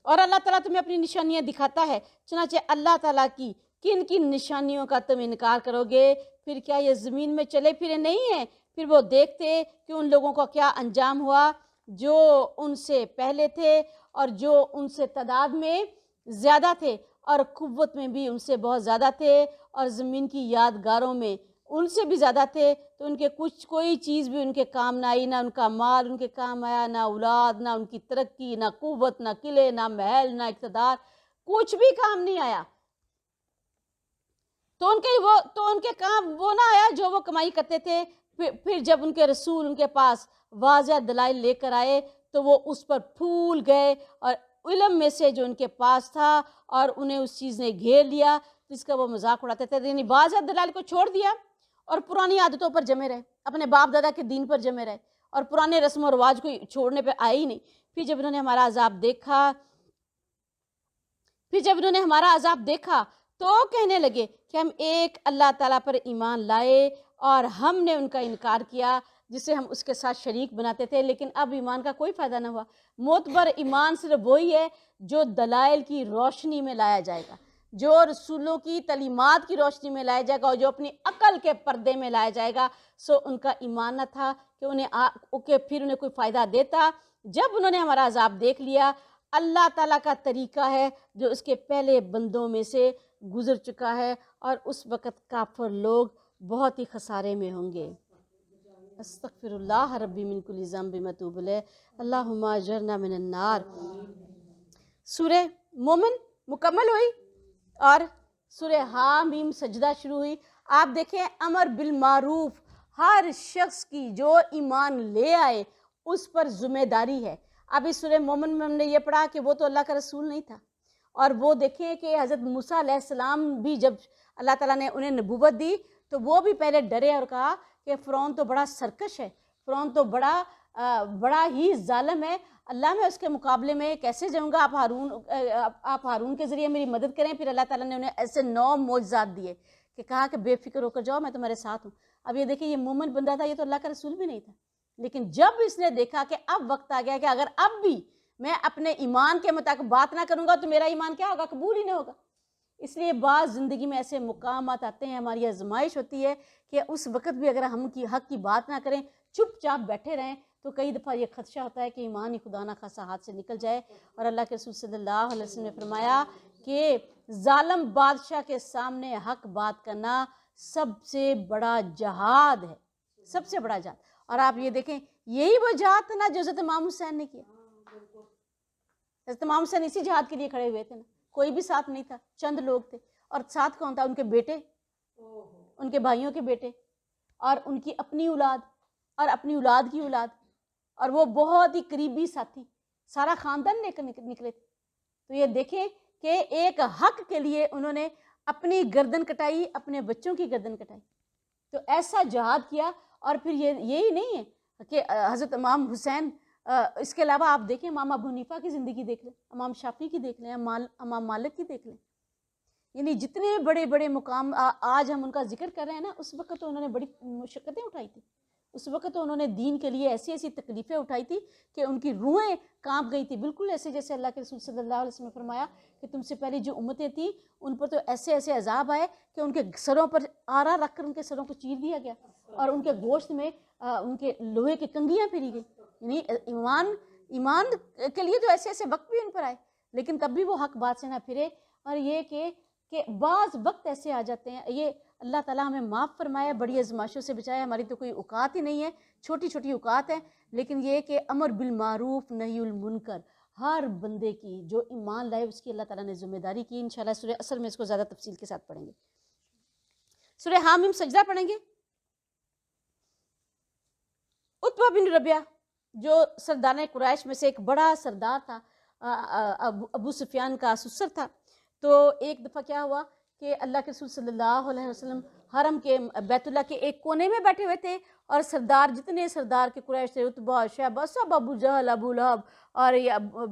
اور اللہ تعالیٰ تمہیں اپنی نشانیاں دکھاتا ہے، چنانچہ اللہ تعالیٰ کی کن نشانیوں کا تم انکار کرو گے؟ پھر کیا یہ زمین میں چلے پھرے نہیں ہیں؟ پھر وہ دیکھتے کہ ان لوگوں کا کیا انجام ہوا جو ان سے پہلے تھے، اور جو ان سے تعداد میں زیادہ تھے، اور قوت میں بھی ان سے بہت زیادہ تھے، اور زمین کی یادگاروں میں ان سے بھی زیادہ تھے، تو ان کے کوئی چیز بھی ان کے کام نہ آئی، نہ ان کا مال ان کے کام آیا، نہ اولاد، نہ ان کی ترقی، نہ قوت، نہ قلعے، نہ محل، نہ اقتدار، کچھ بھی کام نہیں آیا۔ تو ان کے کام وہ نہ آیا جو وہ کمائی کرتے تھے. پھر جب ان کے رسول ان کے پاس واضح دلائل لے کر آئے تو وہ اس پر پھول گئے اور علم میں سے جو ان کے پاس تھا اور انہیں اس چیز نے گھیر لیا جس کا وہ مذاق اڑاتے تھے. یعنی واضح دلائل کو چھوڑ دیا اور پرانی عادتوں پر جمے رہے, اپنے باپ دادا کے دین پر جمے رہے اور پرانے رسم و رواج کو چھوڑنے پہ آئے ہی نہیں. پھر جب انہوں نے ہمارا عذاب دیکھا تو کہنے لگے کہ ہم ایک اللہ تعالیٰ پر ایمان لائے اور ہم نے ان کا انکار کیا جسے ہم اس کے ساتھ شریک بناتے تھے. لیکن اب ایمان کا کوئی فائدہ نہ ہوا. معتبر ایمان صرف وہی ہے جو دلائل کی روشنی میں لایا جائے گا, جو رسولوں کی تعلیمات کی روشنی میں لایا جائے گا اور جو اپنی عقل کے پردے میں لایا جائے گا. سو ان کا ایمان نہ تھا کہ پھر انہیں کوئی فائدہ دیتا. جب انہوں نے ہمارا عذاب دیکھ لیا, اللہ تعالیٰ کا طریقہ ہے جو اس کے پہلے بندوں میں سے گزر چکا ہے اور اس وقت کافر لوگ بہت ہی خسارے میں ہوں گے. استغفر اللہ ربی من کل ذنب واتوب الیہ. اللہم اجرنا من النار. سورہ مومن مکمل ہوئی اور سورہ حامیم سجدہ شروع ہوئی. آپ دیکھیں امر بالمعروف ہر شخص کی جو ایمان لے آئے اس پر ذمہ داری ہے. اب اس سورہ مومن میں ہم نے یہ پڑھا کہ وہ تو اللہ کا رسول نہیں تھا, اور وہ دیکھیں کہ حضرت موسیٰ علیہ السلام بھی جب اللہ تعالیٰ نے انہیں نبوت دی تو وہ بھی پہلے ڈرے اور کہا کہ فرعون تو بڑا سرکش ہے, فرعون تو بڑا ہی ظالم ہے, اللہ میں اس کے مقابلے میں کیسے جاؤں گا, آپ ہارون کے ذریعے میری مدد کریں. پھر اللہ تعالیٰ نے انہیں ایسے 9 معجزات دیے کہ کہا کہ بے فکر ہو کر جاؤ, میں تمہارے ساتھ ہوں. اب یہ دیکھیں یہ مومن بندہ تھا, یہ تو اللہ کا رسول بھی نہیں تھا, لیکن جب اس نے دیکھا کہ اب وقت آ گیا کہ اگر اب بھی میں اپنے ایمان کے مطابق بات نہ کروں گا تو میرا ایمان کیا ہوگا, قبول ہی نہیں ہوگا. اس لیے بعض زندگی میں ایسے مقامات آتے ہیں, ہماری آزمائش ہوتی ہے کہ اس وقت بھی اگر ہم حق کی بات نہ کریں, چپ چاپ بیٹھے رہیں, تو کئی دفعہ یہ خدشہ ہوتا ہے کہ ایمان ہی خدا نہ خاصا ہاتھ سے نکل جائے. اور اللہ کے رسول صلی اللہ علیہ وسلم نے فرمایا کہ ظالم بادشاہ کے سامنے حق بات کرنا سب سے بڑا جہاد ہے, سب سے بڑا جہاد. اور آپ یہ دیکھیں یہی وہ جہاد تھا نا جو حضرت امام حسین نے کیا. حضرت امام حسین اسی جہاد کے لیے کھڑے ہوئے تھے نا, کوئی بھی ساتھ نہیں تھا, چند لوگ تھے. اور ساتھ کون تھا, ان کے بیٹے, ان کے بھائیوں کے بیٹے, اور ان کی اپنی اولاد اور اپنی اولاد کی اولاد, اور وہ بہت ہی قریبی ساتھی, سارا خاندان لے کر نکلے تھے. تو یہ دیکھیں کہ ایک حق کے لیے انہوں نے اپنی گردن کٹائی, اپنے بچوں کی گردن کٹائی. تو ایسا جہاد کیا. اور پھر یہی نہیں ہے کہ حضرت امام حسین, اس کے علاوہ آپ دیکھیں امام ابو حنیفہ کی زندگی دیکھ لیں, امام شافعی کی دیکھ لیں, امام مالک کی دیکھ لیں. یعنی جتنے بڑے بڑے مقام آج ہم ان کا ذکر کر رہے ہیں نا, اس وقت تو انہوں نے بڑی مشقتیں اٹھائی تھی. اس وقت تو انہوں نے دین کے لیے ایسی ایسی تکلیفیں اٹھائی تھی کہ ان کی روحیں کانپ گئی تھی. بالکل ایسے جیسے اللہ کے رسول صلی اللہ علیہ وسلم نے فرمایا کہ تم سے پہلے جو امتیں تھیں ان پر تو ایسے ایسے عذاب آئے کہ ان کے سروں پر آرا رکھ کر ان کے سروں کو چیر دیا گیا, اور ان کے گوشت میں ان کے لوہے کی کنگھیاں پھیری گئی. یعنی ایمان کے لیے تو ایسے ایسے وقت بھی ان پر آئے, لیکن تب بھی وہ حق بات سے نہ پھرے. اور یہ کہ بعض وقت ایسے آ جاتے ہیں, یہ اللہ تعالیٰ ہمیں معاف فرمائے, بڑی آزمائشوں سے بچائے. ہماری تو کوئی اوقات ہی نہیں ہے, چھوٹی چھوٹی اوقات ہیں, لیکن یہ کہ امر بالمعروف نہی المنکر ہر بندے کی جو ایمان لائے اس کی اللہ تعالیٰ نے ذمہ داری کی. انشاءاللہ سورہ اصل میں اس کو زیادہ تفصیل کے ساتھ پڑھیں گے. سورہ حامیم سجدہ پڑھیں گے. عتبہ بن ربیعہ جو سردار قریش میں سے ایک بڑا سردار تھا, ابو سفیان کا سسر تھا. تو ایک دفعہ کیا ہوا کہ اللہ کے رسول صلی اللہ علیہ وسلم حرم کے بیت اللہ کے ایک کونے میں بیٹھے ہوئے تھے, اور سردار جتنے سردار کے قریش تھے, عتبہ, شیبہ, سب, ابو جہل, ابو لہب اور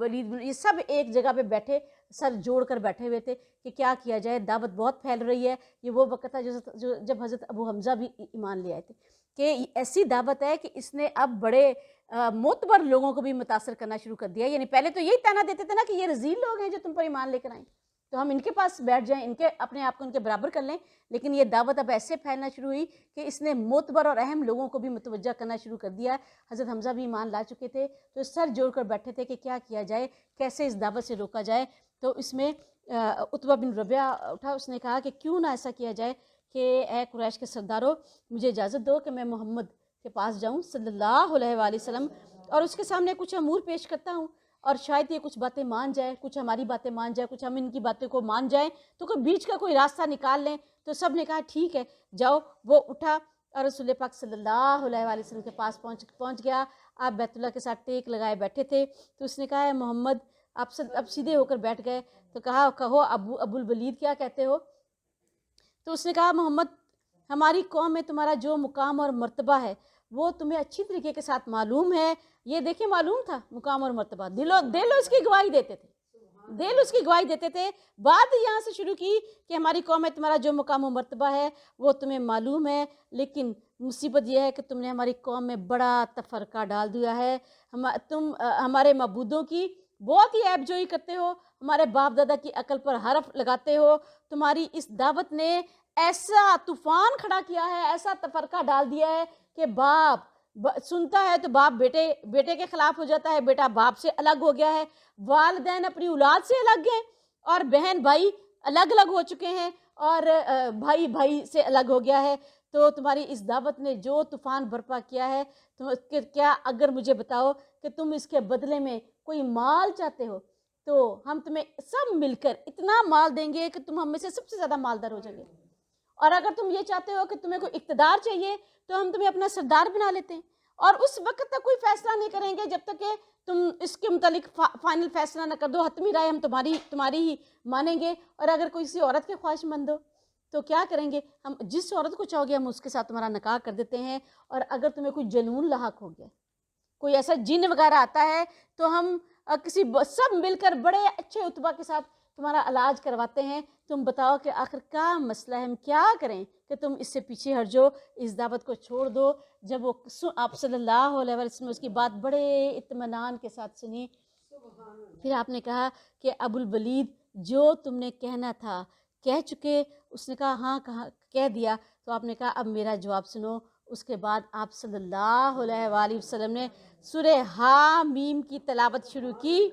ولید, یہ سب ایک جگہ پہ بیٹھے, سر جوڑ کر بیٹھے ہوئے تھے کہ کیا کیا جائے, دعوت بہت پھیل رہی ہے. یہ وہ وقت تھا جب حضرت ابو حمزہ بھی ایمان لے آئے تھے کہ ایسی دعوت ہے کہ اس نے اب بڑے معتبر لوگوں کو بھی متاثر کرنا شروع کر دیا. یعنی پہلے تو یہی طعنہ دیتے تھے نا کہ یہ رذیل لوگ ہیں جو تم پر ایمان لے کر آئیں, تو ہم ان کے پاس بیٹھ جائیں, ان کے اپنے آپ کو ان کے برابر کر لیں. لیکن یہ دعوت اب ایسے پھیلنا شروع ہوئی کہ اس نے معتبر اور اہم لوگوں کو بھی متوجہ کرنا شروع کر دیا. حضرت حمزہ بھی ایمان لا چکے تھے, تو سر جوڑ کر بیٹھے تھے کہ کیا کیا جائے, کیسے اس دعوت سے روکا جائے. تو اس میں عتبہ بن ربیعہ اٹھا, اس نے کہا کہ کیوں نہ ایسا کیا جائے کہ اے قریش کے سرداروں, مجھے اجازت دو کہ میں محمد کے پاس جاؤں صلی اللہ علیہ وآلہ وسلم, اور اس کے سامنے کچھ امور پیش کرتا ہوں, اور شاید یہ کچھ باتیں مان جائے، کچھ ہماری باتیں مان جائے، کچھ ہم ان کی باتوں کو مان جائیں، تو کوئی بیچ کا کوئی راستہ نکال لیں۔ تو سب نے کہا ٹھیک ہے جاؤ۔ وہ اٹھا اور رسول پاک صلی اللہ علیہ وآلہ وسلم کے پاس پہنچ گیا۔ آپ بیت اللہ کے ساتھ ٹیک لگائے بیٹھے تھے، تو اس نے کہا اے محمد، آپ اب سیدھے ہو کر بیٹھ گئے، تو کہا کہو ابو الولید کیا کہتے ہو؟ تو اس نے کہا محمد، ہماری قوم میں تمہارا جو مقام اور مرتبہ ہے وہ تمہیں اچھی طریقے کے ساتھ معلوم ہے۔ یہ دیکھیں معلوم تھا مقام اور مرتبہ، دل اس کی گواہی دیتے تھے، دل اس کی گواہی دیتے تھے۔ بات یہاں سے شروع کی کہ ہماری قوم میں تمہارا جو مقام و مرتبہ ہے وہ تمہیں معلوم ہے، لیکن مصیبت یہ ہے کہ تم نے ہماری قوم میں بڑا تفرقہ ڈال دیا ہے۔ تم ہمارے معبودوں کی بہت ہی عیب جوئی کرتے ہو، ہمارے باپ دادا کی عقل پر حرف لگاتے ہو۔ تمہاری اس دعوت نے ایسا طوفان کھڑا کیا ہے، ایسا تفرقہ ڈال دیا ہے کہ باپ سنتا ہے تو باپ بیٹے کے خلاف ہو جاتا ہے، بیٹا باپ سے الگ ہو گیا ہے، والدین اپنی اولاد سے الگ ہیں، اور بہن بھائی الگ الگ ہو چکے ہیں، اور بھائی بھائی سے الگ ہو گیا ہے۔ تو تمہاری اس دعوت نے جو طوفان برپا کیا ہے، کیا اگر مجھے بتاؤ کہ تم اس کے بدلے میں کوئی مال چاہتے ہو تو ہم تمہیں سب مل کر اتنا مال دیں گے کہ تم ہم میں سے سب سے زیادہ مالدار ہو جائیں گے، اور اگر تم یہ چاہتے ہو کہ تمہیں کوئی اقتدار چاہیے تو ہم تمہیں اپنا سردار بنا لیتے ہیں، اور اس وقت تک کوئی فیصلہ نہیں کریں گے جب تک کہ تم اس کے متعلق فائنل فیصلہ نہ کر دو، حتمی رائے ہم تمہاری ہی مانیں گے، اور اگر کوئی کسی عورت کے خواہش مند ہو تو کیا کریں گے، ہم جس عورت کو چاہو گے ہم اس کے ساتھ تمہارا نکاح کر دیتے ہیں، اور اگر تمہیں کوئی جنون لاحق ہو گیا، کوئی ایسا جن وغیرہ آتا ہے تو ہم سب مل کر بڑے اچھے اتبا کے ساتھ تمہارا علاج کرواتے ہیں۔ تم بتاؤ کہ آخر کیا مسئلہ ہے، ہم کیا کریں کہ تم اس سے پیچھے ہٹ جاؤ، اس دعوت کو چھوڑ دو۔ جب وہ آپ صلی اللہ علیہ وسلم اس کی بات بڑے اطمینان کے ساتھ سنی، پھر آپ نے کہا کہ ابو الولید جو تم نے کہنا تھا کہہ چکے؟ اس نے کہا ہاں کہہ دیا۔ تو آپ نے کہا اب میرا جواب سنو۔ اس کے بعد آپ صلی اللہ علیہ وآلہ وسلم نے سورہ حامیم کی تلاوت شروع کی،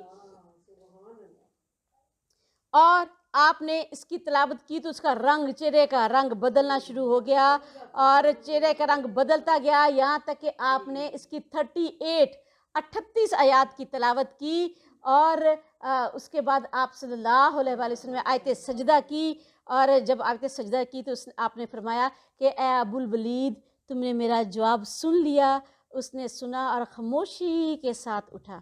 اور آپ نے اس کی تلاوت کی تو اس کا رنگ، چہرے کا رنگ بدلنا شروع ہو گیا، اور چہرے کا رنگ بدلتا گیا یہاں تک کہ آپ نے اس کی 38 آیات کی تلاوت کی، اور اس کے بعد آپ صلی اللہ علیہ وآلہ وسلم نے آیت سجدہ کی، اور جب آیت سجدہ کی تو آپ نے فرمایا کہ اے ابو الولید تم نے میرا جواب سن لیا۔ اس نے سنا اور خاموشی کے ساتھ اٹھا،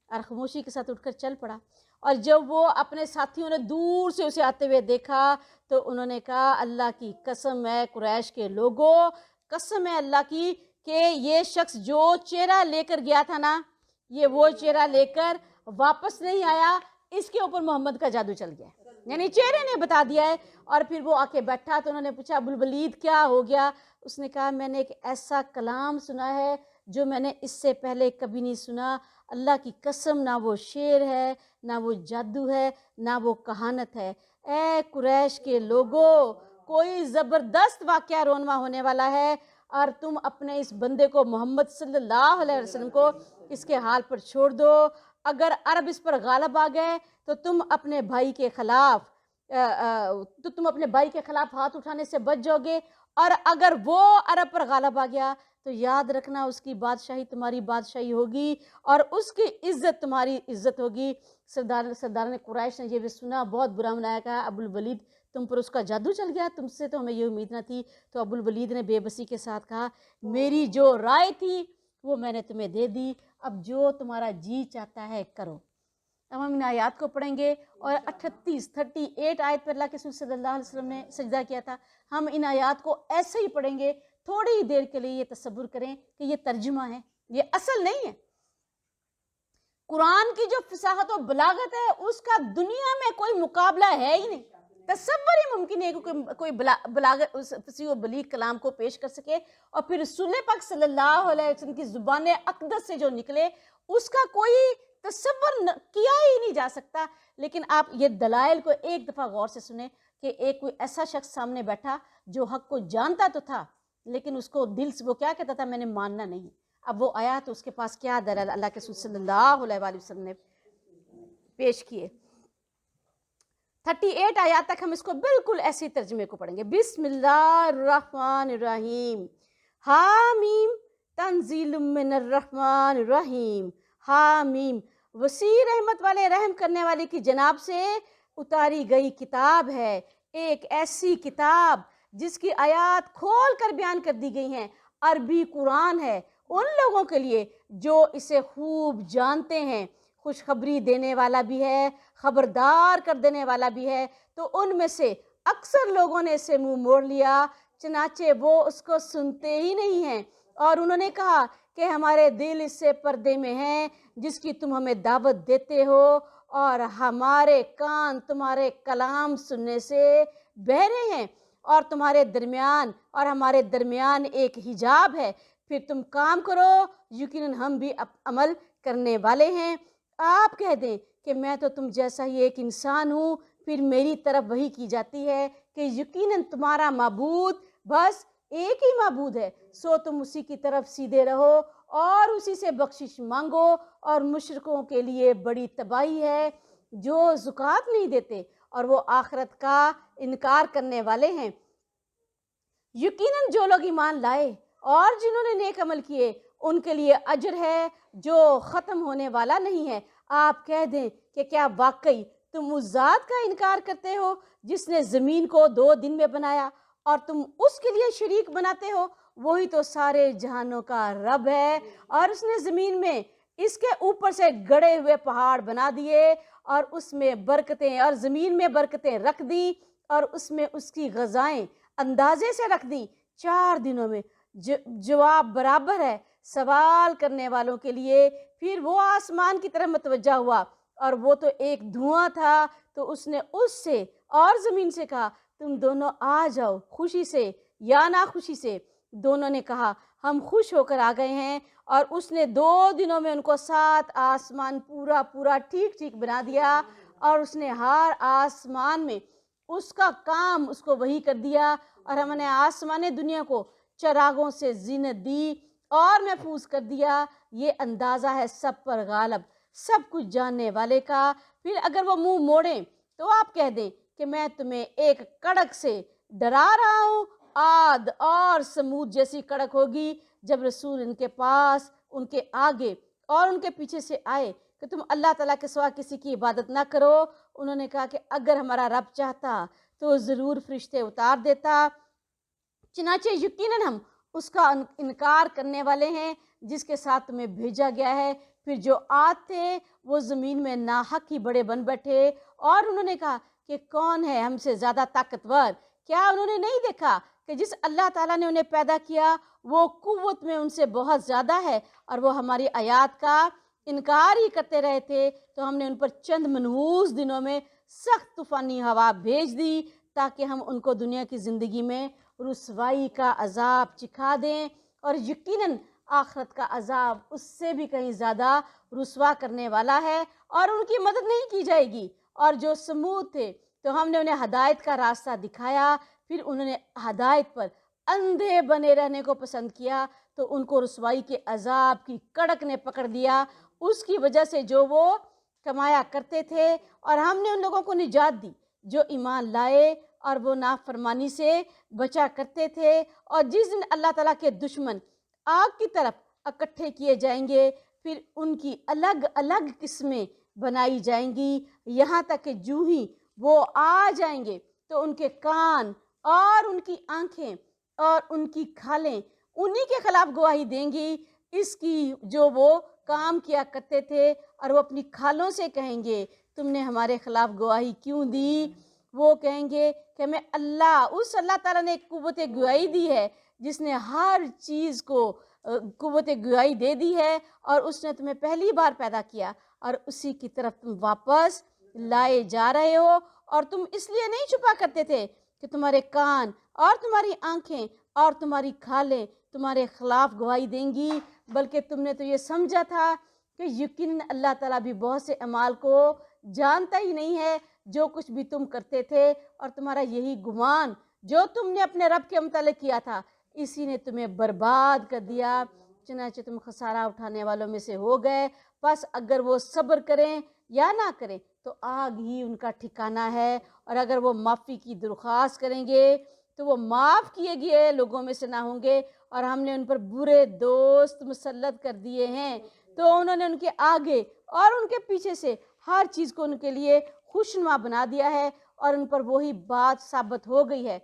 اور خاموشی کے ساتھ اٹھ کر چل پڑا، اور جب وہ اپنے ساتھیوں نے دور سے اسے آتے ہوئے دیکھا تو انہوں نے کہا اللہ کی قسم ہے قریش کے لوگوں، قسم ہے اللہ کی کہ یہ شخص جو چہرہ لے کر گیا تھا نا، یہ وہ چہرہ لے کر واپس نہیں آیا، اس کے اوپر محمد کا جادو چل گیا، یعنی چہرے نے بتا دیا ہے۔ اور پھر وہ آ کے بیٹھا تو انہوں نے پوچھا ابو الولید کیا ہو گیا؟ اس نے کہا میں نے ایک ایسا کلام سنا ہے جو میں نے اس سے پہلے کبھی نہیں سنا، اللہ کی قسم نہ وہ شعر ہے، نہ وہ جادو ہے، نہ وہ کہانت ہے۔ اے قریش کے لوگوں، کوئی زبردست واقعہ رونما ہونے والا ہے، اور تم اپنے اس بندے کو محمد صلی اللہ علیہ وسلم کو اس کے حال پر چھوڑ دو۔ اگر عرب اس پر غالب آ گئے تو تم اپنے بھائی کے خلاف ہاتھ اٹھانے سے بچ جاؤ گے، اور اگر وہ عرب پر غالب آ گیا تو یاد رکھنا اس کی بادشاہی تمہاری بادشاہی ہوگی، اور اس کی عزت تمہاری عزت ہوگی۔ سردار قریش نے یہ بھی سنا، بہت برا منایا، کہا ابو الولید تم پر اس کا جادو چل گیا، تم سے تو ہمیں یہ امید نہ تھی۔ تو ابو الولید نے بے بسی کے ساتھ کہا میری جو رائے تھی وہ میں نے تمہیں دے دی، اب جو تمہارا جی چاہتا ہے کرو۔ اب ہم ان آیات کو پڑھیں گے، اور 38 آیت پر اللہ کے رسول صلی اللہ علیہ وسلم نے سجدہ کیا تھا۔ ہم ان آیات کو ایسے ہی پڑھیں گے، تھوڑی دیر کے لیے یہ تصور کریں کہ یہ ترجمہ ہے، یہ اصل نہیں ہے۔ قرآن کی جو فصاحت و بلاغت ہے اس کا دنیا میں کوئی مقابلہ ہے ہی نہیں، تصور ہی ممکن ہے کہ کوئی بلاغت اس فصیح و بلیغ کلام کو پیش کر سکے، اور پھر رسول پاک صلی اللہ علیہ وسلم کی زبان اقدس سے جو نکلے اس کا کوئی تصور کیا ہی نہیں جا سکتا۔ لیکن آپ یہ دلائل کو ایک دفعہ غور سے سنیں کہ ایک کوئی ایسا شخص سامنے بیٹھا جو حق کو جانتا تو تھا، لیکن اس کو دل سے وہ کیا کہتا تھا، میں نے ماننا نہیں۔ اب وہ آیا تو اس کے پاس کیا دلائل اللہ کے رسول صلی اللہ علیہ وآلہ وسلم نے پیش کیے۔ 38 آیات تک ہم اس کو بالکل ایسے ترجمے کو پڑھیں گے۔ بسم اللہ الرحمن الرحیم، حامیم تنزیل من الرحمن الرحیم، حامیم وسیع رحمت والے رحم کرنے والے کی جناب سے اتاری گئی کتاب ہے، ایک ایسی کتاب جس کی آیات کھول کر بیان کر دی گئی ہیں۔ عربی قرآن ہے ان لوگوں کے لیے جو اسے خوب جانتے ہیں، خوشخبری دینے والا بھی ہے، خبردار کر دینے والا بھی ہے۔ تو ان میں سے اکثر لوگوں نے اسے منہ موڑ لیا، چنانچہ وہ اس کو سنتے ہی نہیں ہیں، اور انہوں نے کہا کہ ہمارے دل اس سے پردے میں ہیں جس کی تم ہمیں دعوت دیتے ہو، اور ہمارے کان تمہارے کلام سننے سے بہرے ہیں، اور تمہارے درمیان اور ہمارے درمیان ایک حجاب ہے۔ پھر تم کام کرو، یقیناً ہم بھی عمل کرنے والے ہیں۔ آپ کہہ دیں کہ میں تو تم جیسا ہی ایک انسان ہوں، پھر میری طرف وحی کی جاتی ہے کہ یقیناً تمہارا معبود بس ایک ہی معبود ہے، سو تم اسی کی طرف سیدھے رہو اور اسی سے بخشش مانگو۔ اور مشرکوں کے لیے بڑی تباہی ہے جو زکوٰۃ نہیں دیتے اور وہ آخرت کا انکار کرنے والے ہیں۔ یقیناً جو لوگ ایمان لائے اور جنہوں نے نیک عمل کیے ان کے لیے اجر ہے جو ختم ہونے والا نہیں ہے۔ آپ کہہ دیں کہ کیا واقعی تم اس ذات کا انکار کرتے ہو جس نے زمین کو 2 دن میں بنایا اور تم اس کے لیے شریک بناتے ہو؟ وہی تو سارے جہانوں کا رب ہے، اور اس نے زمین میں اس کے اوپر سے گڑے ہوئے پہاڑ بنا دیے اور اس میں برکتیں اور زمین میں برکتیں رکھ دی اور اس میں اس کی غذائیں اندازے سے رکھ دی 4 دنوں میں۔ جواب برابر ہے سوال کرنے والوں کے لیے۔ پھر وہ آسمان کی طرف متوجہ ہوا اور وہ تو ایک دھواں تھا، تو اس نے اس سے اور زمین سے کہا تم دونوں آ جاؤ، خوشی سے یا ناخوشی سے۔ دونوں نے کہا ہم خوش ہو کر آ گئے ہیں، اور اس نے 2 دنوں میں ان کو 7 آسمان پورا ٹھیک ٹھیک بنا دیا، اور اس نے ہر آسمان میں اس کا کام اس کو وحی کر دیا، اور ہم نے آسمان دنیا کو چراغوں سے زینت دی اور محفوظ کر دیا۔ یہ اندازہ ہے سب پر غالب، سب کچھ جاننے والے کا۔ پھر اگر وہ منہ موڑیں تو آپ کہہ دیں کہ میں تمہیں ایک کڑک سے ڈرا رہا ہوں، عاد اور سمود جیسی کڑک ہوگی جب رسول ان کے پاس، ان کے آگے اور ان کے پیچھے سے آئے کہ تم اللہ تعالیٰ کے سوا کسی کی عبادت نہ کرو۔ انہوں نے کہا کہ اگر ہمارا رب چاہتا تو ضرور فرشتے اتار دیتا، چنانچہ یقیناً ہم اس کا انکار کرنے والے ہیں جس کے ساتھ تمہیں بھیجا گیا ہے۔ پھر جو عاد تھے وہ زمین میں ناحق ہی بڑے بن بیٹھے، اور انہوں نے کہا کہ کون ہے ہم سے زیادہ طاقتور؟ کیا انہوں نے نہیں دیکھا کہ جس اللہ تعالیٰ نے انہیں پیدا کیا وہ قوت میں ان سے بہت زیادہ ہے، اور وہ ہماری آیات کا انکار ہی کرتے رہے تھے؟ تو ہم نے ان پر چند منحوس دنوں میں سخت طوفانی ہوا بھیج دی تاکہ ہم ان کو دنیا کی زندگی میں رسوائی کا عذاب چکھا دیں، اور یقیناً آخرت کا عذاب اس سے بھی کہیں زیادہ رسوا کرنے والا ہے، اور ان کی مدد نہیں کی جائے گی۔ اور جو سمود تھے تو ہم نے انہیں ہدایت کا راستہ دکھایا، پھر انہوں نے ہدایت پر اندھے بنے رہنے کو پسند کیا، تو ان کو رسوائی کے عذاب کی کڑک نے پکڑ لیا اس کی وجہ سے جو وہ کمایا کرتے تھے۔ اور ہم نے ان لوگوں کو نجات دی جو ایمان لائے اور وہ نافرمانی سے بچا کرتے تھے۔ اور جس دن اللہ تعالیٰ کے دشمن آگ کی طرف اکٹھے کیے جائیں گے، پھر ان کی الگ الگ قسمیں بنائی جائیں گی، یہاں تک کہ جو ہی وہ آ جائیں گے تو ان کے کان اور ان کی آنکھیں اور ان کی کھالیں انہی کے خلاف گواہی دیں گی اس کی جو وہ کام کیا کرتے تھے، اور وہ اپنی کھالوں سے کہیں گے تم نے ہمارے خلاف گواہی کیوں دی؟ وہ کہیں گے کہ ہمیں اس اللہ تعالیٰ نے ایک قوت گواہی دی ہے جس نے ہر چیز کو قوت گواہی دے دی ہے، اور اس نے تمہیں پہلی بار پیدا کیا اور اسی کی طرف تم واپس لائے جا رہے ہو۔ اور تم اس لیے نہیں چھپا کرتے تھے کہ تمہارے کان اور تمہاری آنکھیں اور تمہاری کھالیں تمہارے خلاف گواہی دیں گی، بلکہ تم نے تو یہ سمجھا تھا کہ یقیناً اللہ تعالیٰ بھی بہت سے اعمال کو جانتا ہی نہیں ہے جو کچھ بھی تم کرتے تھے، اور تمہارا یہی گمان جو تم نے اپنے رب کے متعلق کیا تھا اسی نے تمہیں برباد کر دیا، چنانچہ تم خسارہ اٹھانے والوں میں سے ہو گئے۔ بس اگر وہ صبر کریں یا نہ کریں تو آگ ہی ان کا ٹھکانہ ہے، اور اگر وہ معافی کی درخواست کریں گے تو وہ معاف کیے گئے لوگوں میں سے نہ ہوں گے، اور ہم نے ان پر برے دوست مسلط کر دیے ہیں تو انہوں نے ان کے آگے اور ان کے پیچھے سے ہر چیز کو ان کے لیے خوشنما بنا دیا ہے، اور ان پر وہی بات ثابت ہو گئی ہے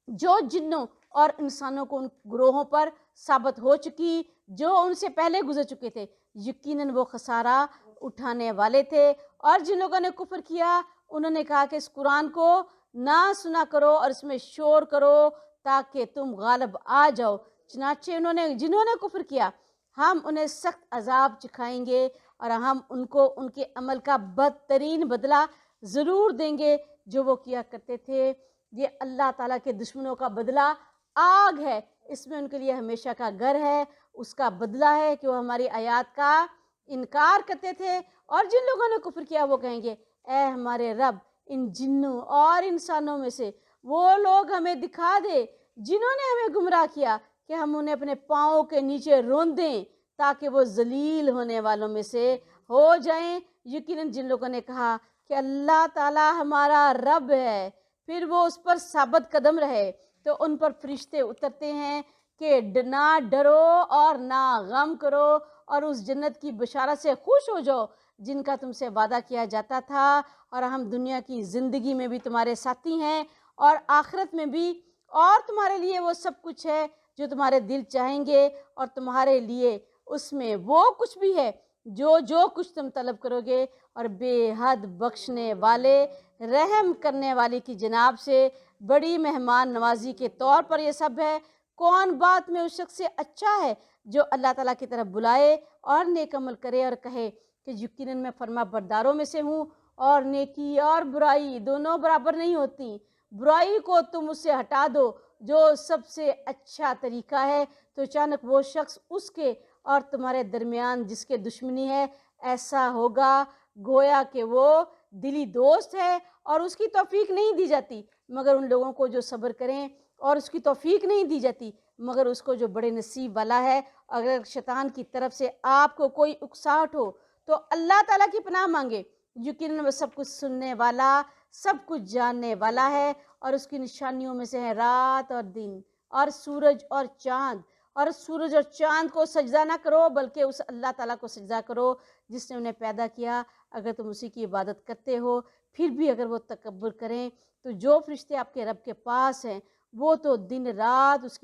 جو جنوں اور انسانوں کو ان گروہوں پر ثابت ہو چکی جو ان سے پہلے گزر چکے تھے۔ یقیناً وہ خسارہ اٹھانے والے تھے، اور جن لوگوں نے کفر کیا انہوں نے کہا کہ اس قرآن کو نہ سنا کرو اور اس میں شور کرو تاکہ تم غالب آ جاؤ۔ چنانچہ جنہوں نے کفر کیا ہم انہیں سخت عذاب چکھائیں گے، اور ہم ان کو ان کے عمل کا بدترین بدلہ ضرور دیں گے جو وہ کیا کرتے تھے۔ یہ اللہ تعالیٰ کے دشمنوں کا بدلہ آگ ہے، اس میں ان کے لیے ہمیشہ کا گھر ہے۔ اس کا بدلہ ہے کہ وہ ہماری آیات کا انکار کرتے تھے، اور جن لوگوں نے کفر کیا وہ کہیں گے اے ہمارے رب، ان جنوں اور انسانوں میں سے وہ لوگ ہمیں دکھا دے جنہوں نے ہمیں گمراہ کیا، کہ ہم انہیں اپنے پاؤں کے نیچے روندیں تاکہ وہ ذلیل ہونے والوں میں سے ہو جائیں۔ یقیناً جن لوگوں نے کہا کہ اللہ تعالیٰ ہمارا رب ہے، پھر وہ اس پر ثابت قدم رہے، تو ان پر فرشتے اترتے ہیں کہ نہ ڈرو اور نہ غم کرو، اور اس جنت کی بشارت سے خوش ہو جاؤ جن کا تم سے وعدہ کیا جاتا تھا، اور ہم دنیا کی زندگی میں بھی تمہارے ساتھی ہیں اور آخرت میں بھی، اور تمہارے لیے وہ سب کچھ ہے جو تمہارے دل چاہیں گے، اور تمہارے لیے اس میں وہ کچھ بھی ہے جو کچھ تم طلب کرو گے، اور بے حد بخشنے والے رحم کرنے والے کی جناب سے بڑی مہمان نوازی کے طور پر یہ سب ہے۔ کون بات میں اس شخص سے اچھا ہے جو اللہ تعالیٰ کی طرف بلائے اور نیک عمل کرے اور کہے کہ یقیناً میں فرما برداروں میں سے ہوں، اور نیکی اور برائی دونوں برابر نہیں ہوتی، برائی کو تم اس سے ہٹا دو جو سب سے اچھا طریقہ ہے، تو اچانک وہ شخص اس کے اور تمہارے درمیان جس کے دشمنی ہے ایسا ہوگا گویا کہ وہ دلی دوست ہے، اور اس کی توفیق نہیں دی جاتی مگر ان لوگوں کو جو صبر کریں، اور اس کی توفیق نہیں دی جاتی مگر اس کو جو بڑے نصیب والا ہے۔ اگر شیطان کی طرف سے آپ کو کوئی اکساہٹ ہو تو اللہ تعالیٰ کی پناہ مانگے، یقیناً وہ سب کچھ سننے والا سب کچھ جاننے والا ہے۔ اور اس کی نشانیوں میں سے ہے رات اور دن اور سورج اور چاند، اور سورج اور چاند کو سجدہ نہ کرو بلکہ اس اللہ تعالیٰ کو سجدہ کرو جس نے انہیں پیدا کیا، اگر تم اسی کی عبادت کرتے ہو۔ پھر بھی اگر وہ تکبر کریں تو جو فرشتے آپ کے رب کے پاس ہیں وہ تو دن رات اس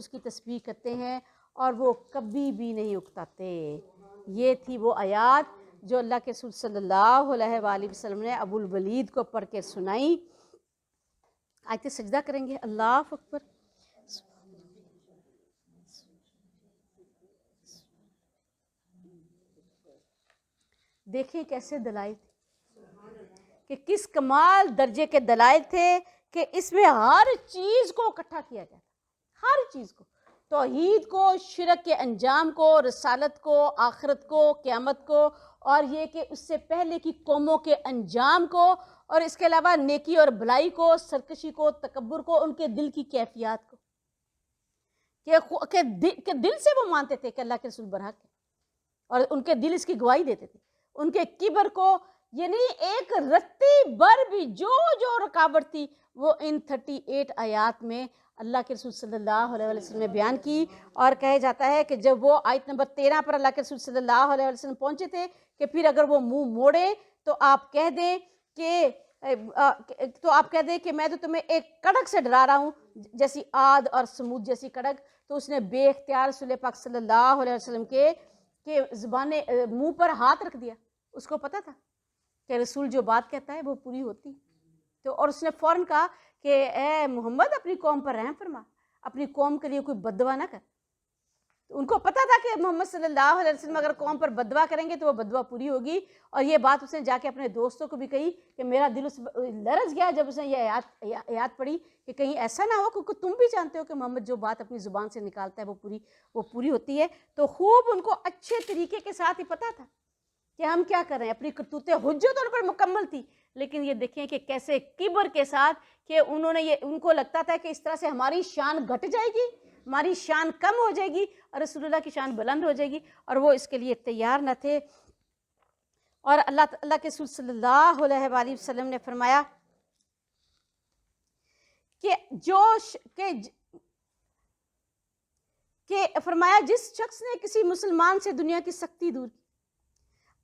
کی تسبیح کرتے ہیں، اور وہ کبھی بھی نہیں اکتاتے۔ یہ تھی وہ آیات جو اللہ کے رسول صلی اللہ علیہ وآلہ وسلم نے ابو الولید کو پڑھ کے سنائی۔ آیت سجدہ کریں گے۔ اللہ اکبر۔ دیکھیں کیسے دلائل تھے، کہ کس کمال درجے کے دلائل تھے، کہ اس میں ہر چیز کو اکٹھا کیا جاتا، ہر چیز کو، توحید کو، شرک کے انجام کو، رسالت کو، آخرت کو، قیامت کو، اور یہ کہ اس سے پہلے کی قوموں کے انجام کو، اور اس کے علاوہ نیکی اور بھلائی کو، سرکشی کو، تکبر کو، ان کے دل کی کیفیات کو، کہ دل سے وہ مانتے تھے کہ اللہ کے رسول برحق ہے، اور ان کے دل اس کی گواہی دیتے تھے۔ ان کے کبر کو، یعنی ایک رتی بر بھی جو رکاوٹ تھی وہ ان 38 آیات میں اللہ کے رسول صلی اللہ علیہ وسلم نے بیان کی۔ اور کہا جاتا ہے کہ جب وہ آیت نمبر 13 پر اللہ کے رسول صلی اللہ علیہ وسلم پہنچے تھے کہ پھر اگر وہ منہ موڑے تو آپ کہہ دیں کہ میں تو تمہیں ایک کڑک سے ڈرا رہا ہوں، جیسی عاد اور سمود جیسی کڑک۔ تو اس نے بے اختیار رسول پاک صلی اللہ علیہ وسلم کے منہ پر ہاتھ رکھ دیا۔ اس کو پتا تھا کہ رسول جو بات کہتا ہے وہ پوری ہوتی، تو اور اس نے فوراً کہا کہ اے محمد اپنی قوم پر رحم فرما، اپنی قوم کے لیے کوئی بد دعا نہ کر۔ تو ان کو پتا تھا کہ محمد صلی اللہ علیہ وسلم اگر قوم پر بد دعا کریں گے تو وہ بد دعا پوری ہوگی، اور یہ بات اس نے جا کے اپنے دوستوں کو بھی کہی کہ میرا دل لرز گیا جب اس نے یہ آیات پڑھی کہ کہیں ایسا نہ ہو، کیونکہ تم بھی جانتے ہو کہ محمد جو بات اپنی زبان سے نکالتا ہے وہ پوری ہوتی ہے۔ تو خوب ان کو اچھے طریقے کے ساتھ ہی پتا تھا کہ ہم کیا کر رہے ہیں، اپنی کرتوتیں حجت ان پر مکمل تھی، لیکن یہ دیکھیں کہ کیسے کبر کے ساتھ کہ ان کو لگتا تھا کہ اس طرح سے ہماری شان گھٹ جائے گی، ہماری شان کم ہو جائے گی اور رسول اللہ کی شان بلند ہو جائے گی، اور وہ اس کے لیے تیار نہ تھے۔ اور اللہ کے رسول صلی اللہ علیہ وآلہ وسلم نے فرمایا کہ کہ فرمایا جس شخص نے کسی مسلمان سے دنیا کی سختی دور کی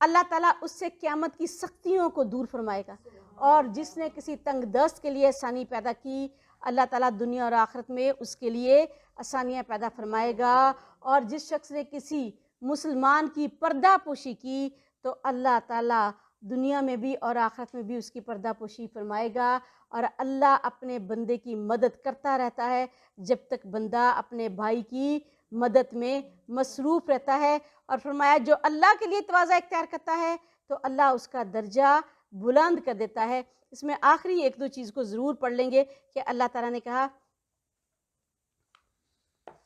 اللہ تعالیٰ اس سے قیامت کی سختیوں کو دور فرمائے گا، اور جس نے کسی تنگ دست کے لیے آسانی پیدا کی اللہ تعالیٰ دنیا اور آخرت میں اس کے لیے آسانیاں پیدا فرمائے گا، اور جس شخص نے کسی مسلمان کی پردہ پوشی کی تو اللہ تعالیٰ دنیا میں بھی اور آخرت میں بھی اس کی پردہ پوشی فرمائے گا۔ اور اللہ اپنے بندے کی مدد کرتا رہتا ہے جب تک بندہ اپنے بھائی کی مدد میں مصروف رہتا ہے، اور فرمایا جو اللہ کے لیے تواضع اختیار کرتا ہے تو اللہ اس کا درجہ بلند کر دیتا ہے۔ اس میں آخری ایک دو چیز کو ضرور پڑھ لیں گے کہ اللہ تعالیٰ نے کہا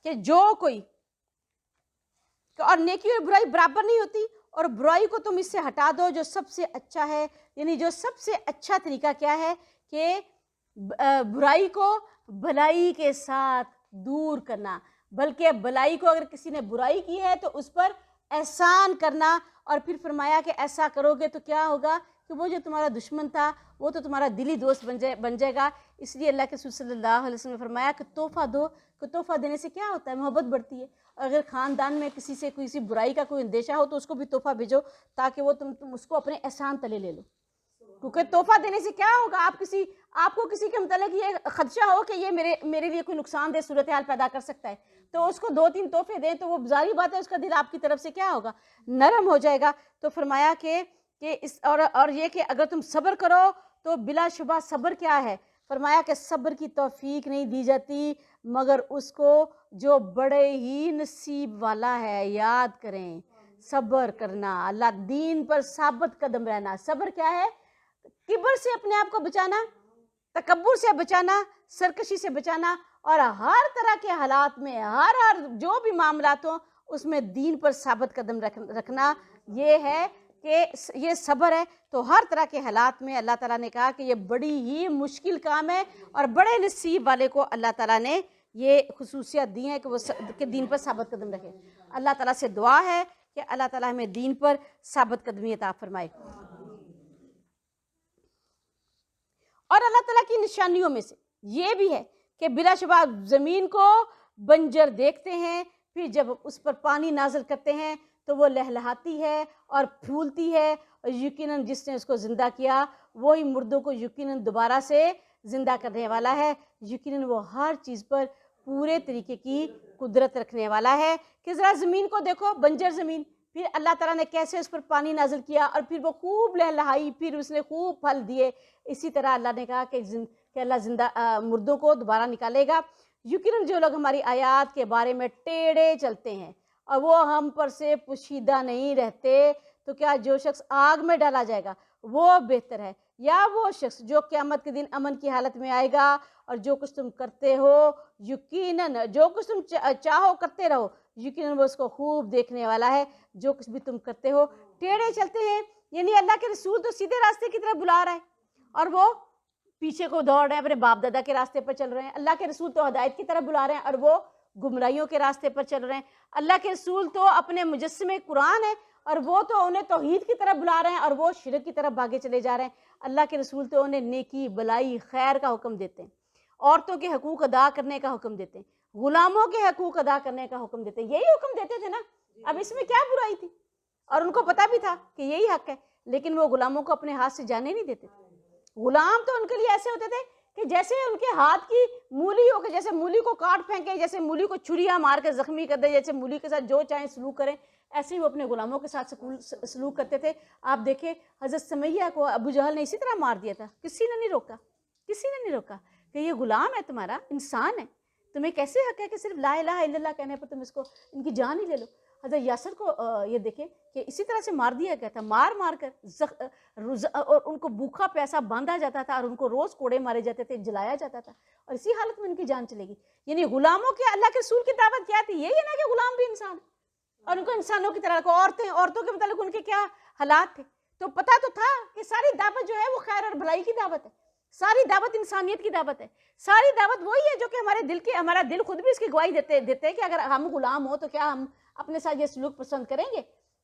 کہ جو کوئی، اور نیکی اور برائی برابر نہیں ہوتی، اور برائی کو تم اس سے ہٹا دو جو سب سے اچھا ہے، یعنی جو سب سے اچھا طریقہ کیا ہے کہ برائی کو بھلائی کے ساتھ دور کرنا، بلکہ بھلائی کو اگر کسی نے برائی کی ہے تو اس پر احسان کرنا، اور پھر فرمایا کہ ایسا کرو گے تو کیا ہوگا کہ وہ جو تمہارا دشمن تھا وہ تو تمہارا دلی دوست بن جائے گا۔ اس لیے اللہ کے رسول صلی اللہ علیہ وسلم نے فرمایا کہ تحفہ دو، کہ تحفہ دینے سے کیا ہوتا ہے، محبت بڑھتی ہے۔ اگر خاندان میں کسی سے کسی برائی کا کوئی اندیشہ ہو تو اس کو بھی تحفہ بھیجو تاکہ وہ تم اس کو اپنے احسان تلے لے لو، کیونکہ تحفہ دینے سے کیا ہوگا، آپ کو کسی کے متعلق یہ خدشہ ہو کہ یہ میرے لیے کوئی نقصان دہ صورتحال پیدا کر سکتا ہے، تو اس کو 2-3 تحفے دیں تو وہ ظاہری بات ہے اس کا دل آپ کی طرف سے کیا ہوگا، نرم ہو جائے گا۔ تو فرمایا کہ اور یہ کہ اگر تم صبر کرو تو بلا شبہ صبر کیا ہے، فرمایا کہ صبر کی توفیق نہیں دی جاتی مگر اس کو جو بڑے ہی نصیب والا ہے۔ یاد کریں صبر کرنا، اللہ دین پر ثابت قدم رہنا، صبر کیا ہے، کبر سے اپنے آپ کو بچانا، تکبر سے بچانا، سرکشی سے بچانا، اور ہر طرح کے حالات میں ہر جو بھی معاملات ہوں اس میں دین پر ثابت قدم رکھنا، یہ ہے کہ یہ صبر ہے۔ تو ہر طرح کے حالات میں اللہ تعالیٰ نے کہا کہ یہ بڑی ہی مشکل کام ہے، اور بڑے نصیب والے کو اللہ تعالیٰ نے یہ خصوصیات دی ہیں کہ وہ دین پر ثابت قدم رکھے۔ اللہ تعالیٰ سے دعا ہے کہ اللہ تعالیٰ ہمیں دین پر ثابت قدمی عطا فرمائے۔ اور اللہ تعالیٰ کی نشانیوں میں سے یہ بھی ہے کہ بلا شبہ زمین کو بنجر دیکھتے ہیں، پھر جب اس پر پانی نازل کرتے ہیں تو وہ لہلہاتی ہے اور پھولتی ہے، اور یقیناً جس نے اس کو زندہ کیا وہی مردوں کو یقیناً دوبارہ سے زندہ کرنے والا ہے، یقیناً وہ ہر چیز پر پورے طریقے کی قدرت رکھنے والا ہے۔ کہ ذرا زمین کو دیکھو، بنجر زمین، پھر اللہ تعالیٰ نے کیسے اس پر پانی نازل کیا اور پھر وہ خوب لہلہائی، پھر اس نے خوب پھل دیے۔ اسی طرح اللہ نے کہا کہ اللہ زندہ مردوں کو دوبارہ نکالے گا۔ یقیناً جو لوگ ہماری آیات کے بارے میں ٹیڑے چلتے ہیں اور وہ ہم پر سے پوشیدہ نہیں رہتے، تو کیا جو شخص آگ میں ڈالا جائے گا وہ بہتر ہے، یا وہ شخص جو قیامت کے دن امن کی حالت میں آئے گا؟ اور جو کچھ تم کرتے ہو یقیناً، جو کچھ تم چاہو کرتے رہو، یقیناً وہ اس کو خوب دیکھنے والا ہے۔ جو کچھ بھی تم کرتے ہو، ٹیڑے چلتے ہیں یعنی اللہ کے رسول تو سیدھے راستے کی طرف بلا رہا ہے اور وہ پیچھے کو دوڑ رہے ہیں، اپنے باپ دادا کے راستے پر چل رہے ہیں۔ اللہ کے رسول تو ہدایت کی طرف بلا رہے ہیں اور وہ گمراہیوں کے راستے پر چل رہے ہیں۔ اللہ کے رسول تو اپنے مجسمے قرآن ہے اور وہ تو انہیں توحید کی طرف بلا رہے ہیں اور وہ شرک کی طرف بھاگے چلے جا رہے ہیں۔ اللہ کے رسول تو انہیں نیکی، بلائی، خیر کا حکم دیتے ہیں، عورتوں کے حقوق ادا کرنے کا حکم دیتے ہیں، غلاموں کے حقوق ادا کرنے کا حکم دیتے ہیں۔ یہی حکم دیتے تھے نا، اب اس میں کیا برائی تھی؟ اور ان کو پتہ بھی تھا کہ یہی حق ہے، لیکن وہ غلاموں کو اپنے ہاتھ سے جانے نہیں دیتے تھے۔ غلام تو ان کے لیے ایسے ہوتے تھے کہ جیسے ان کے ہاتھ کی مولی ہو، کہ جیسے مولی کو کاٹ پھینکے، جیسے مولی کو چھریاں مار کے زخمی کر دے، جیسے مولی کے ساتھ جو چاہیں سلوک کریں، ایسے ہی وہ اپنے غلاموں کے ساتھ سلوک کرتے تھے۔ آپ دیکھیں حضرت سمیہ کو ابو جہل نے اسی طرح مار دیا تھا، کسی نے نہیں روکا، کسی نے نہیں روکا کہ یہ غلام ہے تمہارا، انسان ہے، تمہیں کیسے حق ہے کہ صرف لا الہ الا اللہ کہنے پر تم اس کو ان کی جان ہی لے لو۔ حضرت یاسر کو یہ دیکھیں کہ اسی طرح سے مار دیا گیا تھا، مار مار کر، اور ان کو بھوکا پیاسا باندھا جاتا تھا اور ان کو روز کوڑے مارے جاتے تھے، جلایا جاتا تھا، اور اسی حالت میں ان کی جان چلے گی۔ یعنی غلاموں کے اللہ کے رسول کی دعوت کیا تھی؟ یہی ہے نا کہ غلام بھی انسان ہے اور ان کو انسانوں کی طرح رکھو۔ عورتوں کے متعلق ان کے کیا حالات تھے؟ تو پتہ تو تھا کہ ساری دعوت جو ہے وہ خیر اور بھلائی کی دعوت ہے، ساری دعوت انسانیت کی دعوت ہے، ساری دعوت وہی ہے جو کہ ہمارا دل خود بھی اس کی گواہی دیتے کہ اگر ہم غلام ہوں تو کیا ہم اپنے ساتھ یہ سلوک پسند کریں گے،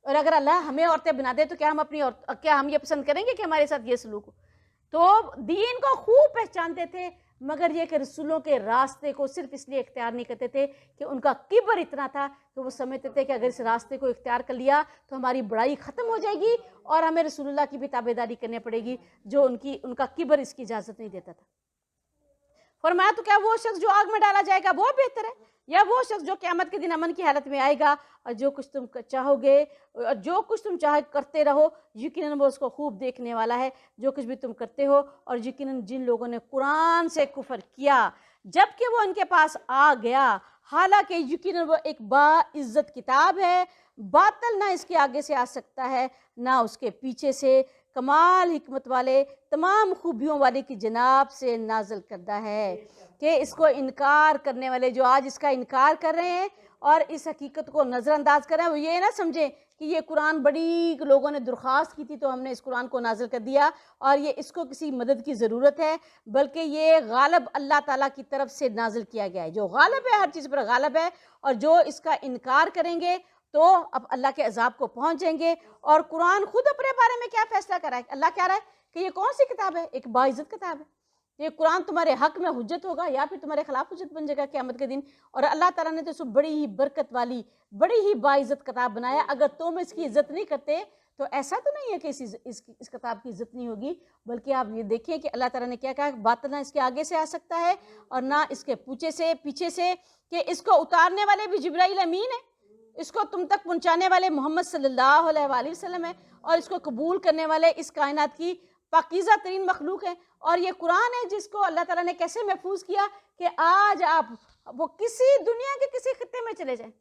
اور اگر اللہ ہمیں عورتیں بنا دے تو کیا ہم یہ پسند کریں گے کہ ہمارے ساتھ یہ سلوک ہو؟ تو دین کو خوب پہچانتے تھے، مگر یہ کہ رسولوں کے راستے کو صرف اس لیے اختیار نہیں کرتے تھے کہ ان کا کبر اتنا تھا کہ وہ سمجھتے تھے کہ اگر اس راستے کو اختیار کر لیا تو ہماری بڑائی ختم ہو جائے گی اور ہمیں رسول اللہ کی بھی تابعداری کرنی پڑے گی، جو ان کا کبر اس کی اجازت نہیں دیتا تھا۔ فرمایا تو کیا وہ شخص جو آگ میں ڈالا جائے گا وہ بہتر ہے، یا وہ شخص جو قیامت کے دن امن کی حالت میں آئے گا اور جو کچھ تم چاہو گے اور جو کچھ تم چاہے کرتے رہو، یقیناً وہ اس کو خوب دیکھنے والا ہے جو کچھ بھی تم کرتے ہو۔ اور یقیناً جن لوگوں نے قرآن سے کفر کیا جب کہ وہ ان کے پاس آ گیا، حالانکہ یقیناً وہ ایک باعزت کتاب ہے، باطل نہ اس کے آگے سے آ سکتا ہے نہ اس کے پیچھے سے، کمال حکمت والے تمام خوبیوں والے کی جناب سے نازل کردہ ہے، کہ اس کو انکار کرنے والے جو آج اس کا انکار کر رہے ہیں اور اس حقیقت کو نظر انداز کر رہے ہیں، وہ یہ نہ سمجھیں کہ یہ قرآن بڑی لوگوں نے درخواست کی تھی تو ہم نے اس قرآن کو نازل کر دیا اور یہ اس کو کسی مدد کی ضرورت ہے، بلکہ یہ غالب اللہ تعالیٰ کی طرف سے نازل کیا گیا ہے، جو غالب ہے، ہر چیز پر غالب ہے، اور جو اس کا انکار کریں گے تو اب اللہ کے عذاب کو پہنچ جائیں گے۔ اور قرآن خود اپنے بارے میں کیا فیصلہ کر رہا ہے؟ اللہ کہہ رہا ہے کہ یہ کون سی کتاب ہے؟ ایک باعزت کتاب ہے، یہ قرآن تمہارے حق میں حجت ہوگا یا پھر تمہارے خلاف حجت بن جائے گا قیامت کے دن۔ اور اللہ تعالیٰ نے تو اس کو بڑی ہی برکت والی، بڑی ہی باعزت کتاب بنایا، اگر تم اس کی عزت نہیں کرتے تو ایسا تو نہیں ہے کہ اس کتاب کی عزت نہیں ہوگی، بلکہ آپ یہ دیکھیں کہ اللہ تعالیٰ نے کیا کہا، باطل نہ اس کے آگے سے آ سکتا ہے اور نہ اس کے پیچھے سے، کہ اس کو اتارنے والے بھی جبرائیل امین ہے، اس کو تم تک پہنچانے والے محمد صلی اللہ علیہ وآلہ وسلم ہے، اور اس کو قبول کرنے والے اس کائنات کی پاکیزہ ترین مخلوق ہے۔ اور یہ قرآن ہے جس کو اللہ تعالیٰ نے کیسے محفوظ کیا کہ آج آپ وہ کسی دنیا کے کسی خطے میں چلے جائیں،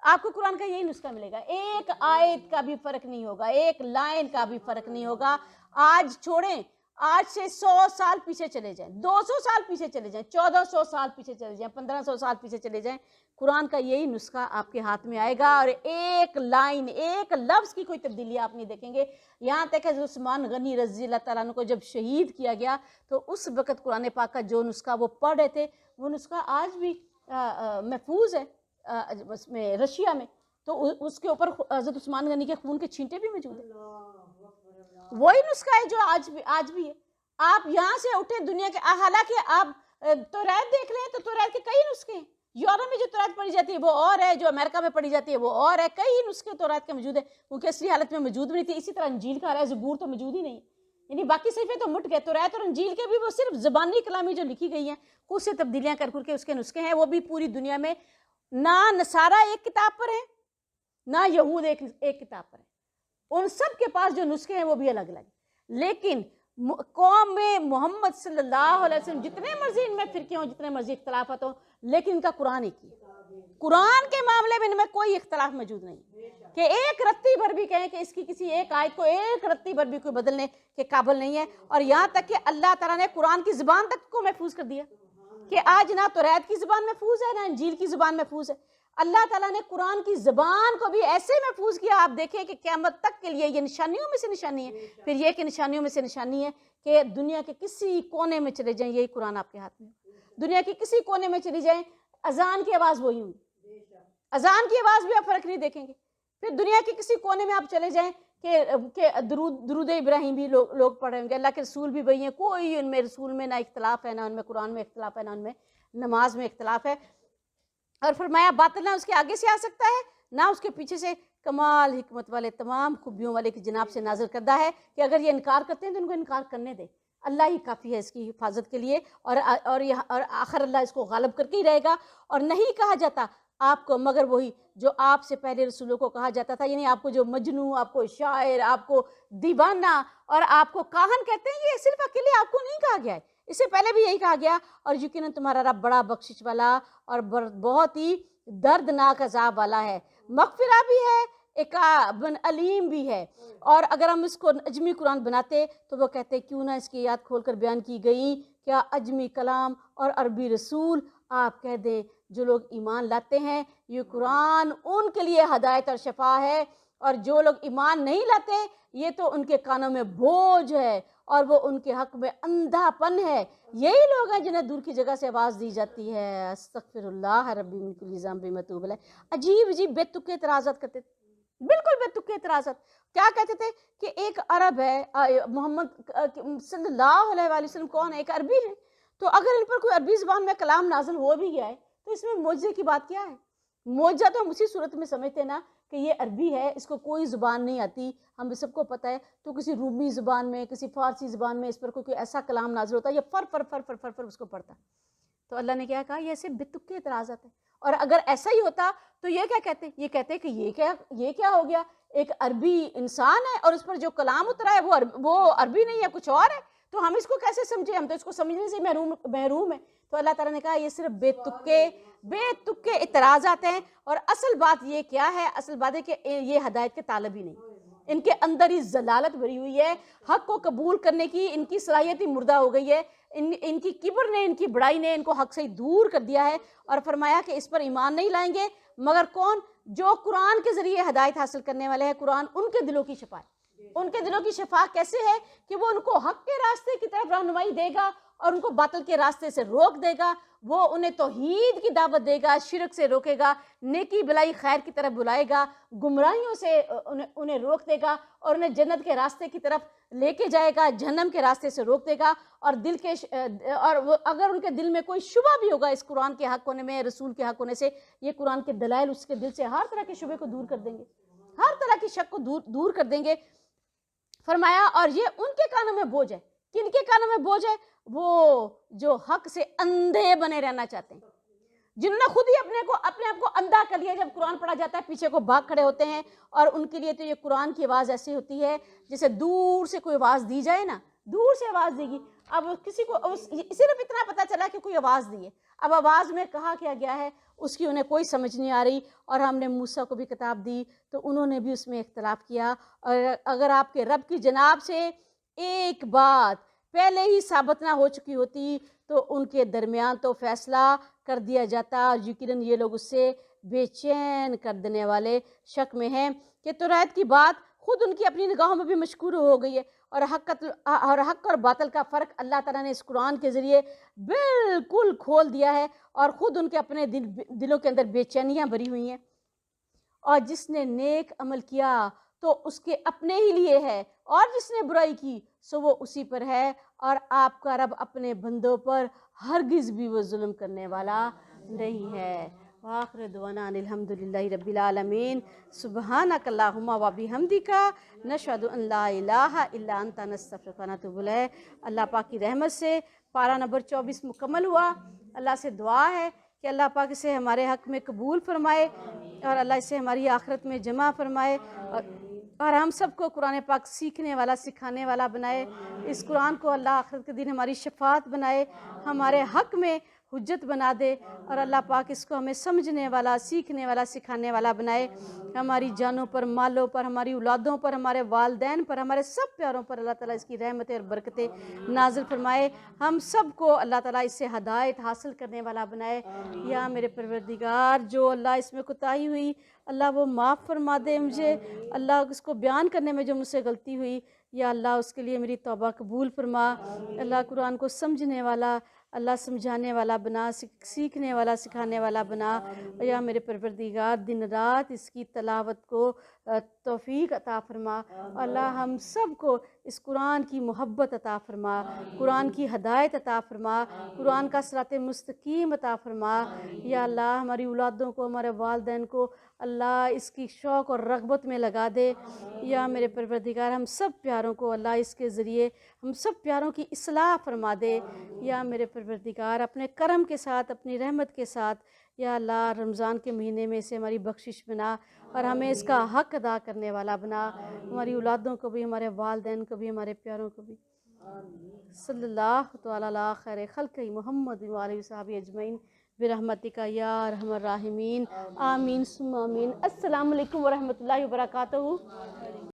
آپ کو قرآن کا یہی نسخہ ملے گا، ایک آیت کا بھی فرق نہیں ہوگا، ایک لائن کا بھی فرق نہیں ہوگا۔ آج چھوڑیں، آج سے 100 سال پیچھے چلے جائیں، 200 سال پیچھے چلے جائیں، 1400 سال پیچھے چلے جائیں، 1500 سال پیچھے چلے جائیں، قرآن کا یہی نسخہ آپ کے ہاتھ میں آئے گا، اور ایک لائن، ایک لفظ کی کوئی تبدیلی آپ نہیں دیکھیں گے۔ یہاں تک کہ عثمان غنی رضی اللہ تعالیٰ عنہ کو جب شہید کیا گیا تو اس وقت قرآن پاک کا جو نسخہ وہ پڑھ رہے تھے، وہ نسخہ آج بھی محفوظ ہے اس میں رشیا میں، تو اس کے اوپر حضرت عثمان غنی کے خون کے چھینٹے بھی موجود ہیں، وہی نسخہ ہے جو آج بھی ہے۔ آپ یہاں سے اٹھیں دنیا کے، حالانکہ آپ توریت دیکھ رہے ہیں تو توریت کے کئی نسخے ہیں، یورپ میں جو توریت پڑھی جاتی ہے وہ اور ہے، جو امریکہ میں پڑھی جاتی ہے وہ اور ہے، کئی نسخے توریت کے موجود ہیں، کیونکہ اصلی حالت میں موجود بھی نہیں تھی۔ اسی طرح انجیل کا ہے، زبور تو موجود ہی نہیں، یعنی باقی صحیفے تو مٹ گئے، توریت اور انجیل کے بھی وہ صرف زبانی کلامی جو لکھی گئی ہیں، کچھ سے تبدیلیاں کر کے اس کے نسخے ہیں، وہ بھی پوری دنیا میں نہ نصارہ ایک کتاب پر ہیں نہ یہود ایک کتاب پر ہیں، ان سب کے پاس جو نسخے ہیں وہ بھی الگ الگ، لیکن قوم محمد صلی اللہ علیہ وسلم جتنے مرضی ان میں فرقے ہوں، جتنے مرضی اختلافات ہوں، لیکن ان کا قرآن ایک ہی، قرآن کے معاملے میں ان میں کوئی اختلاف موجود نہیں کہ ایک رتی بھر بھی کہیں کہ اس کی کسی ایک آیت کو ایک رتی بھر بھی کوئی بدلنے کے قابل نہیں ہے۔ اور یہاں تک کہ اللہ تعالیٰ نے قرآن کی زبان تک کو محفوظ کر دیا کہ آج نہ توریت کی زبان محفوظ ہے نہ انجیل کی زبان محفوظ ہے، اللہ تعالیٰ نے قرآن کی زبان کو بھی ایسے محفوظ کیا، آپ دیکھیں کہ قیامت تک کے لیے یہ نشانیوں میں سے نشانی ہے۔ پھر یہ کہ نشانیوں میں سے نشانی ہے کہ دنیا کے کسی کونے میں چلے جائیں یہی قرآن آپ کے ہاتھ میں، دنیا کے کسی کونے میں چلی جائیں اذان کی آواز وہی ہوئی، اذان کی آواز بھی آپ فرق نہیں دیکھیں گے۔ پھر دنیا کے کسی کونے میں آپ چلے جائیں کہ درود ابراہیم بھی لوگ پڑھیں گے، اللہ کے رسول بھی وہی ہیں، کوئی ان میں رسول میں نہ اختلاف ہے، نہ ان میں قرآن میں اختلاف ہے، نہ ان میں نماز میں اختلاف ہے۔ اور فرمایا باطل نہ اس کے آگے سے آ سکتا ہے نہ اس کے پیچھے سے، کمال حکمت والے تمام خوبیوں والے کی جناب سے نازل کردہ ہے کہ اگر یہ انکار کرتے ہیں تو ان کو انکار کرنے دے، اللہ ہی کافی ہے اس کی حفاظت کے لیے، اور آخر اللہ اس کو غالب کر کے ہی رہے گا۔ اور نہیں کہا جاتا آپ کو مگر وہی جو آپ سے پہلے رسولوں کو کہا جاتا تھا، یعنی آپ کو جو مجنوں، آپ کو شاعر، آپ کو دیوانہ اور آپ کو کاہن کہتے ہیں، یہ صرف اکیلے آپ کو نہیں کہا گیا ہے، اس سے پہلے بھی یہی کہا گیا۔ اور یقیناً تمہارا رب بڑا بخشش والا اور بہت ہی دردناک عذاب والا ہے، مغفرہ بھی ہے، عقاب علیم بھی ہے۔ اور اگر ہم اس کو اجمی قرآن بناتے تو وہ کہتے کیوں نہ اس کی یاد کھول کر بیان کی گئی، کیا اجمی کلام اور عربی رسول، آپ کہہ دیں جو لوگ ایمان لاتے ہیں یہ قرآن ان کے لیے ہدایت اور شفا ہے، اور جو لوگ ایمان نہیں لاتے یہ تو ان کے کانوں میں بوجھ ہے اور وہ ان کے حق میں اندھا پن ہے۔ یہی لوگ ہیں جنہیں دور کی جگہ سے آواز دی جاتی ہے استغفر اللہ ربی من کل ذنب متوب الیہ۔ عجیب عجیب بے تکے اعتراضات کرتے تھے، بالکل بے تکے اعتراضات۔ کیا کہتے تھے کہ ایک عرب ہے، محمد صلی اللہ علیہ وآلہ وسلم کون ہے؟ ایک عربی ہے، تو اگر ان پر کوئی عربی زبان میں کلام نازل ہو بھی گیا ہے تو اس میں معجزے کی بات کیا ہے؟ معجزہ تو ہم اسی صورت میں سمجھتے ہیں نا کہ یہ عربی ہے، اس کو کوئی زبان نہیں آتی، ہم سب کو پتہ ہے، تو کسی رومی زبان میں، کسی فارسی زبان میں اس پر کوئی ایسا کلام نازل ہوتا ہے، یہ فر فر فر فر فر فر اس کو پڑھتا ہے. تو اللہ نے کیا کہا؟ یہ ایسے بے تکے اعتراضات ہیں. اور اگر ایسا ہی ہوتا تو یہ کیا کہتے ہیں؟ یہ کہتے ہیں کہ یہ کیا ہو گیا، ایک عربی انسان ہے اور اس پر جو کلام اترا ہے وہ عربی نہیں ہے، کچھ اور ہے، تو ہم اس کو کیسے سمجھیں؟ ہم تو اس کو سمجھنے سے محروم ہیں. تو اللہ تعالیٰ نے کہا یہ صرف بے تکے اعتراضات ہیں، اور اصل بات یہ کیا ہے؟ اصل بات ہے کہ یہ ہدایت کے طالب ہی نہیں، ان کے اندر ہی ضلالت بھری ہوئی ہے، حق کو قبول کرنے کی ان کی صلاحیت ہی مردہ ہو گئی ہے، ان کی کبر نے، ان کی بڑائی نے ان کو حق سے دور کر دیا ہے. اور فرمایا کہ اس پر ایمان نہیں لائیں گے مگر کون؟ جو قرآن کے ذریعے ہدایت حاصل کرنے والے ہیں. قرآن ان کے دلوں کی شفا ہے. ان کے دلوں کی شفا کیسے ہے؟ کہ وہ ان کو حق کے راستے کی طرف رہنمائی دے گا اور ان کو باطل کے راستے سے روک دے گا. وہ انہیں توحید کی دعوت دے گا، شرک سے روکے گا، نیکی بلائی خیر کی طرف بلائے گا، گمراہیوں سے انہیں روک دے گا اور انہیں جنت کے راستے کی طرف لے کے جائے گا، جہنم کے راستے سے روک دے گا. اور اگر ان کے دل میں کوئی شبہ بھی ہوگا اس قرآن کے حق ہونے میں، رسول کے حق ہونے سے، یہ قرآن کے دلائل اس کے دل سے ہر طرح کے شبہ کو دور کر دیں گے، ہر طرح کی شک کو دور کر دیں گے. فرمایا اور یہ ان کے کانوں میں بوجھ ہے. کن کے کانوں میں بوجھ ہے؟ وہ جو حق سے اندھے بنے رہنا چاہتے ہیں، جنہوں نے خود ہی اپنے آپ کو اندھا کر لیا. جب قرآن پڑھا جاتا ہے پیچھے کو بھاگ کھڑے ہوتے ہیں، اور ان کے لیے تو یہ قرآن کی آواز ایسی ہوتی ہے جیسے دور سے کوئی آواز دی جائے نا، دور سے آواز دے گی. اب کسی کو صرف اتنا پتہ چلا کہ کوئی آواز دی ہے، اب آواز میں کہا کیا گیا ہے اس کی انہیں کوئی سمجھ نہیں آ رہی. اور ہم نے موسیٰ کو بھی کتاب دی تو انہوں نے بھی اس میں اختلاف کیا. اور اگر آپ کے رب کی جناب سے ایک بات پہلے ہی ثابت نہ ہو چکی ہوتی تو ان کے درمیان تو فیصلہ کر دیا جاتا. اور یقیناً یہ لوگ اس سے بے چین کر دینے والے شک میں ہیں کہ توریت کی بات خود ان کی اپنی نگاہوں میں بھی مشکور ہو گئی ہے. اور حق اور باطل کا فرق اللہ تعالیٰ نے اس قرآن کے ذریعے بالکل کھول دیا ہے، اور خود ان کے اپنے دلوں کے اندر بے چینیاں بھری ہوئی ہیں. اور جس نے نیک عمل کیا تو اس کے اپنے ہی لیے ہے، اور جس نے برائی کی سو وہ اسی پر ہے. اور آپ کا رب اپنے بندوں پر ہرگز بھی وہ ظلم کرنے والا نہیں ہے. وآخر دعوانا ان الحمدللہ رب العالمین. سبحانک اللہم و بحمدک نشہد ان لا الہ الا انت نستغفرک و نتوب الیک. اللہ پاک کی رحمت سے پارہ نمبر 24 مکمل ہوا. اللہ سے دعا ہے کہ اللہ پاک اسے ہمارے حق میں قبول فرمائے، اور اللہ اسے ہماری آخرت میں جمع فرمائے، اور ہم سب کو قرآن پاک سیکھنے والا، سکھانے والا بنائے. اس قرآن کو اللہ آخرت کے دن ہماری شفاعت بنائے، ہمارے حق میں حجت بنا دے، اور اللہ پاک اس کو ہمیں سمجھنے والا، سیکھنے والا، سکھانے والا بنائے. ہماری جانوں پر، مالوں پر، ہماری اولادوں پر، ہمارے والدین پر، ہمارے سب پیاروں پر اللہ تعالیٰ اس کی رحمتیں اور برکتیں نازل فرمائے. ہم سب کو اللہ تعالیٰ اس سے ہدایت حاصل کرنے والا بنائے. یا میرے پروردگار جو اللہ اس میں کوتاہی ہوئی اللہ وہ معاف فرما دے مجھے. اللہ اس کو بیان کرنے میں جو مجھ سے غلطی ہوئی یا اللہ اس کے لیے میری توبہ قبول فرما. اللہ قرآن کو سمجھنے والا، اللہ سمجھانے والا بنا، سیکھنے والا، سکھانے والا بنا. یا میرے پروردگار دن رات اس کی تلاوت کو توفیق عطا فرما. اللہ ہم سب کو اس قرآن کی محبت عطا فرما، قرآن کی ہدایت عطا فرما، قرآن کا صراط مستقیم عطا فرما. یا اللہ ہماری اولادوں کو، ہمارے والدین کو اللہ اس کی شوق اور رغبت میں لگا دے. یا میرے پروردگار ہم سب پیاروں کو اللہ اس کے ذریعے ہم سب پیاروں کی اصلاح فرما دے. یا میرے پروردگار اپنے کرم کے ساتھ، اپنی رحمت کے ساتھ یا اللہ رمضان کے مہینے میں اسے ہماری بخشش بنا اور ہمیں اس کا حق ادا کرنے والا بنا. ہماری اولادوں کو بھی، ہمارے والدین کو بھی، ہمارے پیاروں کو بھی. صلی اللہ تعالیٰ علی خیر خلقہ محمد و آلہ وصحبہ اجمعین برحمتک یا ارحم الراحمین. آمین ثم آمین. السلام علیکم ورحمۃ اللہ وبرکاتہ.